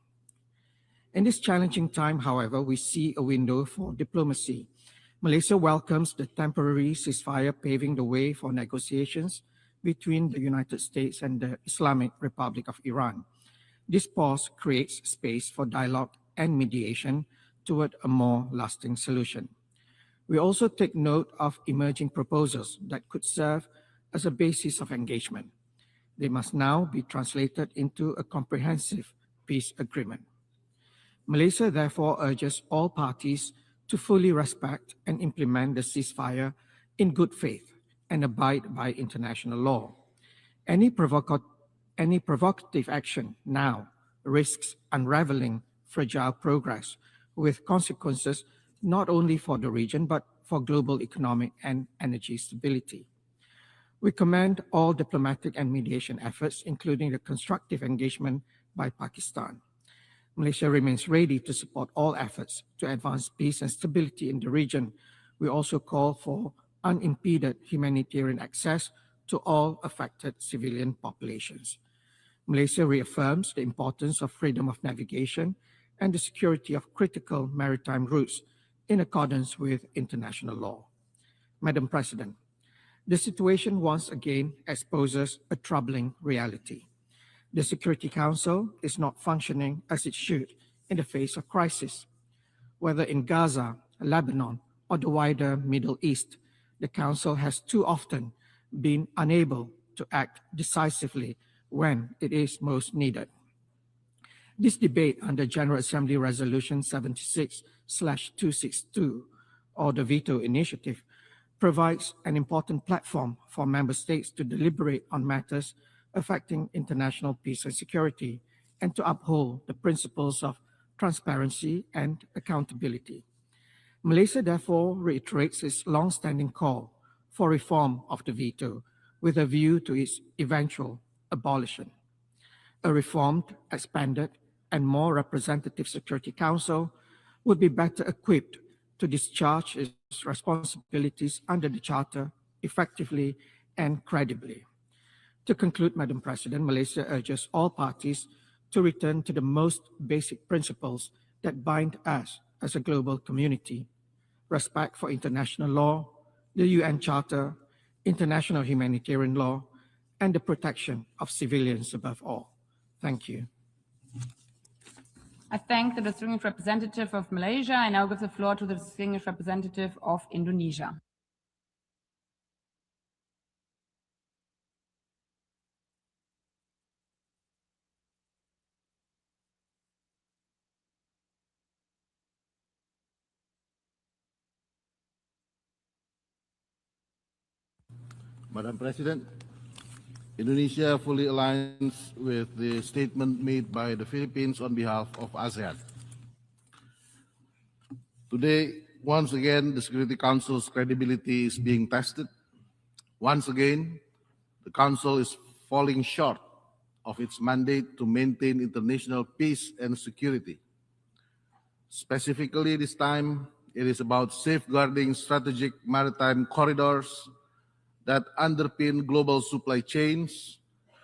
In this challenging time, however, we see a window for diplomacy. Malaysia welcomes the temporary ceasefire paving the way for negotiations between the United States and the Islamic Republic of Iran. This pause creates space for dialogue and mediation toward a more lasting solution. We also take note of emerging proposals that could serve as a basis of engagement. They must now be translated into a comprehensive peace agreement. Malaysia therefore urges all parties to fully respect and implement the ceasefire in good faith and abide by international law. Any provocative action now risks unraveling fragile progress with consequences not only for the region but for global economic and energy stability. We commend all diplomatic and mediation efforts, including the constructive engagement by Pakistan. Malaysia remains ready to support all efforts to advance peace and stability in the region. We also call for unimpeded humanitarian access to all affected civilian populations. Malaysia reaffirms the importance of freedom of navigation and the security of critical maritime routes in accordance with international law. Madam President, the situation once again exposes a troubling reality. The Security Council is not functioning as it should in the face of crisis. Whether in Gaza, Lebanon, or the wider Middle East, the Council has too often been unable to act decisively when it is most needed. This debate under General Assembly Resolution 76/262, or the Veto Initiative, provides an important platform for member states to deliberate on matters affecting international peace and security and to uphold the principles of transparency and accountability. Malaysia therefore reiterates its long-standing call for reform of the veto with a view to its eventual abolition. A reformed, expanded, and more representative Security Council would be better equipped to discharge its responsibilities under the Charter effectively and credibly. To conclude, Madam President, Malaysia urges all parties to return to the most basic principles that bind us as a global community: respect for international law, the UN Charter, international humanitarian law, and the protection of civilians above all. Thank you. I thank the distinguished representative of Malaysia. I now give the floor to the distinguished representative of Indonesia. Madam President, Indonesia fully aligns with the statement made by the Philippines on behalf of ASEAN. Today, once again, the Security Council's credibility is being tested. Once again, the Council is falling short of its mandate to maintain international peace and security. Specifically, this time, it is about safeguarding strategic maritime corridors that underpin global supply chains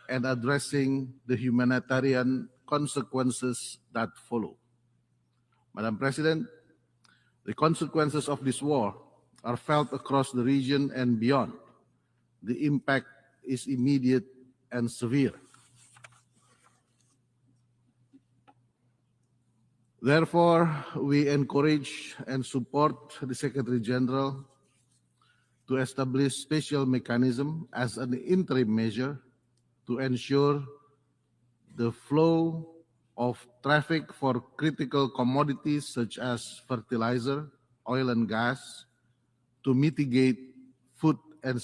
and addressing the humanitarian consequences that follow. Madam President, the consequences of this war are felt across the region and beyond. The impact is immediate and severe. Therefore, we encourage and support the Secretary General to establish special mechanism as an interim measure to ensure the flow of traffic for critical commodities such as fertilizer, oil and gas, to mitigate food and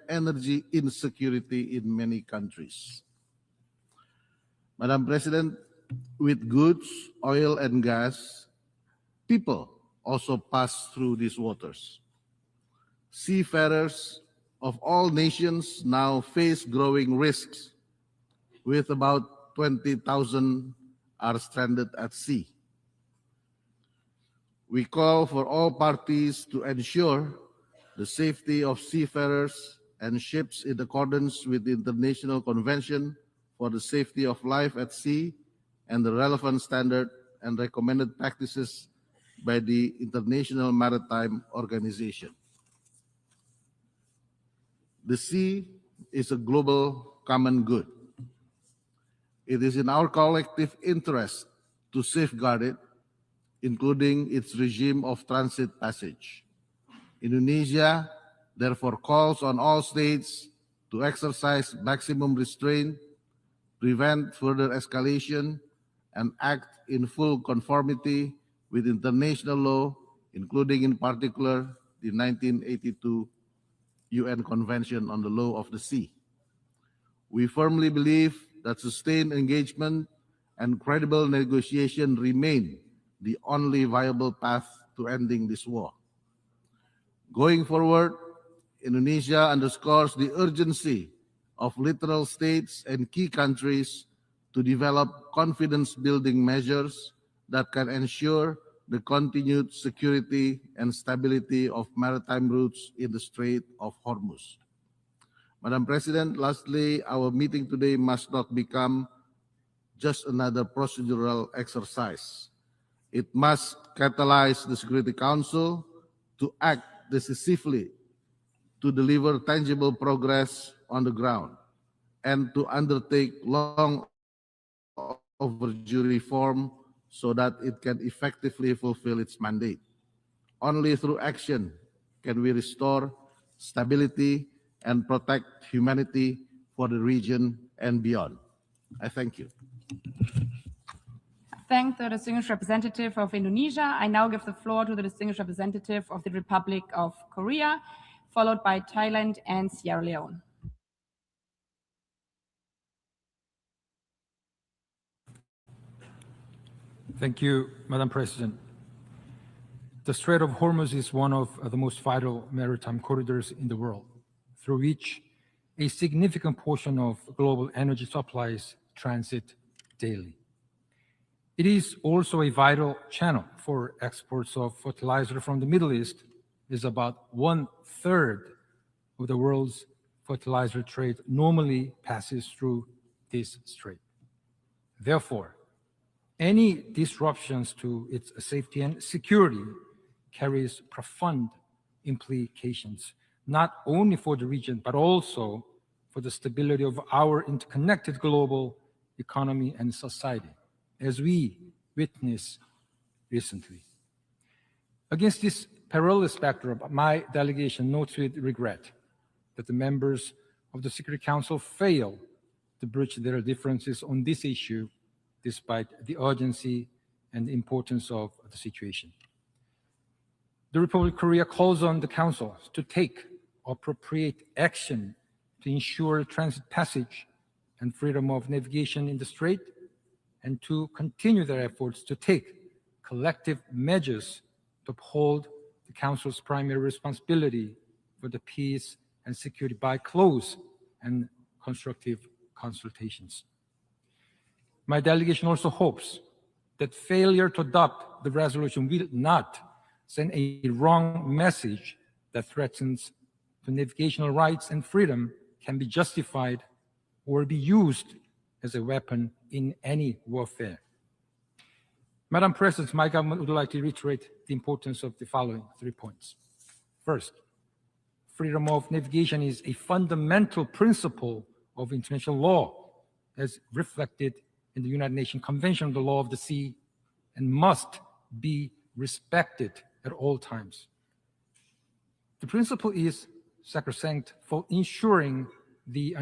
energy insecurity in many countries. Madam President, with goods, oil and gas, people also pass through these waters. Seafarers of all nations now face growing risks, with about 20,000 are stranded at sea. We call for all parties to ensure the safety of seafarers and ships in accordance with the International Convention for the Safety of Life at Sea and the relevant standard and recommended practices by the International Maritime Organization. The sea is a global common good. It is in our collective interest to safeguard it, including its regime of transit passage. Indonesia therefore calls on all states to exercise maximum restraint, prevent further escalation, and act in full conformity with international law, including in particular the 1982 UN Convention on the Law of the Sea. We firmly believe that sustained engagement and credible negotiation remain the only viable path to ending this war. Going forward, Indonesia underscores the urgency of littoral states and key countries to develop confidence-building measures that can ensure the continued security and stability of maritime routes in the Strait of Hormuz. Madam President, lastly, our meeting today must not become just another procedural exercise. It must catalyze the Security Council to act decisively to deliver tangible progress on the ground and to undertake long overdue reform so that it can effectively fulfill its mandate. Only through action can we restore stability and protect humanity for the region and beyond. I thank you. Thank the distinguished representative of Indonesia. I now give the floor to the distinguished representative of the Republic of Korea, followed by Thailand and Sierra Leone. Thank you, Madam President. The Strait of Hormuz is one of the most vital maritime corridors in the world, through which a significant portion of global energy supplies transit daily. It is also a vital channel for exports of fertilizer from the Middle East, as about 1/3 of the world's fertilizer trade normally passes through this strait. Therefore, any disruptions to its safety and security carries profound implications, not only for the region, but also for the stability of our interconnected global economy and society, as we witnessed recently. Against this perilous backdrop, my delegation notes with regret that the members of the Security Council failed to bridge their differences on this issue despite the urgency and importance of the situation. The Republic of Korea calls on the Council to take appropriate action to ensure transit passage and freedom of navigation in the Strait, and to continue their efforts to take collective measures to uphold the Council's primary responsibility for the peace and security by close and constructive consultations. My delegation also hopes that failure to adopt the resolution will not send a wrong message that threatens to navigational rights and freedom can be justified or be used as a weapon in any warfare. Madam President, my government would like to reiterate the importance of the following 3 points. First, freedom of navigation is a fundamental principle of international law, as reflected in the United Nations Convention on the Law of the Sea, and must be respected at all times. The principle is sacrosanct for ensuring the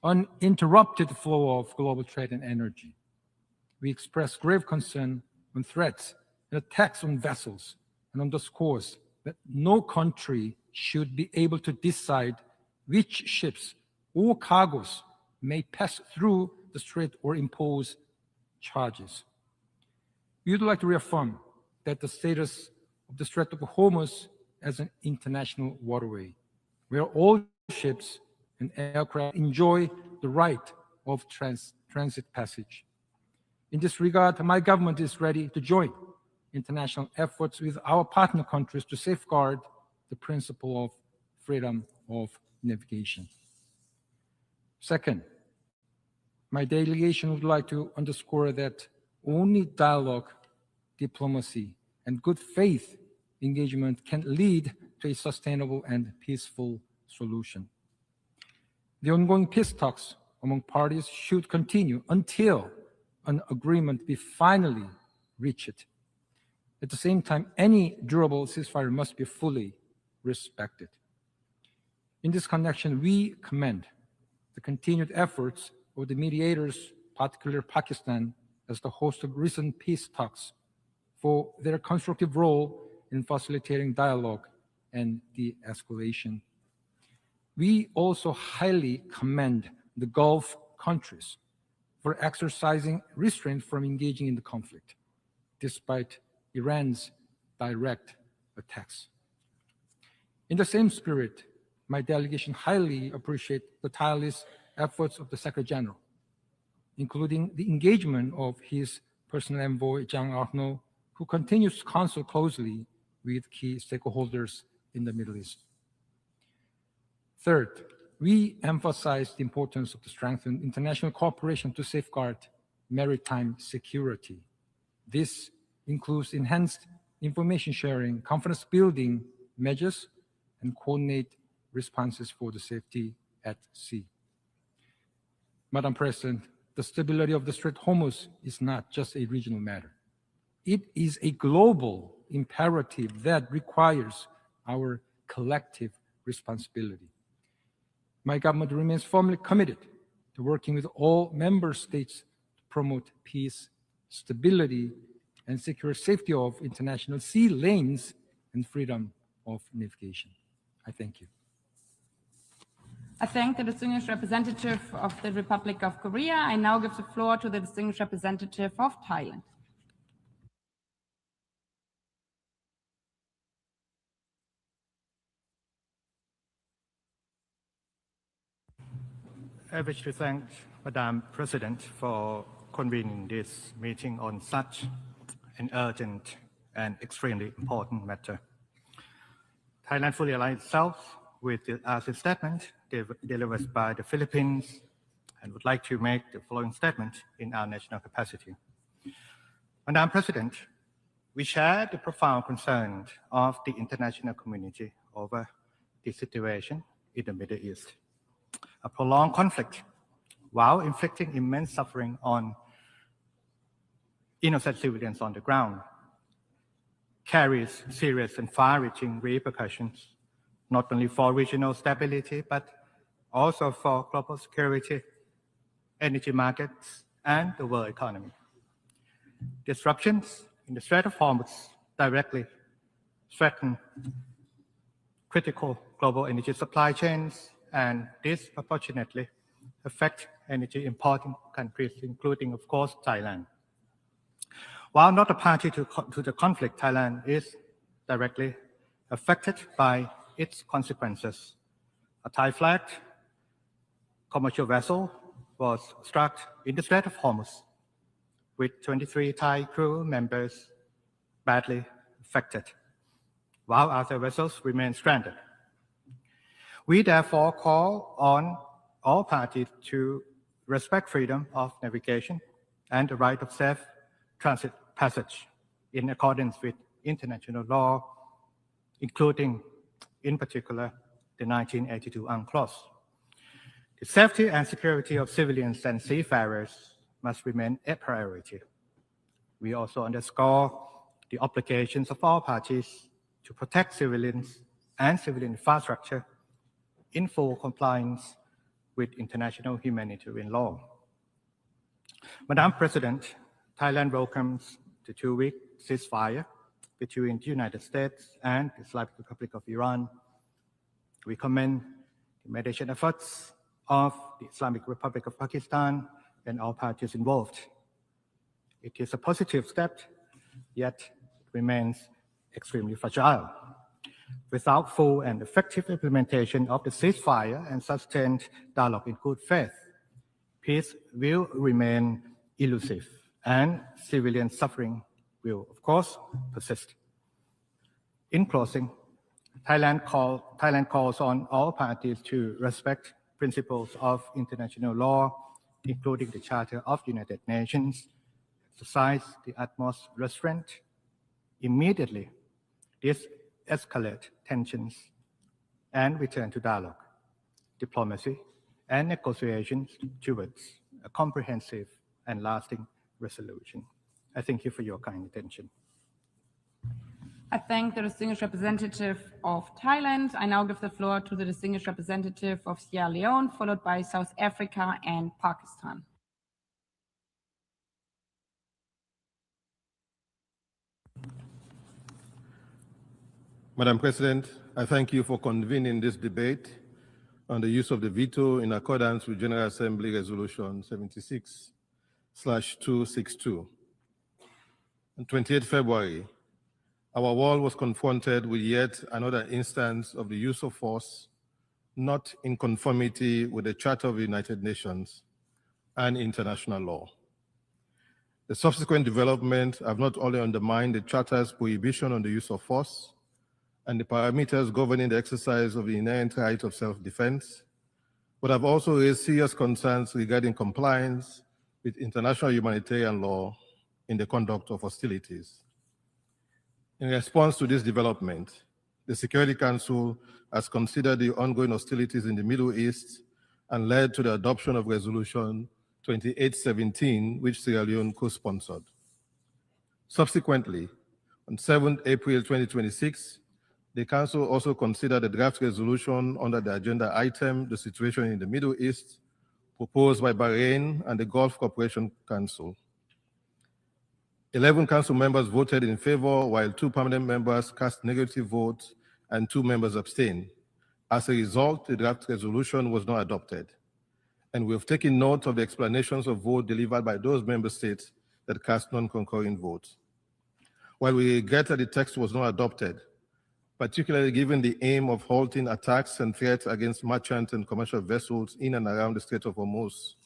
uninterrupted flow of global trade and energy. We express grave concern on threats and attacks on vessels, and underscores that no country should be able to decide which ships or cargoes may pass through the strait or impose charges. We would like to reaffirm that the status of the Strait of Hormuz as an international waterway, where all ships and aircraft enjoy the right of transit passage. In this regard, my government is ready to join international efforts with our partner countries to safeguard the principle of freedom of navigation. Second, my delegation would like to underscore that only dialogue, diplomacy, and good faith engagement can lead to a sustainable and peaceful solution. The ongoing peace talks among parties should continue until an agreement be finally reached. At the same time, any durable ceasefire must be fully respected. In this connection, we commend the continued efforts of the mediators, particularly Pakistan, as the host of recent peace talks, for their constructive role in facilitating dialogue and de-escalation. We also highly commend the Gulf countries for exercising restraint from engaging in the conflict, despite Iran's direct attacks. In the same spirit, my delegation highly appreciates the tireless efforts of the Secretary General, including the engagement of his personal envoy, Zhang Arno, who continues to consult closely with key stakeholders in the Middle East. Third, we emphasize the importance of the strengthened international cooperation to safeguard maritime security. This includes enhanced information sharing, confidence building measures, and coordinate responses for the safety at sea. Madam President, the stability of the Strait of Hormuz is not just a regional matter. It is a global imperative that requires our collective responsibility. My government remains firmly committed to working with all member states to promote peace, stability, and secure safety of international sea lanes and freedom of navigation. I thank you. I thank the distinguished representative of the Republic of Korea. I now give the floor to the distinguished representative of Thailand. I wish to thank Madam President for convening this meeting on such an urgent and extremely important matter. Thailand fully aligns itself with the ASEAN statement delivered by the Philippines and would like to make the following statement in our national capacity. Madam President, we share the profound concern of the international community over the situation in the Middle East. A prolonged conflict, while inflicting immense suffering on innocent civilians on the ground, carries serious and far-reaching repercussions, not only for regional stability, but also for global security, energy markets, and the world economy. Disruptions in the Strait of Hormuz directly threaten critical global energy supply chains and disproportionately affect energy importing countries, including, of course, Thailand. While not a party to the conflict, Thailand is directly affected by its consequences. A Thai-flagged commercial vessel was struck in the Strait of Hormuz, with 23 Thai crew members badly affected, while other vessels remain stranded. We therefore call on all parties to respect freedom of navigation and the right of safe transit passage in accordance with international law, including, in particular, the 1982 UNCLOS. The safety and security of civilians and seafarers must remain a priority. We also underscore the obligations of all parties to protect civilians and civilian infrastructure in full compliance with international humanitarian law. Madam President, Thailand welcomes the two-week ceasefire between the United States and the Islamic Republic of Iran. We commend the mediation efforts of the Islamic Republic of Pakistan and all parties involved. It is a positive step, yet it remains extremely fragile. Without full and effective implementation of the ceasefire and sustained dialogue in good faith, peace will remain elusive and civilian suffering will, of course, persist. In closing, Thailand calls on all parties to respect principles of international law, including the Charter of the United Nations, exercise the utmost restraint, immediately de-escalate tensions, and return to dialogue, diplomacy, and negotiations towards a comprehensive and lasting resolution. I thank you for your kind attention. I thank the distinguished representative of Thailand. I now give the floor to the distinguished representative of Sierra Leone, followed by South Africa and Pakistan. Madam President, I thank you for convening this debate on the use of the veto in accordance with General Assembly Resolution 76/262. On 28 February, our world was confronted with yet another instance of the use of force not in conformity with the Charter of the United Nations and international law. The subsequent developments have not only undermined the Charter's prohibition on the use of force and the parameters governing the exercise of the inherent right of self-defense, but have also raised serious concerns regarding compliance with international humanitarian law in the conduct of hostilities. In response to this development, the Security Council has considered the ongoing hostilities in the Middle East and led to the adoption of Resolution 2817, which Sierra Leone co-sponsored. Subsequently, on 7 April 2026, the Council also considered a draft resolution under the agenda item, the situation in the Middle East, proposed by Bahrain and the Gulf Cooperation Council. 11 Council members voted in favor, while 2 permanent members cast negative votes and 2 members abstained. As a result, the draft resolution was not adopted. And we have taken note of the explanations of vote delivered by those member states that cast non-concurring votes. While we regret that the text was not adopted, particularly given the aim of halting attacks and threats against merchant and commercial vessels in and around the Strait of Hormuz,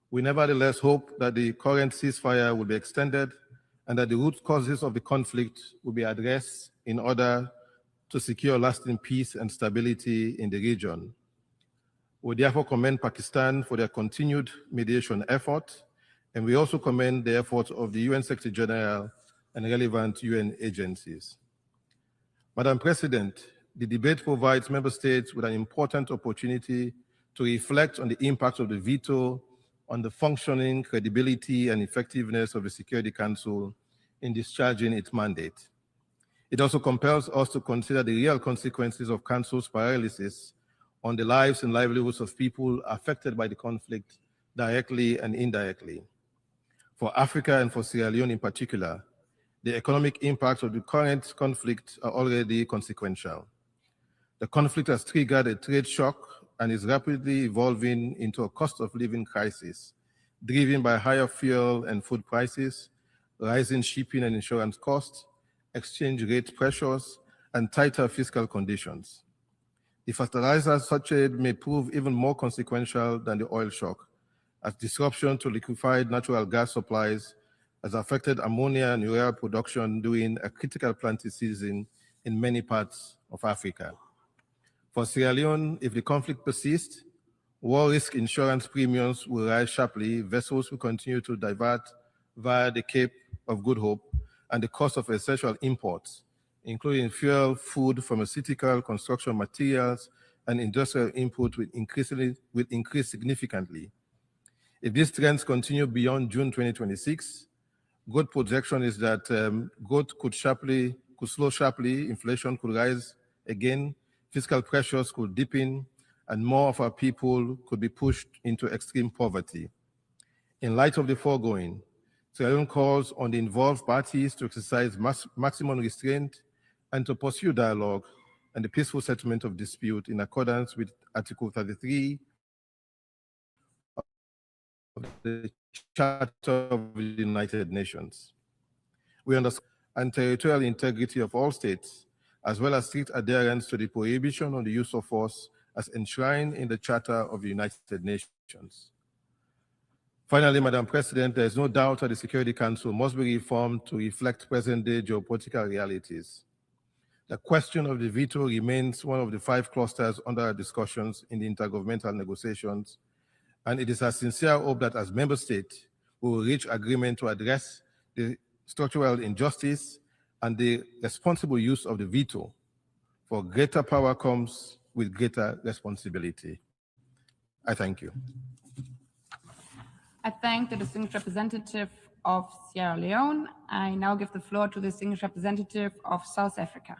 we nevertheless hope that the current ceasefire will be extended and that the root causes of the conflict will be addressed in order to secure lasting peace and stability in the region. We therefore commend Pakistan for their continued mediation effort, and we also commend the efforts of the UN Secretary General and relevant UN agencies. Madam President, the debate provides member states with an important opportunity to reflect on the impact of the veto on the functioning, credibility, and effectiveness of the Security Council in discharging its mandate. It also compels us to consider the real consequences of Council's paralysis on the lives and livelihoods of people affected by the conflict, directly and indirectly. For Africa and for Sierra Leone in particular, the economic impacts of the current conflict are already consequential. The conflict has triggered a trade shock and is rapidly evolving into a cost of living crisis, driven by higher fuel and food prices, rising shipping and insurance costs, exchange rate pressures, and tighter fiscal conditions. The fertilizer shortage may prove even more consequential than the oil shock, as disruption to liquefied natural gas supplies has affected ammonia and urea production during a critical planting season in many parts of Africa. For Sierra Leone, if the conflict persists, war risk insurance premiums will rise sharply, vessels will continue to divert via the Cape of Good Hope, and the cost of essential imports, including fuel, food, pharmaceutical, construction materials, and industrial input will increase significantly. If these trends continue beyond June 2026, good projection is that growth could slow sharply, inflation could rise again, fiscal pressures could deepen, and more of our people could be pushed into extreme poverty. In light of the foregoing, Sierra Leone calls on the involved parties to exercise maximum restraint and to pursue dialogue and the peaceful settlement of dispute in accordance with Article 33 of the Charter of the United Nations. We understand the territorial integrity of all states, as well as strict adherence to the prohibition on the use of force as enshrined in the Charter of the United Nations. Finally, Madam President, there is no doubt that the Security Council must be reformed to reflect present-day geopolitical realities. The question of the veto remains one of the 5 clusters under our discussions in the intergovernmental negotiations, and it is our sincere hope that as member states, we will reach agreement to address the structural injustice and the responsible use of the veto. For greater power comes with greater responsibility. I thank you. I thank the distinguished representative of Sierra Leone. I now give the floor to the distinguished representative of South Africa.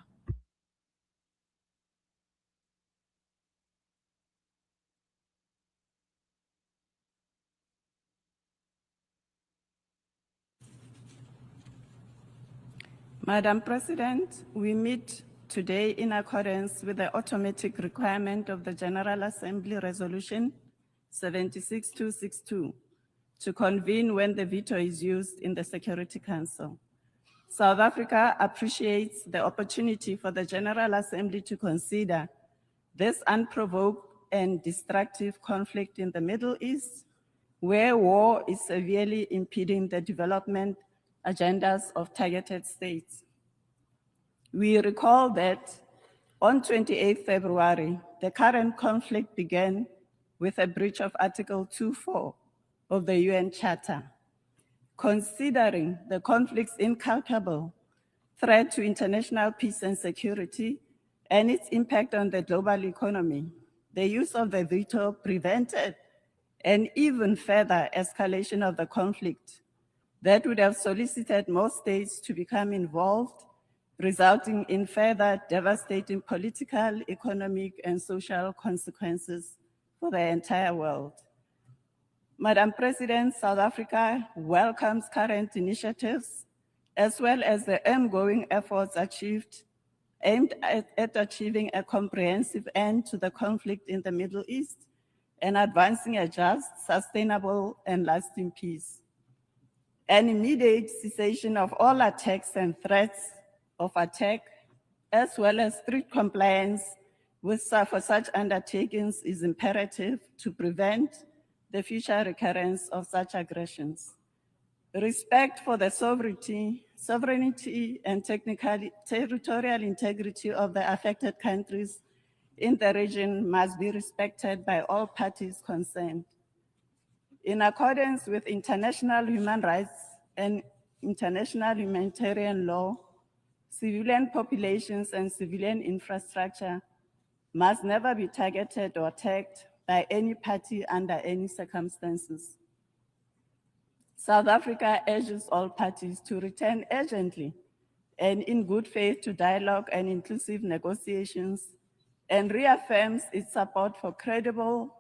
Madam President, we meet today in accordance with the automatic requirement of the General Assembly Resolution 76262 to convene when the veto is used in the Security Council. South Africa appreciates the opportunity for the General Assembly to consider this unprovoked and destructive conflict in the Middle East, where war is severely impeding the development agendas of targeted states. We recall that on 28 February, the current conflict began with a breach of Article 2.4 of the UN Charter. Considering the conflict's incalculable threat to international peace and security and its impact on the global economy, the use of the veto prevented an even further escalation of the conflict that would have solicited most states to become involved, resulting in further devastating political, economic, and social consequences for the entire world. Madam President, South Africa welcomes current initiatives, as well as the ongoing efforts aimed at achieving a comprehensive end to the conflict in the Middle East and advancing a just, sustainable, and lasting peace. An immediate cessation of all attacks and threats of attack, as well as strict compliance for such undertakings is imperative to prevent the future recurrence of such aggressions. Respect for the sovereignty and territorial integrity of the affected countries in the region must be respected by all parties concerned. In accordance with international human rights and international humanitarian law, civilian populations and civilian infrastructure must never be targeted or attacked by any party under any circumstances. South Africa urges all parties to return urgently and in good faith to dialogue and inclusive negotiations, and reaffirms its support for credible,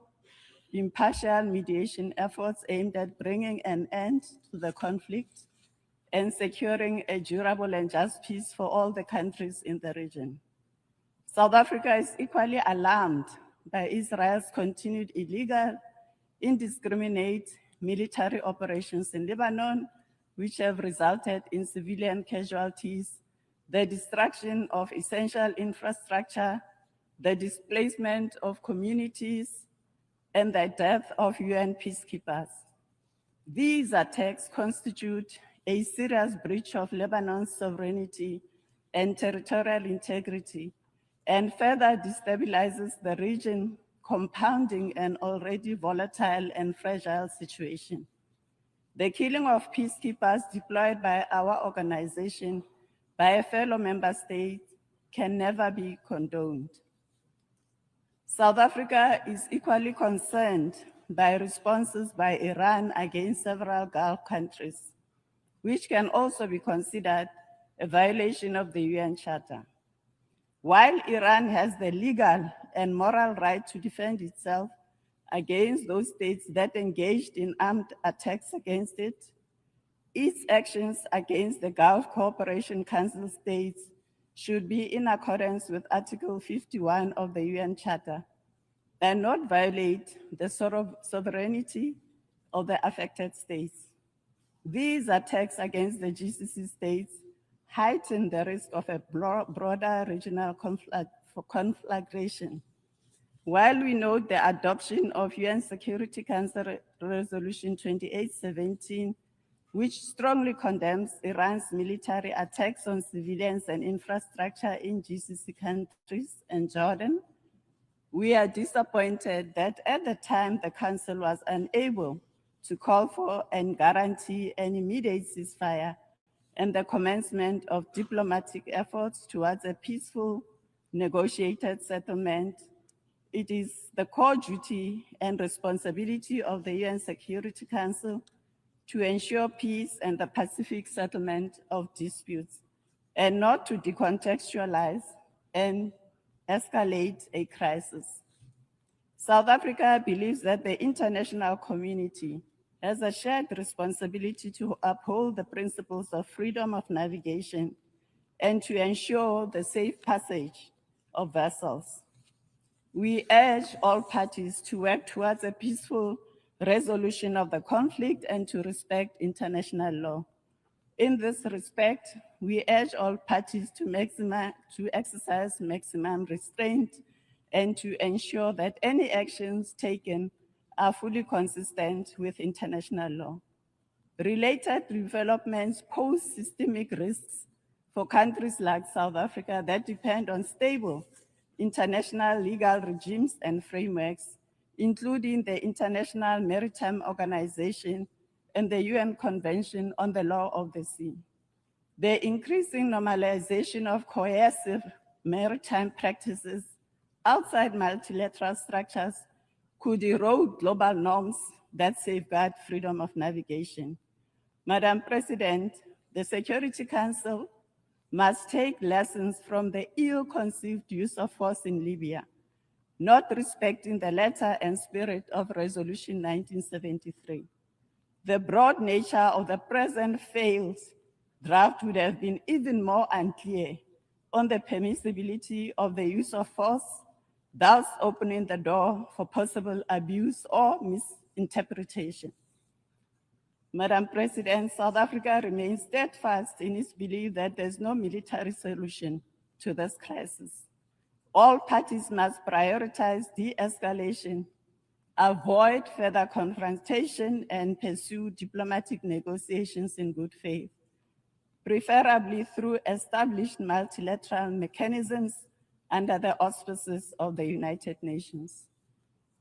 impartial mediation efforts aimed at bringing an end to the conflict and securing a durable and just peace for all the countries in the region. South Africa is equally alarmed by Israel's continued illegal, indiscriminate military operations in Lebanon, which have resulted in civilian casualties, the destruction of essential infrastructure, the displacement of communities, and the death of UN peacekeepers. These attacks constitute a serious breach of Lebanon's sovereignty and territorial integrity, and further destabilizes the region, compounding an already volatile and fragile situation. The killing of peacekeepers deployed by our organization by a fellow member state can never be condoned. South Africa is equally concerned by responses by Iran against several Gulf countries, which can also be considered a violation of the UN Charter. While Iran has the legal and moral right to defend itself against those states that engaged in armed attacks against it, its actions against the Gulf Cooperation Council states should be in accordance with Article 51 of the UN Charter and not violate the sovereignty of the affected states. These attacks against the GCC states heighten the risk of a broader regional conflagration. While we note the adoption of UN Security Council Resolution 2817, which strongly condemns Iran's military attacks on civilians and infrastructure in GCC countries and Jordan, we are disappointed that at the time the Council was unable to call for and guarantee an immediate ceasefire and the commencement of diplomatic efforts towards a peaceful, negotiated settlement. It is the core duty and responsibility of the UN Security Council to ensure peace and the pacific settlement of disputes, and not to decontextualize and escalate a crisis. South Africa believes that the international community has a shared responsibility to uphold the principles of freedom of navigation and to ensure the safe passage of vessels. We urge all parties to work towards a peaceful resolution of the conflict and to respect international law. In this respect, we urge all parties to exercise maximum restraint and to ensure that any actions taken are fully consistent with international law. Related developments pose systemic risks for countries like South Africa that depend on stable international legal regimes and frameworks, including the International Maritime Organization and the UN Convention on the Law of the Sea. The increasing normalization of coercive maritime practices outside multilateral structures could erode global norms that safeguard freedom of navigation. Madam President, the Security Council must take lessons from the ill-conceived use of force in Libya, not respecting the letter and spirit of Resolution 1973. The broad nature of the present failed draft would have been even more unclear on the permissibility of the use of force, thus opening the door for possible abuse or misinterpretation. Madam President, South Africa remains steadfast in its belief that there's no military solution to this crisis. All parties must prioritize de-escalation, avoid further confrontation, and pursue diplomatic negotiations in good faith, preferably through established multilateral mechanisms under the auspices of the United Nations.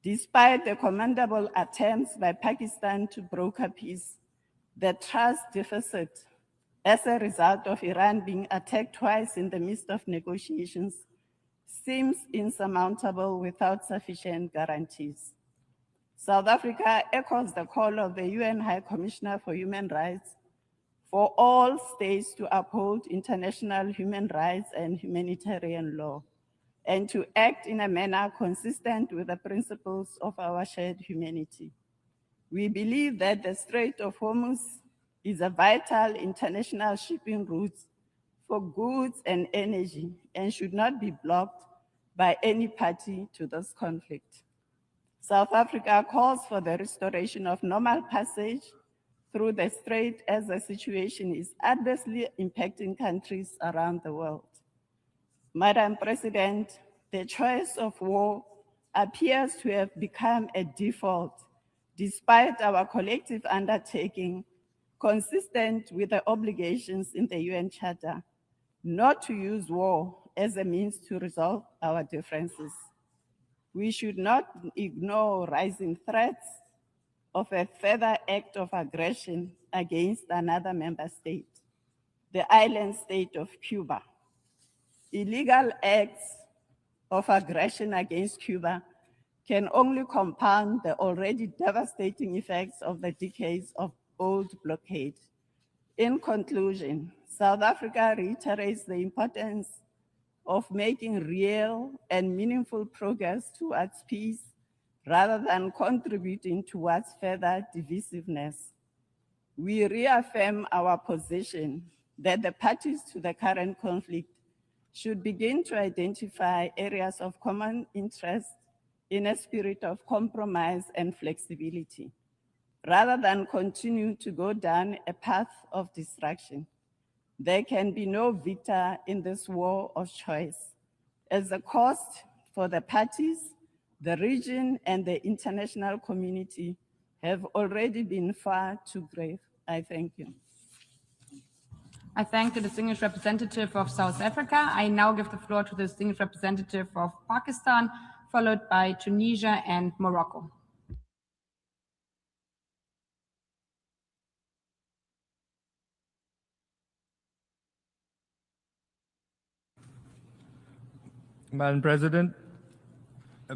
Despite the commendable attempts by Pakistan to broker peace, the trust deficit as a result of Iran being attacked twice in the midst of negotiations seems insurmountable without sufficient guarantees. South Africa echoes the call of the UN High Commissioner for Human Rights for all states to uphold international human rights and humanitarian law, and to act in a manner consistent with the principles of our shared humanity. We believe that the Strait of Hormuz is a vital international shipping route for goods and energy and should not be blocked by any party to this conflict. South Africa calls for the restoration of normal passage through the strait as the situation is adversely impacting countries around the world. Madam President, the choice of war appears to have become a default despite our collective undertaking consistent with the obligations in the UN Charter not to use war as a means to resolve our differences. We should not ignore rising threats of a further act of aggression against another member state, the island state of Cuba. Illegal acts of aggression against Cuba can only compound the already devastating effects of the decades of old blockade. In conclusion, South Africa reiterates the importance of making real and meaningful progress towards peace rather than contributing towards further divisiveness. We reaffirm our position that the parties to the current conflict should begin to identify areas of common interest in a spirit of compromise and flexibility, rather than continue to go down a path of destruction. There can be no victor in this war of choice, as the cost for the parties The region and the international community have already been far too grave. I thank you. I thank the distinguished representative of South Africa. I now give the floor to the distinguished representative of Pakistan, followed by Tunisia and Morocco. Madam President,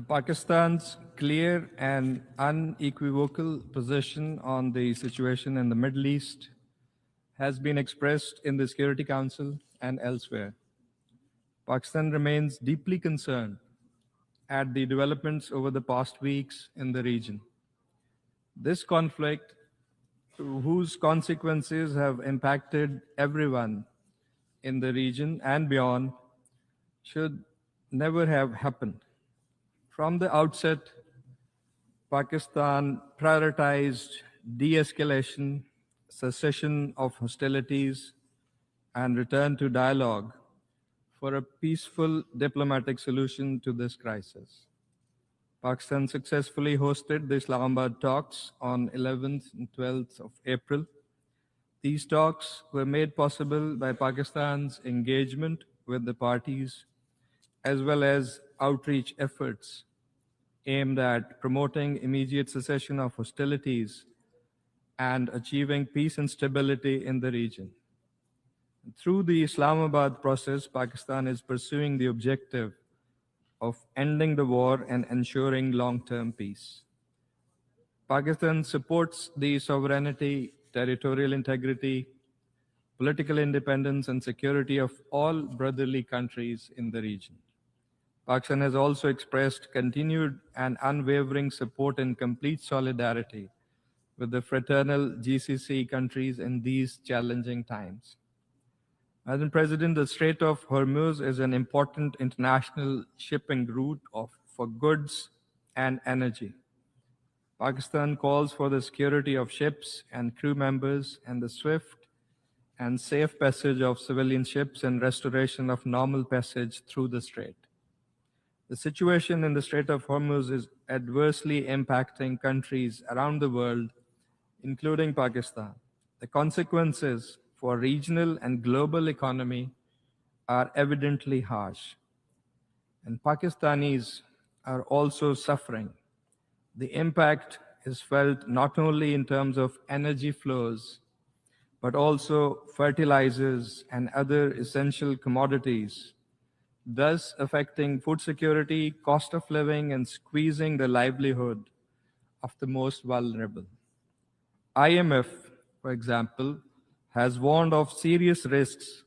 Pakistan's clear and unequivocal position on the situation in the Middle East has been expressed in the Security Council and elsewhere. Pakistan remains deeply concerned at the developments over the past weeks in the region. This conflict, whose consequences have impacted everyone in the region and beyond, should never have happened. From the outset, Pakistan prioritized de-escalation, cessation of hostilities, and return to dialogue for a peaceful diplomatic solution to this crisis. Pakistan successfully hosted the Islamabad talks on 11th and 12th of April. These talks were made possible by Pakistan's engagement with the parties, as well as outreach efforts aimed at promoting immediate cessation of hostilities and achieving peace and stability in the region. Through the Islamabad process, Pakistan is pursuing the objective of ending the war and ensuring long-term peace. Pakistan supports the sovereignty, territorial integrity, political independence, and security of all brotherly countries in the region. Pakistan has also expressed continued and unwavering support and complete solidarity with the fraternal GCC countries in these challenging times. Madam President, the Strait of Hormuz is an important international shipping route for goods and energy. Pakistan calls for the security of ships and crew members and the swift and safe passage of civilian ships and restoration of normal passage through the strait. The situation in the Strait of Hormuz is adversely impacting countries around the world, including Pakistan. The consequences for regional and global economy are evidently harsh, and Pakistanis are also suffering. The impact is felt not only in terms of energy flows, but also fertilizers and other essential commodities, thus affecting food security, cost of living, and squeezing the livelihood of the most vulnerable. IMF, for example, has warned of serious risks,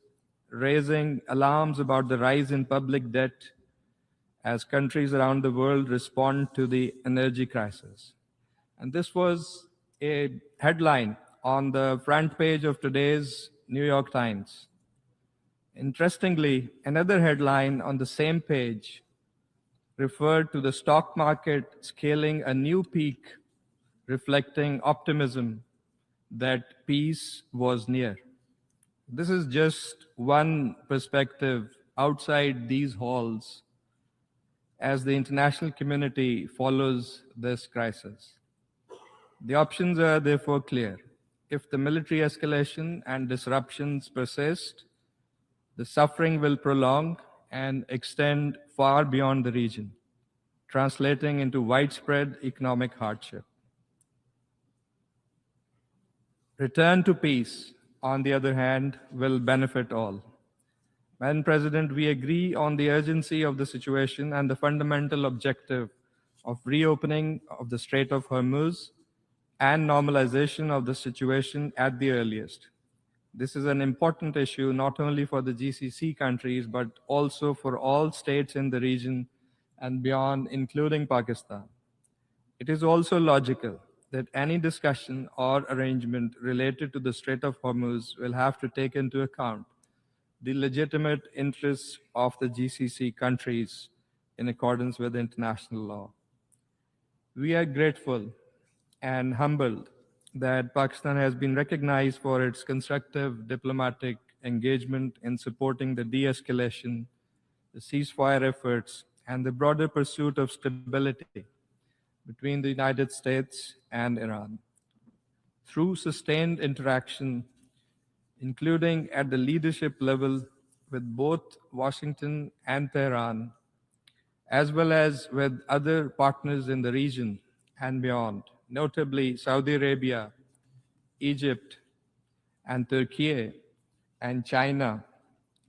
raising alarms about the rise in public debt as countries around the world respond to the energy crisis. And this was a headline on the front page of today's New York Times. Interestingly, another headline on the same page referred to the stock market scaling a new peak, reflecting optimism that peace was near. This is just one perspective outside these halls as the international community follows this crisis. The options are therefore clear. If the military escalation and disruptions persist, the suffering will prolong and extend far beyond the region, translating into widespread economic hardship. Return to peace, on the other hand, will benefit all. Madam President, we agree on the urgency of the situation and the fundamental objective of reopening of the Strait of Hormuz and normalization of the situation at the earliest. This is an important issue not only for the GCC countries, but also for all states in the region and beyond, including Pakistan. It is also logical that any discussion or arrangement related to the Strait of Hormuz will have to take into account the legitimate interests of the GCC countries in accordance with international law. We are grateful and humbled that Pakistan has been recognized for its constructive diplomatic engagement in supporting the de-escalation, the ceasefire efforts, and the broader pursuit of stability between the United States and Iran. Through sustained interaction, including at the leadership level with both Washington and Tehran, as well as with other partners in the region and beyond, notably Saudi Arabia, Egypt, and Turkey, and China,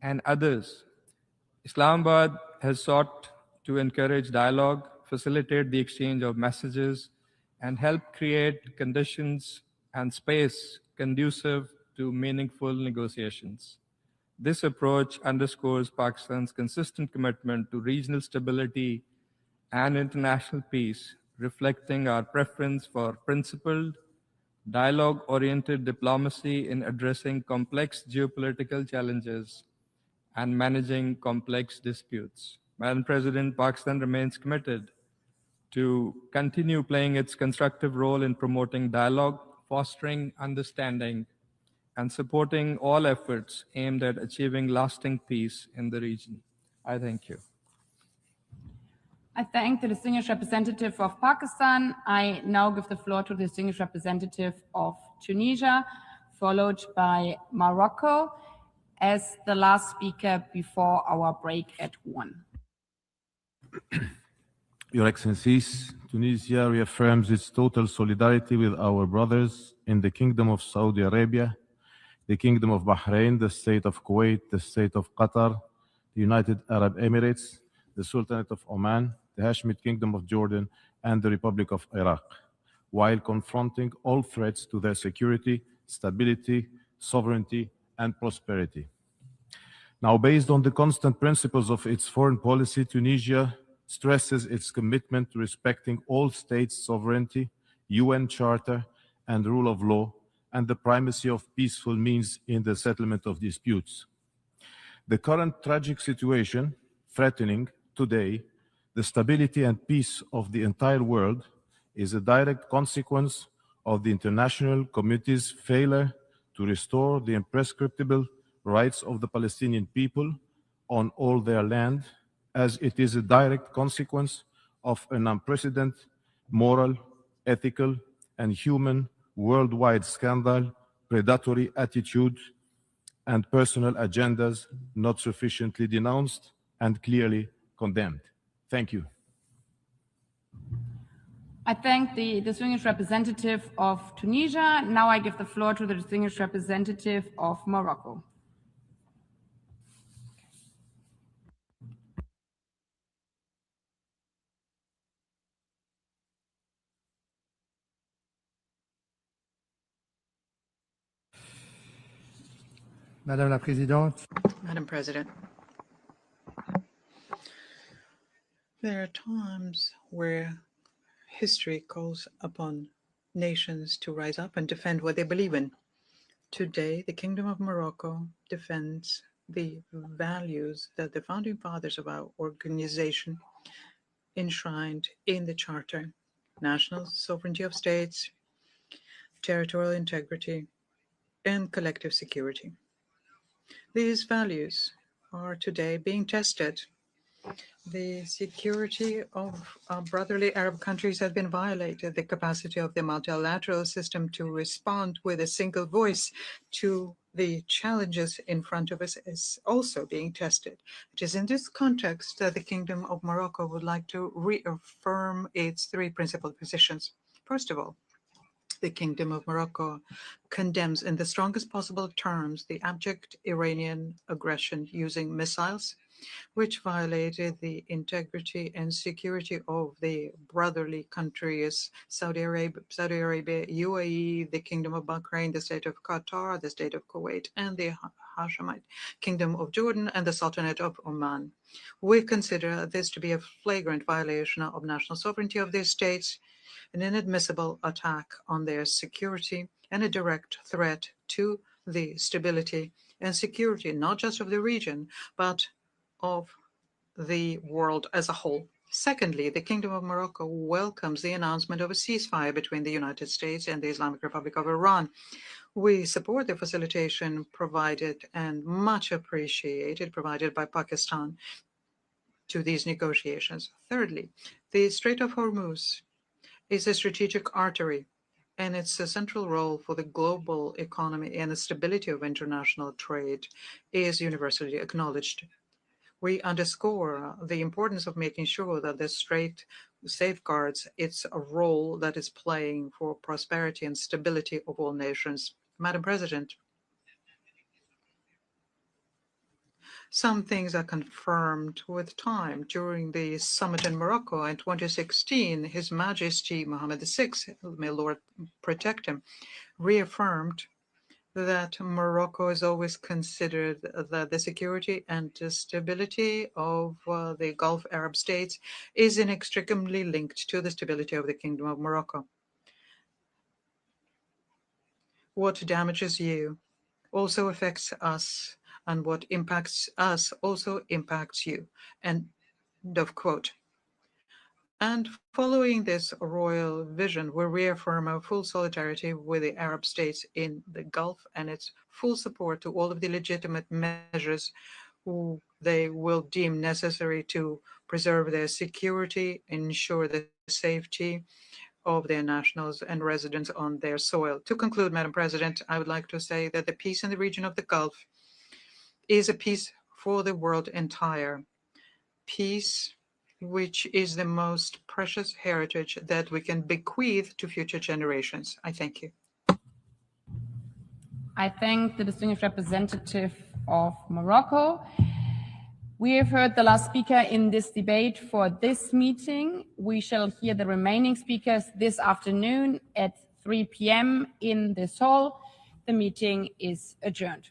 and others, Islamabad has sought to encourage dialogue, facilitate the exchange of messages, and help create conditions and space conducive to meaningful negotiations. This approach underscores Pakistan's consistent commitment to regional stability and international peace, reflecting our preference for principled, dialogue-oriented diplomacy in addressing complex geopolitical challenges and managing complex disputes. Madam President, Pakistan remains committed to continue playing its constructive role in promoting dialogue, fostering understanding, and supporting all efforts aimed at achieving lasting peace in the region. I thank you. I thank the distinguished representative of Pakistan. I now give the floor to the distinguished representative of Tunisia, followed by Morocco, as the last speaker before our break at 1. Your Excellencies, Tunisia reaffirms its total solidarity with our brothers in the Kingdom of Saudi Arabia, the Kingdom of Bahrain, the State of Kuwait, the State of Qatar, the United Arab Emirates, the Sultanate of Oman, the Hashemite Kingdom of Jordan, and the Republic of Iraq, while confronting all threats to their security, stability, sovereignty, and prosperity. Now, based on the constant principles of its foreign policy, Tunisia stresses its commitment to respecting all states' sovereignty, UN Charter, and rule of law, and the primacy of peaceful means in the settlement of disputes. The current tragic situation, threatening today the stability and peace of the entire world, is a direct consequence of the international community's failure to restore the imprescriptible rights of the Palestinian people on all their land, as it is a direct consequence of an unprecedented moral, ethical, and human worldwide scandal, predatory attitude, and personal agendas not sufficiently denounced and clearly condemned. Thank you. I thank the distinguished representative of Tunisia. Now I give the floor to the distinguished representative of Morocco. Madame la Présidente. Madam President, there are times where history calls upon nations to rise up and defend what they believe in. Today, the Kingdom of Morocco defends the values that the founding fathers of our organization enshrined in the Charter: national sovereignty of states, territorial integrity, and collective security. These values are today being tested. The security of our brotherly Arab countries has been violated. The capacity of the multilateral system to respond with a single voice to the challenges in front of us is also being tested. It is in this context that the Kingdom of Morocco would like to reaffirm its three principal positions. First of all, the Kingdom of Morocco condemns in the strongest possible terms the abject Iranian aggression using missiles, which violated the integrity and security of the brotherly countries, Saudi Arabia, UAE, the Kingdom of Bahrain, the State of Qatar, the State of Kuwait, and the Hashemite Kingdom of Jordan and the Sultanate of Oman. We consider this to be a flagrant violation of national sovereignty of these states, an inadmissible attack on their security, and a direct threat to the stability and security, not just of the region, but of the world as a whole. Secondly, the Kingdom of Morocco welcomes the announcement of a ceasefire between the United States and the Islamic Republic of Iran. We support the facilitation provided and much appreciated provided by Pakistan. to these negotiations. Thirdly, the Strait of Hormuz is a strategic artery, and its a central role for the global economy and the stability of international trade is universally acknowledged. We underscore the importance of making sure that the Strait safeguards its role that is playing for prosperity and stability of all nations. Madam President, some things are confirmed with time. During the summit in Morocco in 2016, His Majesty Mohammed VI, may Lord protect him, reaffirmed that Morocco is always considered that the security and stability of the Gulf Arab states is inextricably linked to the stability of the Kingdom of Morocco. What damages you also affects us, and what impacts us also impacts you. End of quote. And following this royal vision, we reaffirm our full solidarity with the Arab states in the Gulf and its full support to all of the legitimate measures who they will deem necessary to preserve their security, ensure the safety of their nationals and residents on their soil. To conclude, Madam President, I would like to say that the peace in the region of the Gulf is a peace for the world entire. Peace which is the most precious heritage that we can bequeath to future generations. I thank you. I thank the distinguished representative of Morocco. We have heard the last speaker in this debate for this meeting. We shall hear the remaining speakers this afternoon at 3 p.m. in this hall. The meeting is adjourned.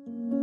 you.